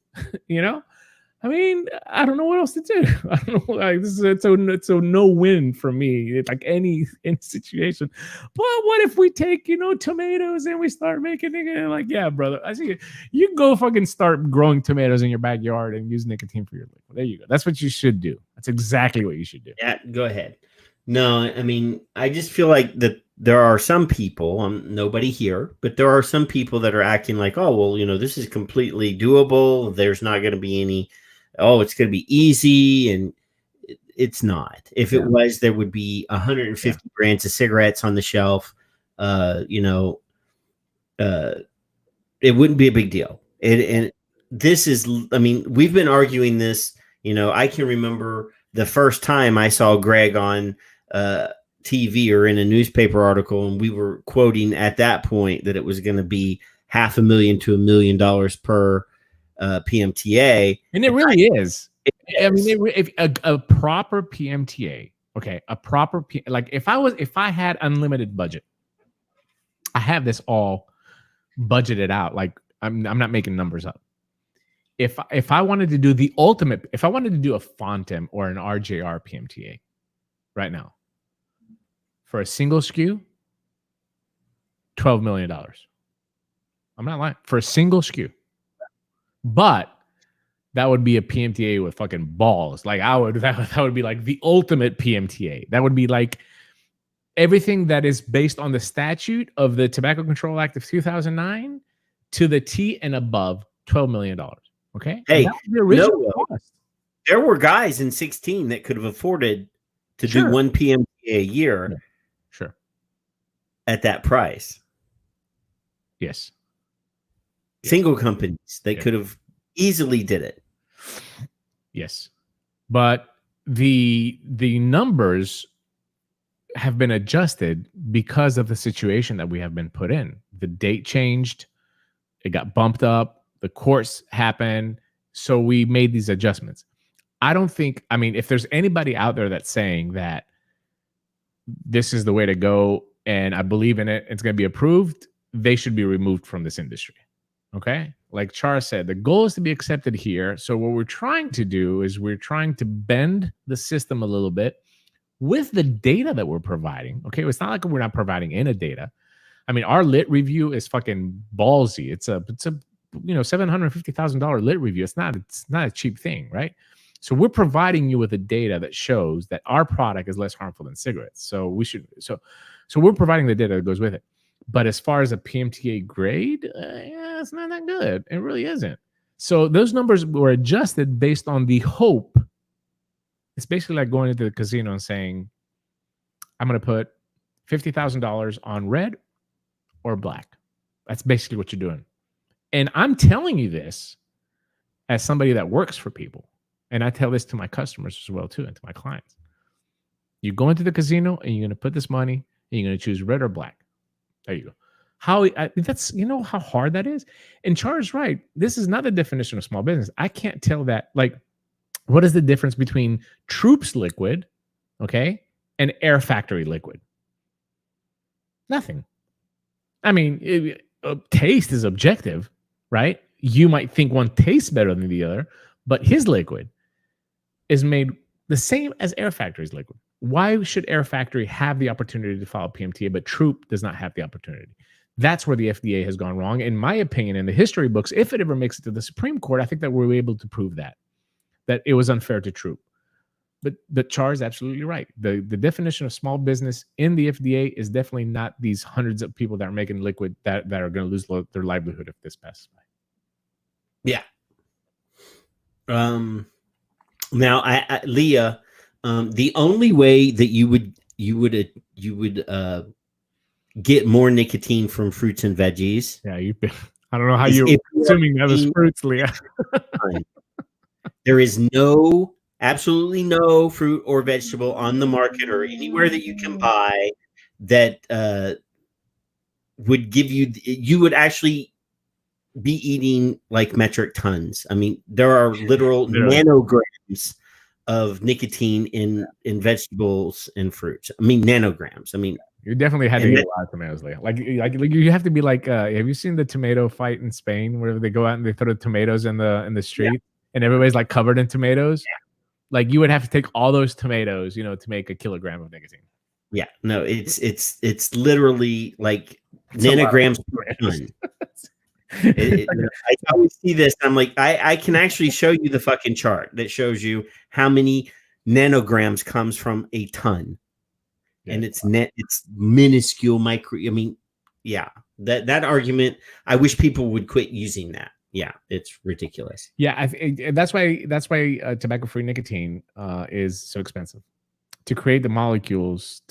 I mean, I don't know what else to do. I don't know. Like, it's a no-win for me. It's like any situation. But what if we take, tomatoes and we start making it? Like, yeah, brother. I see it. You go fucking start growing tomatoes in your backyard and use nicotine for your liquid. There you go. That's what you should do. That's exactly what you should do. Yeah, go ahead. No, I mean, I just feel like that there are some people, nobody here, but there are some people that are acting like, oh, well, this is completely doable. There's not going to be any, it's going to be easy. And it's not. If it was, there would be 150 brands of cigarettes on the shelf. It wouldn't be a big deal. And this is, I mean, we've been arguing this, I can remember the first time I saw Greg on TV or in a newspaper article, and we were quoting at that point that it was going to be $500,000 to $1 million per PMTA. And it really is. I mean, if a proper PMTA, okay, like if I had unlimited budget, I have this all budgeted out. Like I'm not making numbers up. If I wanted to do the ultimate, if I wanted to do a Fontem or an RJR PMTA right now for a single SKU, $12 million. I'm not lying, for a single SKU. But that would be a PMTA with fucking balls. Like that would be like the ultimate PMTA. That would be like everything that is based on the statute of the Tobacco Control Act of 2009 to the T and above, $12 million. Okay. Hey, there were guys in 16 that could have afforded to do one PMTA a year. Yeah. Sure. At that price. Yes. Single companies, they could have easily did it. Yes. But the numbers have been adjusted because of the situation that we have been put in. The date changed. It got bumped up. The courts happened. So we made these adjustments. I mean, if there's anybody out there that's saying that this is the way to go and I believe in it, it's going to be approved, they should be removed from this industry. Okay? Like Char said, the goal is to be accepted here. So what we're trying to do is we're trying to bend the system a little bit with the data that we're providing. Okay? It's not like we're not providing any data. I mean, our lit review is fucking ballsy. It's a $750,000 lit review. It's not a cheap thing, right? So we're providing you with the data that shows that our product is less harmful than cigarettes. So we're providing the data that goes with it. But as far as a PMTA grade, it's not that good. It really isn't. So those numbers were adjusted based on the hope. It's basically like going into the casino and saying, I'm going to put $50,000 on red or black. That's basically what you're doing. And I'm telling you this as somebody that works for people. And I tell this to my customers as well, too, and to my clients. You go into the casino and you're going to put this money and you're going to choose red or black. There you go. That's, you know how hard that is. And Char's right. This is not the definition of small business. I can't tell that. Like, what is the difference between Troops liquid, okay, and Air Factory liquid? Nothing. I mean, taste is objective, right? You might think one tastes better than the other, but his liquid is made the same as Air Factory's liquid. Why should Air Factory have the opportunity to file PMTA, but Troop does not have the opportunity? That's where the FDA has gone wrong. In my opinion, in the history books, if it ever makes it to the Supreme Court, I think that we're able to prove that it was unfair to Troop. But Char is absolutely right. The definition of small business in the FDA is definitely not these hundreds of people that are making liquid that are going to lose their livelihood if this passes by. Yeah. Now, Leah, the only way that you would get more nicotine from fruits and veggies. Yeah, I don't know how you're assuming that was fruits, Leah. There is absolutely no fruit or vegetable on the market or anywhere that you can buy that would give you would actually be eating like metric tons. I mean, there are literal nanograms of nicotine in vegetables and fruits. I mean, nanograms. I mean, you definitely had to eat a lot of tomatoes, Leah. Like you have to be like, have you seen the tomato fight in Spain where they go out and they throw the tomatoes in the street and everybody's like covered in tomatoes? Yeah. Like you would have to take all those tomatoes, to make a kilogram of nicotine. Yeah, no, it's literally like nanograms per ton. I always see this. I'm like, I can actually show you the fucking chart that shows you how many nanograms comes from a ton, and it's minuscule micro. I mean, yeah, that argument. I wish people would quit using that. Yeah, it's ridiculous. Yeah, that's why tobacco-free nicotine is so expensive to create the molecules.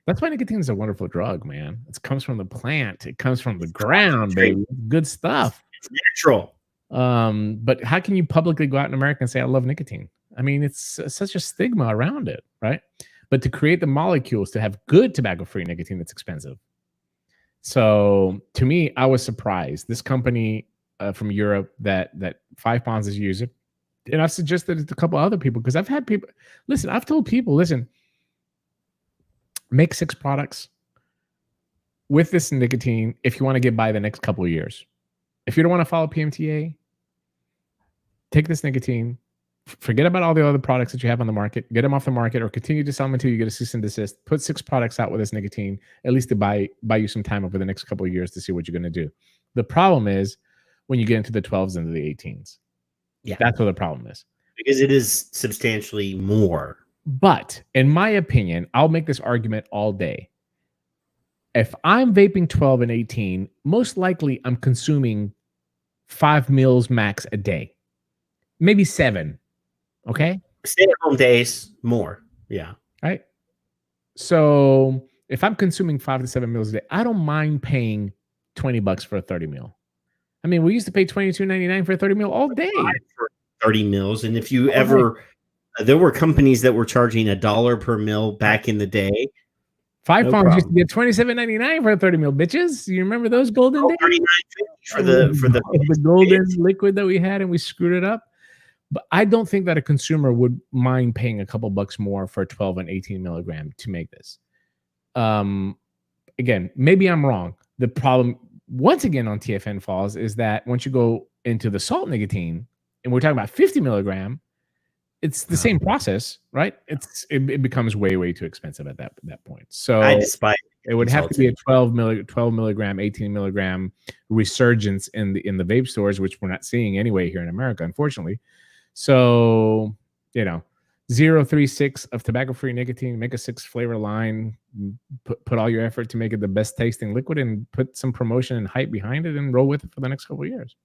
That's why nicotine is a wonderful drug, man. It comes from the plant. It comes from the ground, baby. Good stuff. It's natural. But how can you publicly go out in America and say I love nicotine? I mean, it's such a stigma around it, right? But to create the molecules to have good tobacco-free nicotine, it's expensive. So to me, I was surprised. This company from Europe that 5 Pounds is using, and I've suggested it to a couple other people because I've had people listen. I've told people, listen, make 6 products with this nicotine if you want to get by the next couple of years. If you don't want to follow PMTA, take this nicotine, forget about all the other products that you have on the market, get them off the market, or continue to sell them until you get a cease and desist. Put 6 products out with this nicotine, at least to buy you some time over the next couple of years to see what you're going to do. The problem is when you get into the 12s and the 18s. Yeah, that's what the problem is. Because it is substantially more. But in my opinion, I'll make this argument all day. If I'm vaping 12 and 18, most likely I'm consuming 5 meals max a day, maybe 7. Okay. Stay-at-home days, more. Yeah. Right. So if I'm consuming 5 to 7 meals a day, I don't mind paying $20 for a 30 meal. I mean, we used to pay $22.99 for a 30 meal all day. For 30 meals. And if you there were companies that were charging $1 per meal back in the day. 5 Pounds used to get $27.99 for a 30 meal, bitches. You remember those golden days? $39.50 for the golden liquid that we had, and we screwed it up. But I don't think that a consumer would mind paying a couple bucks more for a 12 and 18 milligram to make this. Again, maybe I'm wrong. The problem, once again, on TFN Falls is that once you go into the salt nicotine, and we're talking about 50 milligram, it's the same process, right? It becomes way too expensive at that point. So I despise it would have to be a 12 milligram, 18 milligram resurgence in the vape stores, which we're not seeing anyway here in America, unfortunately. So 0.36 of tobacco-free nicotine, make a 6 flavor line, put all your effort to make it the best tasting liquid, and put some promotion and hype behind it, and roll with it for the next couple of years.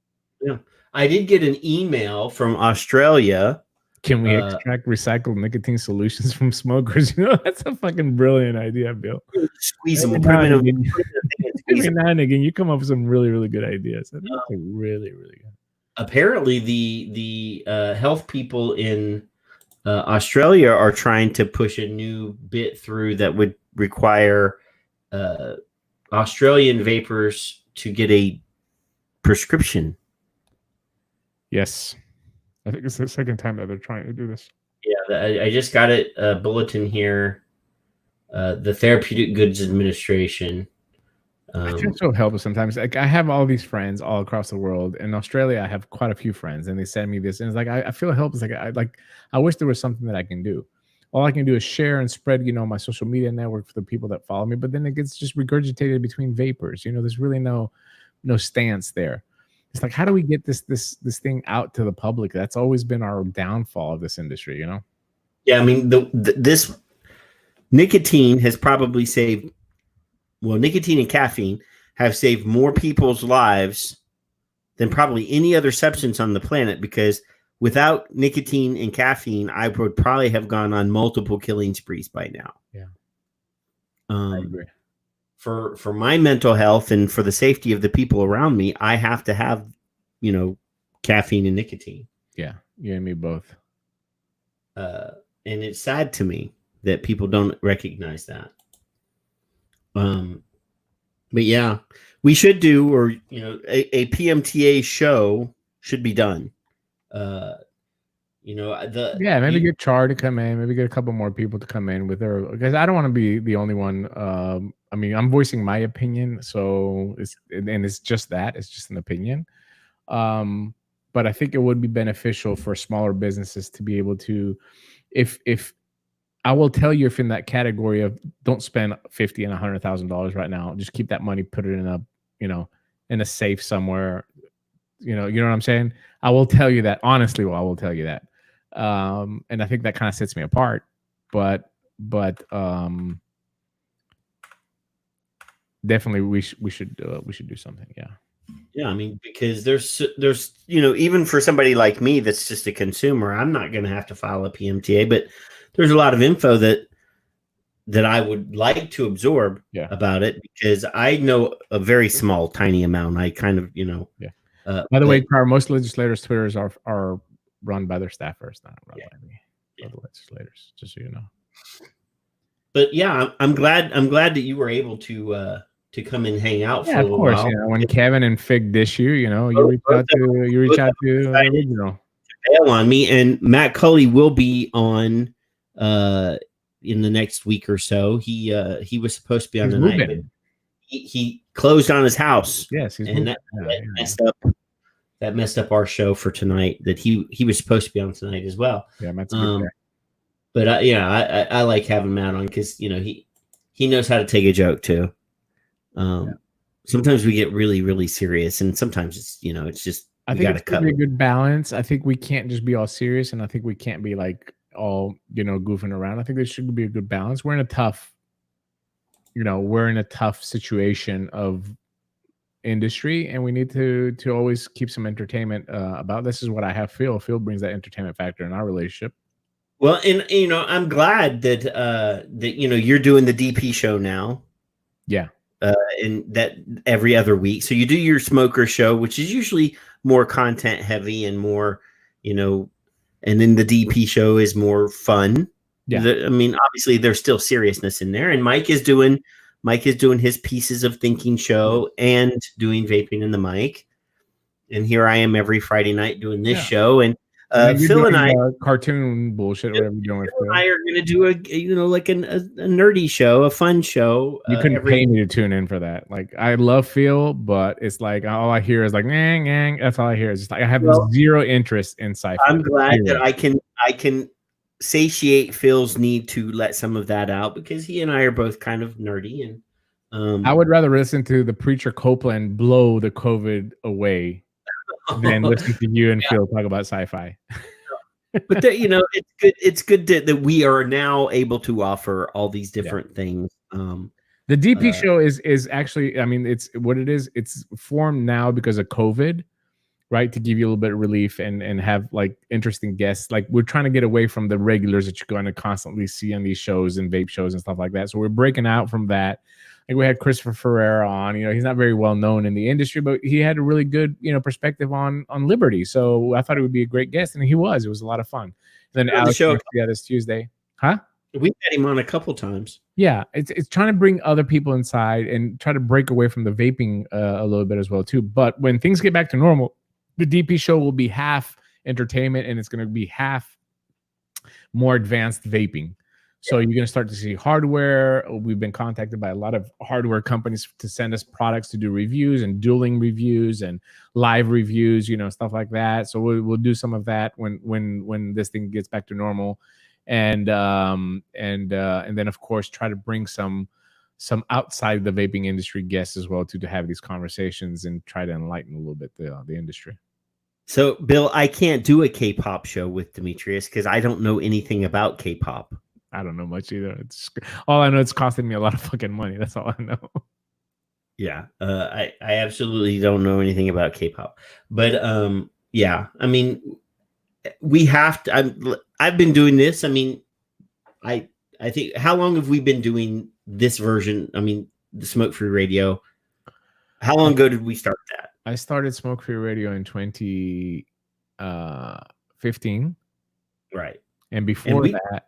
Yeah, I did get an email from Australia. Can we extract recycled nicotine solutions from smokers? That's a fucking brilliant idea, Bill. Squeeze them. Every now and again, you come up with some really, really good ideas. That's really, really good. Apparently, the health people in Australia are trying to push a new bit through that would require Australian vapors to get a prescription. Yes. I think it's the second time that they're trying to do this. Yeah, I just got a bulletin here. The Therapeutic Goods Administration. I feel so helpless sometimes. Like I have all these friends all across the world. In Australia, I have quite a few friends, and they send me this, and it's like I feel helpless. I wish there was something that I can do. All I can do is share and spread, my social media network for the people that follow me. But then it gets just regurgitated between vapors. There's really no stance there. It's like, how do we get this thing out to the public? That's always been our downfall of this industry. Yeah, I mean, this nicotine has probably saved. Well, nicotine and caffeine have saved more people's lives than probably any other substance on the planet, because without nicotine and caffeine, I would probably have gone on multiple killing sprees by now. Yeah. I agree. For my mental health and for the safety of the people around me, I have to have, caffeine and nicotine. Yeah, you and me both. And it's sad to me that people don't recognize that. But yeah, we should do, or a PMTA show should be done. Maybe get Char to come in, maybe get a couple more people to come in with her, because I don't want to be the only one. I mean, I'm voicing my opinion, so it's just that, it's just an opinion. But I think it would be beneficial for smaller businesses to be able to, if I will tell you, if in that category of don't spend $50,000 and $100,000 right now, just keep that money, put it in a safe somewhere. You know what I'm saying? I will tell you that honestly. I will tell you that. And I think that kind of sets me apart, but definitely we should do something. Yeah, I mean, because there's even for somebody like me that's just a consumer, I'm not going to have to file a PMTA, but there's a lot of info that I would like to absorb about it, because I know a very small, tiny amount. I kind of, By the way, most legislators' Twitters are run by their staffers, not run by the legislators, just so you know. But yeah, I'm glad that you were able to come and hang out for a little while. Yeah, when Kevin and Fig dish you, you reach out to the original. Bail on me, and Matt Cully will be on in the next week or so. He was supposed to be on tonight, but he closed on his house. Yes, that messed up our show for tonight. That he was supposed to be on tonight as well. Yeah, Matt's a good guy. But I like having Matt on, because he knows how to take a joke too. Sometimes we get really, really serious, and sometimes it's just I think it's a good balance. I think we can't just be all serious, and I think we can't be like all goofing around. I think there should be a good balance. We're in a tough situation of industry, and we need to always keep some entertainment about. This is what I have. Phil brings that entertainment factor in our relationship. Well, and I'm glad that you're doing the DP show now. Yeah. And that every other week. So you do your smoker show, which is usually more content heavy and more, and then the DP show is more fun. Yeah. I mean, obviously there's still seriousness in there, and Mike is doing his Pieces of Thinking show and doing Vaping in the Mic. And here I am every Friday night doing this show. And Phil and I, cartoon bullshit, whatever you're doing with Phil. I are going to do a nerdy show, a fun show. You couldn't pay me to tune in for that. Like, I love Phil, but it's like all I hear is like ngang, ngang. That's all I hear. It's just like I have zero interest in sci-fi. I'm glad that I can satiate Phil's need to let some of that out, because he and I are both kind of nerdy, and I would rather listen to the preacher Copeland blow the COVID away than listen to you and Phil talk about sci-fi. But it's good that we are now able to offer all these different things. The DP show is actually, I mean, it's what it is. It's formed now because of COVID, right? To give you a little bit of relief and have like interesting guests. Like, we're trying to get away from the regulars that you're going to constantly see on these shows and vape shows and stuff like that. So we're breaking out from that. Like, we had Christopher Ferreira on. He's not very well known in the industry, but he had a really good, perspective on liberty. So I thought it would be a great guest, and he was. It was a lot of fun. And then Alex, this Tuesday, huh? We've had him on a couple times. Yeah, it's trying to bring other people inside and try to break away from the vaping a little bit as well too. But when things get back to normal, the DP show will be half entertainment and it's going to be half more advanced vaping. So you're going to start to see hardware. We've been contacted by a lot of hardware companies to send us products to do reviews and dueling reviews and live reviews, stuff like that. So we'll do some of that when this thing gets back to normal, and then of course try to bring some outside the vaping industry guests as well to have these conversations and try to enlighten a little bit the industry. So, Bill, I can't do a K-pop show with Demetrius because I don't know anything about K-pop. I don't know much either. It's all I know. It's costing me a lot of fucking money. That's all I know. Yeah, I absolutely don't know anything about K-pop, but yeah, I mean, we have to. I've been doing this. I mean, I think, how long have we been doing this version? I mean, the Smoke Free Radio. How long ago did we start that? I started Smoke Free Radio in 2015, right? And before that,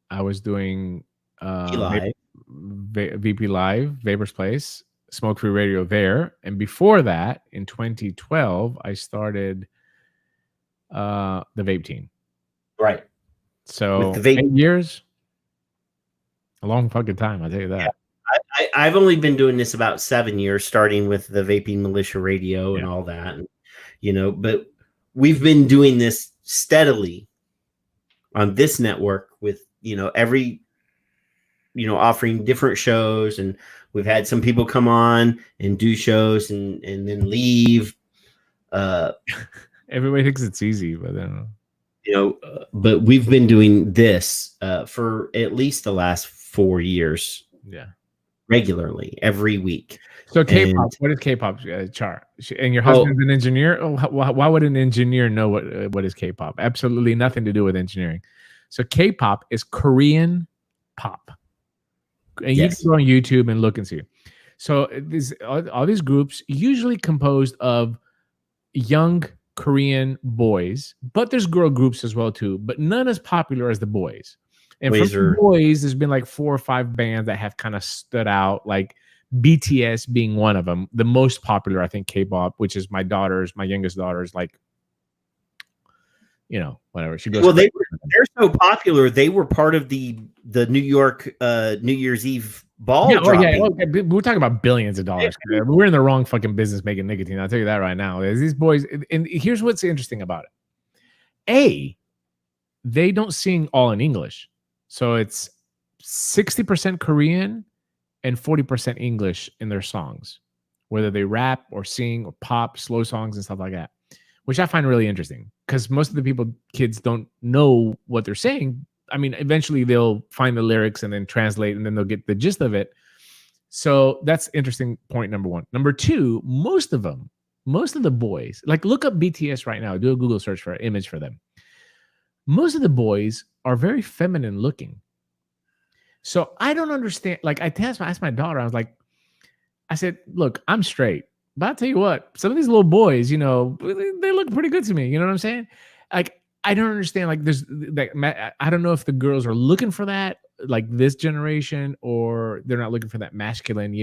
I was doing VP Live, Vapor's Place, Smoke Free Radio there. And before that, in 2012, I started the Vape Team. Right. So 8 years, a long fucking time, I'll tell you that. Yeah. I've only been doing this about 7 years, starting with the Vaping Militia Radio and all that, and, but we've been doing this steadily on this network with, every, offering different shows, and we've had some people come on and do shows and then leave. Everybody thinks it's easy, but I don't know. But we've been doing this for at least the last 4 years. Yeah. Regularly, every week. So K-pop, what is K-pop, Char? And your husband's an engineer? Oh, why would an engineer know what is K-pop? Absolutely nothing to do with engineering. So K-pop is Korean pop. And you can go on YouTube and look and see. So all these groups usually composed of young Korean boys, but there's girl groups as well too, but none as popular as the boys. And from the boys, there's been like 4 or 5 bands that have kind of stood out, like BTS being one of them. The most popular, I think, K-pop, which is my youngest daughter's, like, whatever. She goes. Well, they're so popular. They were part of the New York New Year's Eve ball. Okay. We're talking about billions of dollars. Yeah. We're in the wrong fucking business making nicotine. I'll tell you that right now. These boys, and here's what's interesting about it. They don't sing all in English. So it's 60% Korean and 40% English in their songs, whether they rap or sing or pop, slow songs and stuff like that, which I find really interesting because most of the kids don't know what they're saying. I mean, eventually they'll find the lyrics and then translate and then they'll get the gist of it. So that's interesting. Point number 1. Number 2, most of the boys, like, look up BTS right now, do a Google search for an image for them. Most of the boys are very feminine looking. So I don't understand. Like, I asked my daughter, I said, look, I'm straight, but I'll tell you what, some of these little boys, they look pretty good to me. You know what I'm saying? Like, I don't understand. Like, I don't know if the girls are looking for that, like this generation, or they're not looking for that masculine,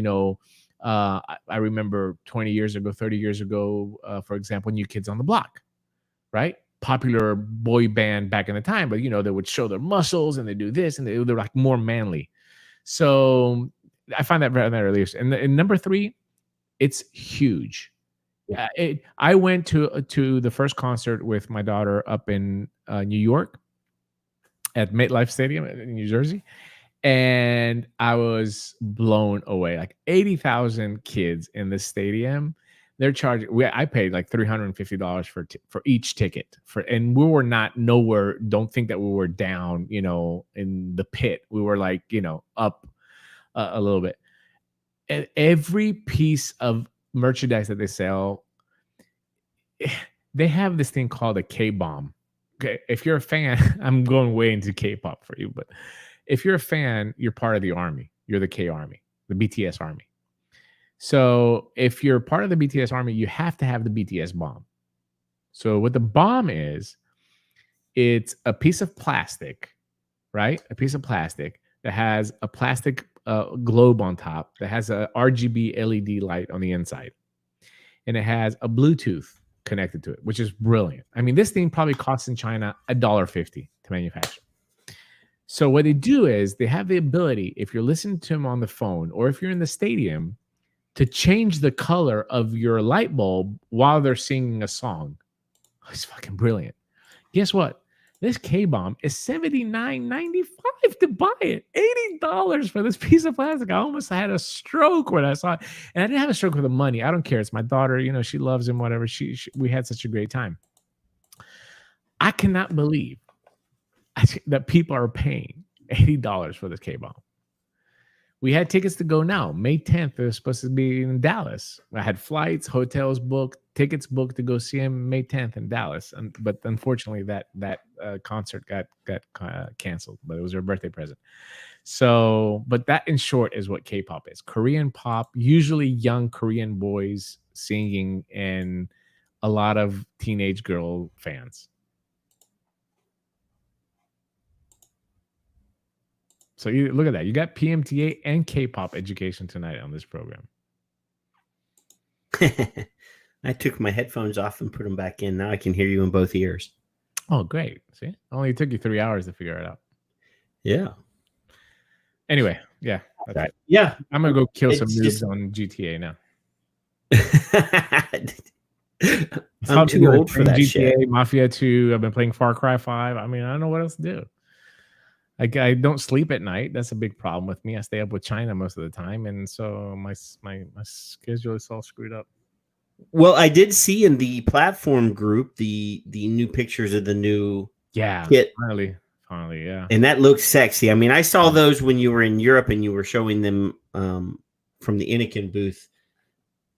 I remember 20 years ago, 30 years ago, for example, New Kids on the Block, right? Popular boy band back in the time, but they would show their muscles and they do this and they're like more manly. So I find that very interesting. And number 3, it's huge. Yeah. I went to the first concert with my daughter up in New York at MetLife Stadium in New Jersey, and I was blown away. Like 80,000 kids in the stadium. They're charging. I paid like $350 for each ticket. And we were not nowhere. Don't think that we were down, in the pit. We were like, up a little bit. And every piece of merchandise that they sell, they have this thing called a K-bomb. Okay, if you're a fan, I'm going way into K-pop for you, but if you're a fan, you're part of the army. You're the K army, the BTS army. So if you're part of the BTS army, you have to have the BTS bomb. So what the bomb is, it's a piece of plastic right? A piece of plastic that has a plastic globe on top that has a RGB LED light on the inside, and it has a Bluetooth connected to it, which is brilliant. I mean, this thing probably costs in China $1.50 to manufacture. So what they do is they have the ability, if you're listening to them on the phone or if you're in the stadium, to change the color of your light bulb while they're singing a song. It's fucking brilliant. Guess what? This K-bomb is $79.95 to buy it. $80 for this piece of plastic. I almost had a stroke when I saw it. And I didn't have a stroke with the money. I don't care. It's my daughter. You know, she loves him, whatever. We had such a great time. I cannot believe that people are paying $80 for this K-bomb. We had tickets to go now. May 10th, it was supposed to be in Dallas. I had flights, hotels booked, tickets booked to go see him May 10th in Dallas. But unfortunately, that concert got canceled. But it was her birthday present. So, but that in short is what K-pop is. Korean pop, usually young Korean boys singing, and a lot of teenage girl fans. So you look at that. You got PMTA and K-pop education tonight on this program. I took my headphones off and put them back in. Now I can hear you in both ears. Oh, great. See? Only took you 3 hours to figure it out. Yeah. Anyway, yeah. That's right. Yeah. I'm going to go kill some It's noobs just- on GTA now. I'm too old for that GTA, shit. Mafia 2. I've been playing Far Cry 5. I mean, I don't know what else to do. I don't sleep at night. That's a big problem with me. I stay up with China most of the time, and so my schedule is all screwed up. Well, I did see in the platform group the new pictures of the new kit, Finally, yeah. and that looks sexy. I mean, I saw those when you were in Europe and you were showing them from the Anakin booth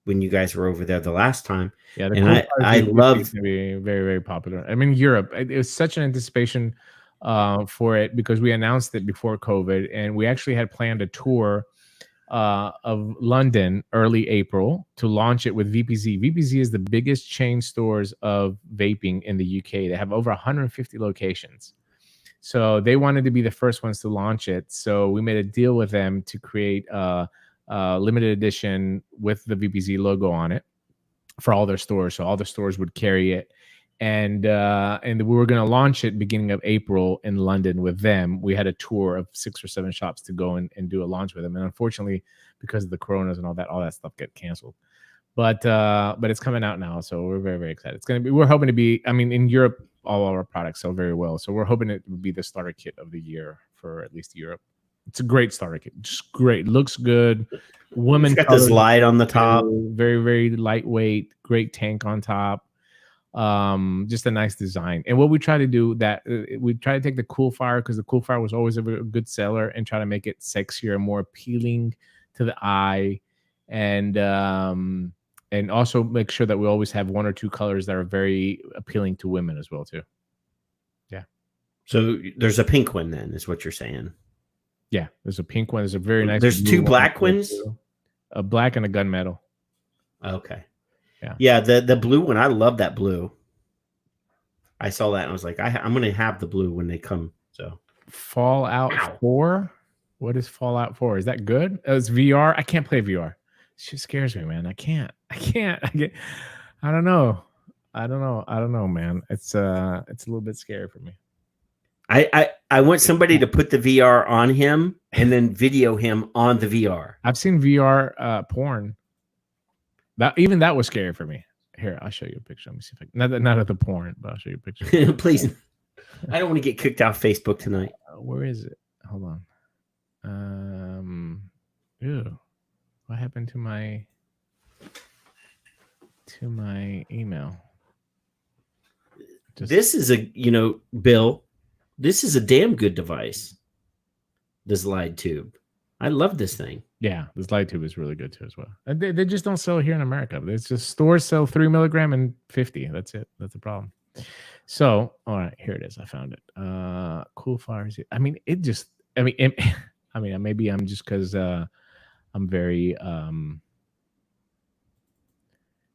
when you guys were over there the last time. Yeah, and I love to be very, very popular. I mean, Europe. It was such an anticipation for it because we announced it before COVID, and we actually had planned a tour of London early April to launch it with VPZ. VPZ is the biggest chain stores of vaping in the UK. They have over 150 locations. So they wanted to be the first ones to launch it. So we made a deal with them to create a limited edition with the VPZ logo on it for all their stores. So all the stores would carry it. And we were going to launch it beginning of April in London with them. We had a tour of 6 or 7 shops to go and do a launch with them. And unfortunately, because of the coronas and all that stuff get canceled. But it's coming out now, so we're very, very excited. It's going to be. We're hoping to be. I mean, in Europe, all our products sell very well, so we're hoping it would be the starter kit of the year for at least Europe. It's a great starter kit, just great. Looks good. Women got this light on the top. Very, very lightweight. Great tank on top. Just a nice design. And what we try to do we try to take the Cool Fire, because the Cool Fire was always a good seller, and try to make it sexier and more appealing to the eye, and also make sure that we always have 1 or 2 colors that are very appealing to women as well too. Yeah. So there's a pink one then, is what you're saying. Yeah, there's a pink one. There's a very nice. There's 2 black ones. A black and a gunmetal. Okay. Yeah. The blue one, I love that blue. I saw that and I was like, I'm going to have the blue when they come. So Fallout 4. What is Fallout 4? Is that good? It's VR. I can't play VR. It just scares me, man. I can't. I don't know, man. It's a little bit scary for me. I want somebody to put the VR on him and then video him on the VR. I've seen VR porn. That was scary for me. Here, I'll show you a picture. Let me see if I can. Not of the porn, but I'll show you a picture. Please. I don't want to get kicked off Facebook tonight. Where is it? Hold on. Ew. What happened to my email? This is Bill, this is a damn good device. This Light Tube. I love this thing. Yeah, this Light Tube is really good too as well. And they just don't sell here in America. It's just stores sell 3 milligram and 50. That's it. That's the problem. So, all right, here it is. I found it. Cool Fires. I mean, maybe I'm just because I'm very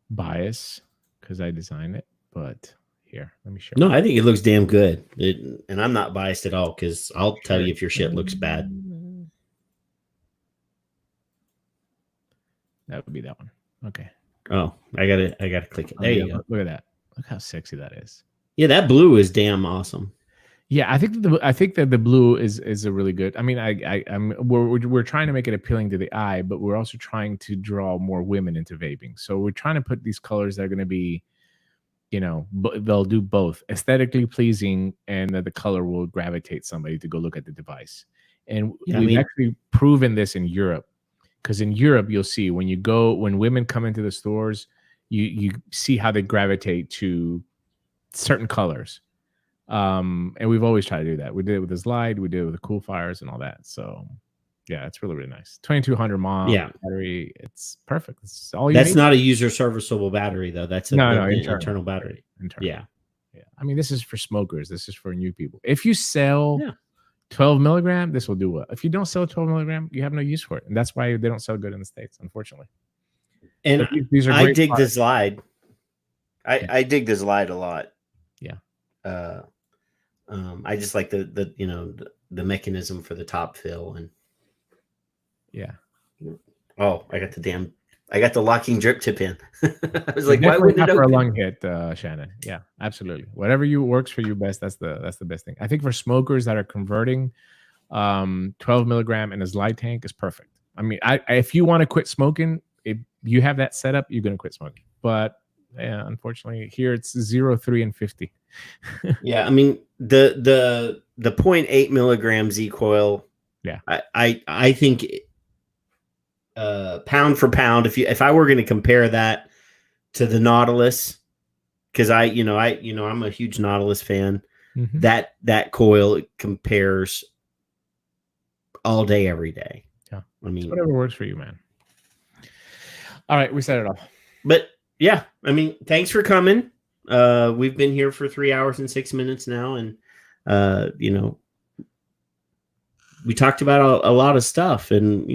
biased because I designed it. But Here, let me show. No, I think it looks damn good. And I'm not biased at all because I'll tell you if your shit looks bad. That would be that one. Okay. Oh, I gotta click it. There you go. Look at that. Look how sexy that is. Yeah, that blue is damn awesome. Yeah, I think that the blue is a really good. I mean, we're trying to make it appealing to the eye, but we're also trying to draw more women into vaping. So we're trying to put these colors that are going to be, they'll do both aesthetically pleasing, and that the color will gravitate somebody to go look at the device. And we've actually proven this in Europe, because in Europe you'll see when women come into the stores, you see how they gravitate to certain colors. And we've always tried to do that. We did it with the Slide, we did it with the Cool Fires and all that. So yeah, it's really, really nice. 2200 mAh battery. It's perfect. It's all you need. That's not a user serviceable battery though. That's an internal battery. Internal. Yeah. I mean, this is for smokers. This is for new people. If you sell 12 milligram, this will do well. If you don't sell 12 milligram, you have no use for it. And that's why they don't sell good in the States, unfortunately. And these are I dig the Slide. I dig the Slide a lot. Yeah. I just like the mechanism for the top fill and I got the locking drip tip in. I was like, why wouldn't it open? For a lung hit, Shannon? Yeah, absolutely. Whatever works for you best. That's the best thing. I think for smokers that are converting, 12 milligram in a Slide tank is perfect. I mean, if you want to quit smoking, if you have that set up, you're going to quit smoking. But yeah, unfortunately, here it's 0, 3, and 50. Yeah, I mean the 0.8 milligram Z coil. Yeah, I think pound for pound, if I were going to compare that to the Nautilus, because I'm a huge Nautilus fan. Mm-hmm. That coil compares all day, every day. Yeah, I mean, it's whatever works for you, man. All right, we set it off. But yeah, I mean, thanks for coming. We've been here for 3 hours and 6 minutes now, and we talked about a lot of stuff, and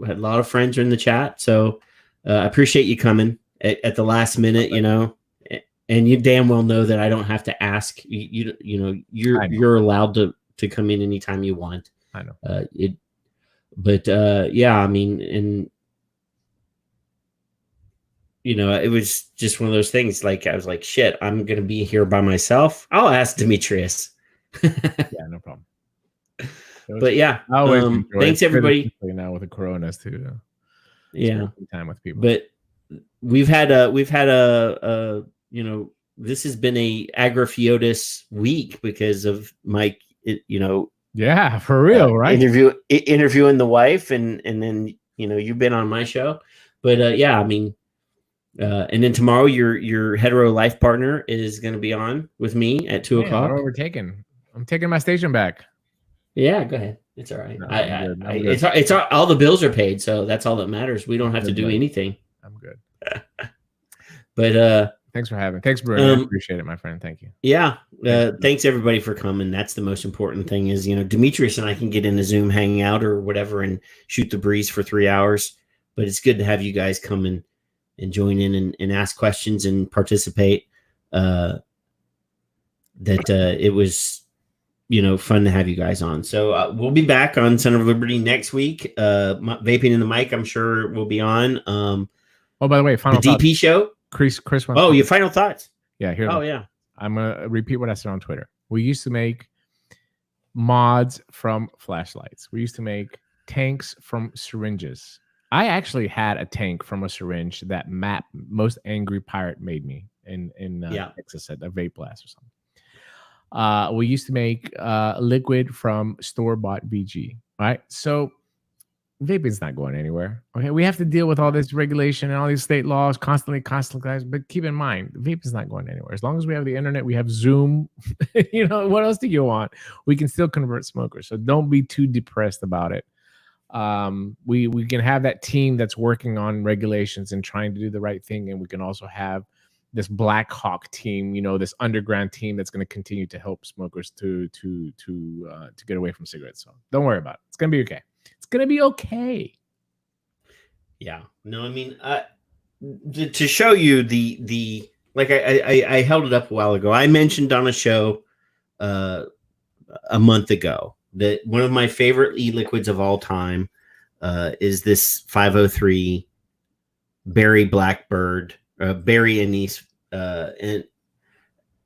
had a lot of friends in the chat. So I appreciate you coming at the last minute, and you damn well know that I don't have to ask. You're allowed to come in anytime you want. I know. Yeah, I mean, and it was just one of those things. Like, I was like, shit, I'm going to be here by myself. I'll ask Demetrius. Yeah, no problem. But yeah, thanks everybody. Now with the Coronas too. Yeah, time with people. But we've had a this has been a Agrafiotis week because of Mike. Yeah, for real, right? Interviewing the wife, and then you've been on my show. But yeah, I mean. And then tomorrow, your hetero life partner is going to be on with me at 2 o'clock. I'm taking my station back. Yeah, go ahead. It's all right. No, it's all the bills are paid, so that's all that matters. We don't have to do anything. I'm good. But thanks for having. Thanks, Bruno. I appreciate it, my friend. Thank you. Yeah. Thanks everybody for coming. That's the most important thing. Is Demetrius and I can get in a Zoom hangout or whatever and shoot the breeze for 3 hours. But it's good to have you guys come and join in and ask questions and participate. It was, fun to have you guys on. So we'll be back on Son of Liberty next week. Vaping in the Mic, I'm sure we'll be on. By the way, final the thoughts. DP show. Chris. Your final thoughts. Yeah. Here. Oh yeah. I'm gonna repeat what I said on Twitter. We used to make mods from flashlights. We used to make tanks from syringes. I actually had a tank from a syringe that Matt, Most Angry Pirate, made me in Texas at a vape blast or something. We used to make liquid from store-bought VG, right? So vaping's not going anywhere. Okay, we have to deal with all this regulation and all these state laws constantly, guys. But keep in mind, vaping's not going anywhere. As long as we have the internet, we have Zoom. What else do you want? We can still convert smokers. So don't be too depressed about it. We can have that team that's working on regulations and trying to do the right thing, and we can also have this Black Hawk team, this underground team that's going to continue to help smokers to get away from cigarettes. So don't worry about it. It's gonna be okay. It's gonna be okay. Yeah. No, I mean, to show you the like I held it up a while ago. I mentioned on a show a month ago that one of my favorite e-liquids of all time is this 503 Berry Blackbird, berry anise. And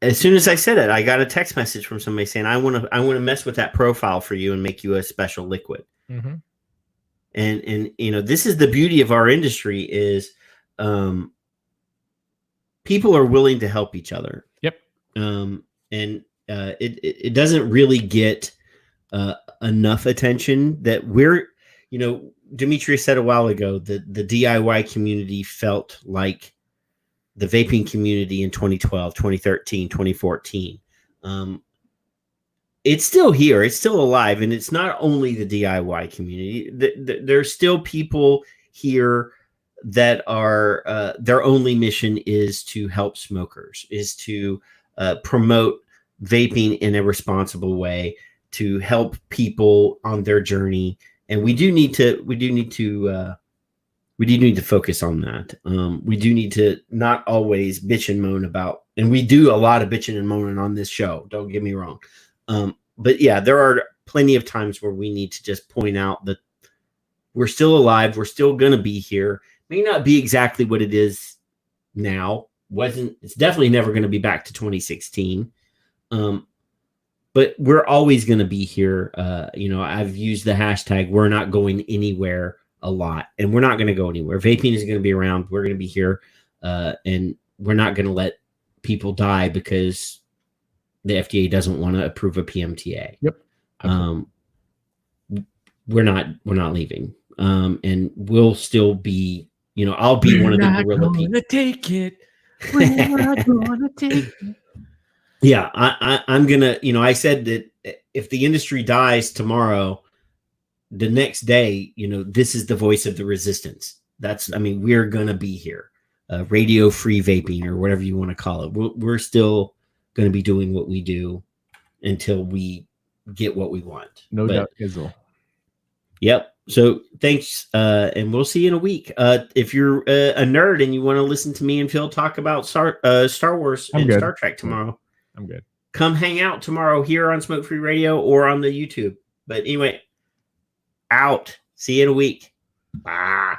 as soon as I said it, I got a text message from somebody saying, I want to mess with that profile for you and make you a special liquid. Mm-hmm. And this is the beauty of our industry is people are willing to help each other. Yep. It doesn't really get enough attention that we're, Demetrius said a while ago that the DIY community felt like the vaping community in 2012, 2013, 2014. It's still here. It's still alive. And it's not only the DIY community. There's still people here that are their only mission is to help smokers, is to promote vaping in a responsible way, to help people on their journey. And we do need to focus on that. We do need to not always bitch and moan about, and we do a lot of bitching and moaning on this show. Don't get me wrong. But yeah, there are plenty of times where we need to just point out that we're still alive. We're still going to be here. May not be exactly what it is now. It's definitely never going to be back to 2016. But we're always going to be here. I've used the hashtag, we're not going anywhere a lot, and we're not going to go anywhere. Vaping is going to be around. We're going to be here. And we're not going to let people die because the FDA doesn't want to approve a PMTA. Yep. We're not leaving. And we'll still be, I'll be one of the gorilla people. Take it. We're not gonna take it. Yeah, I'm gonna, I said that if the industry dies tomorrow, the next day, this is the voice of the resistance. We're gonna be here. Radio free vaping or whatever you want to call it. We're still going to be doing what we do until we get what we want. No doubt, Izzle. Yep. So thanks, and we'll see you in a week. If you're a nerd and you want to listen to me and Phil talk about Star Wars and Star Trek tomorrow, I'm good. Come hang out tomorrow here on Smoke Free Radio or on the YouTube. But anyway, out. See you in a week. Bye.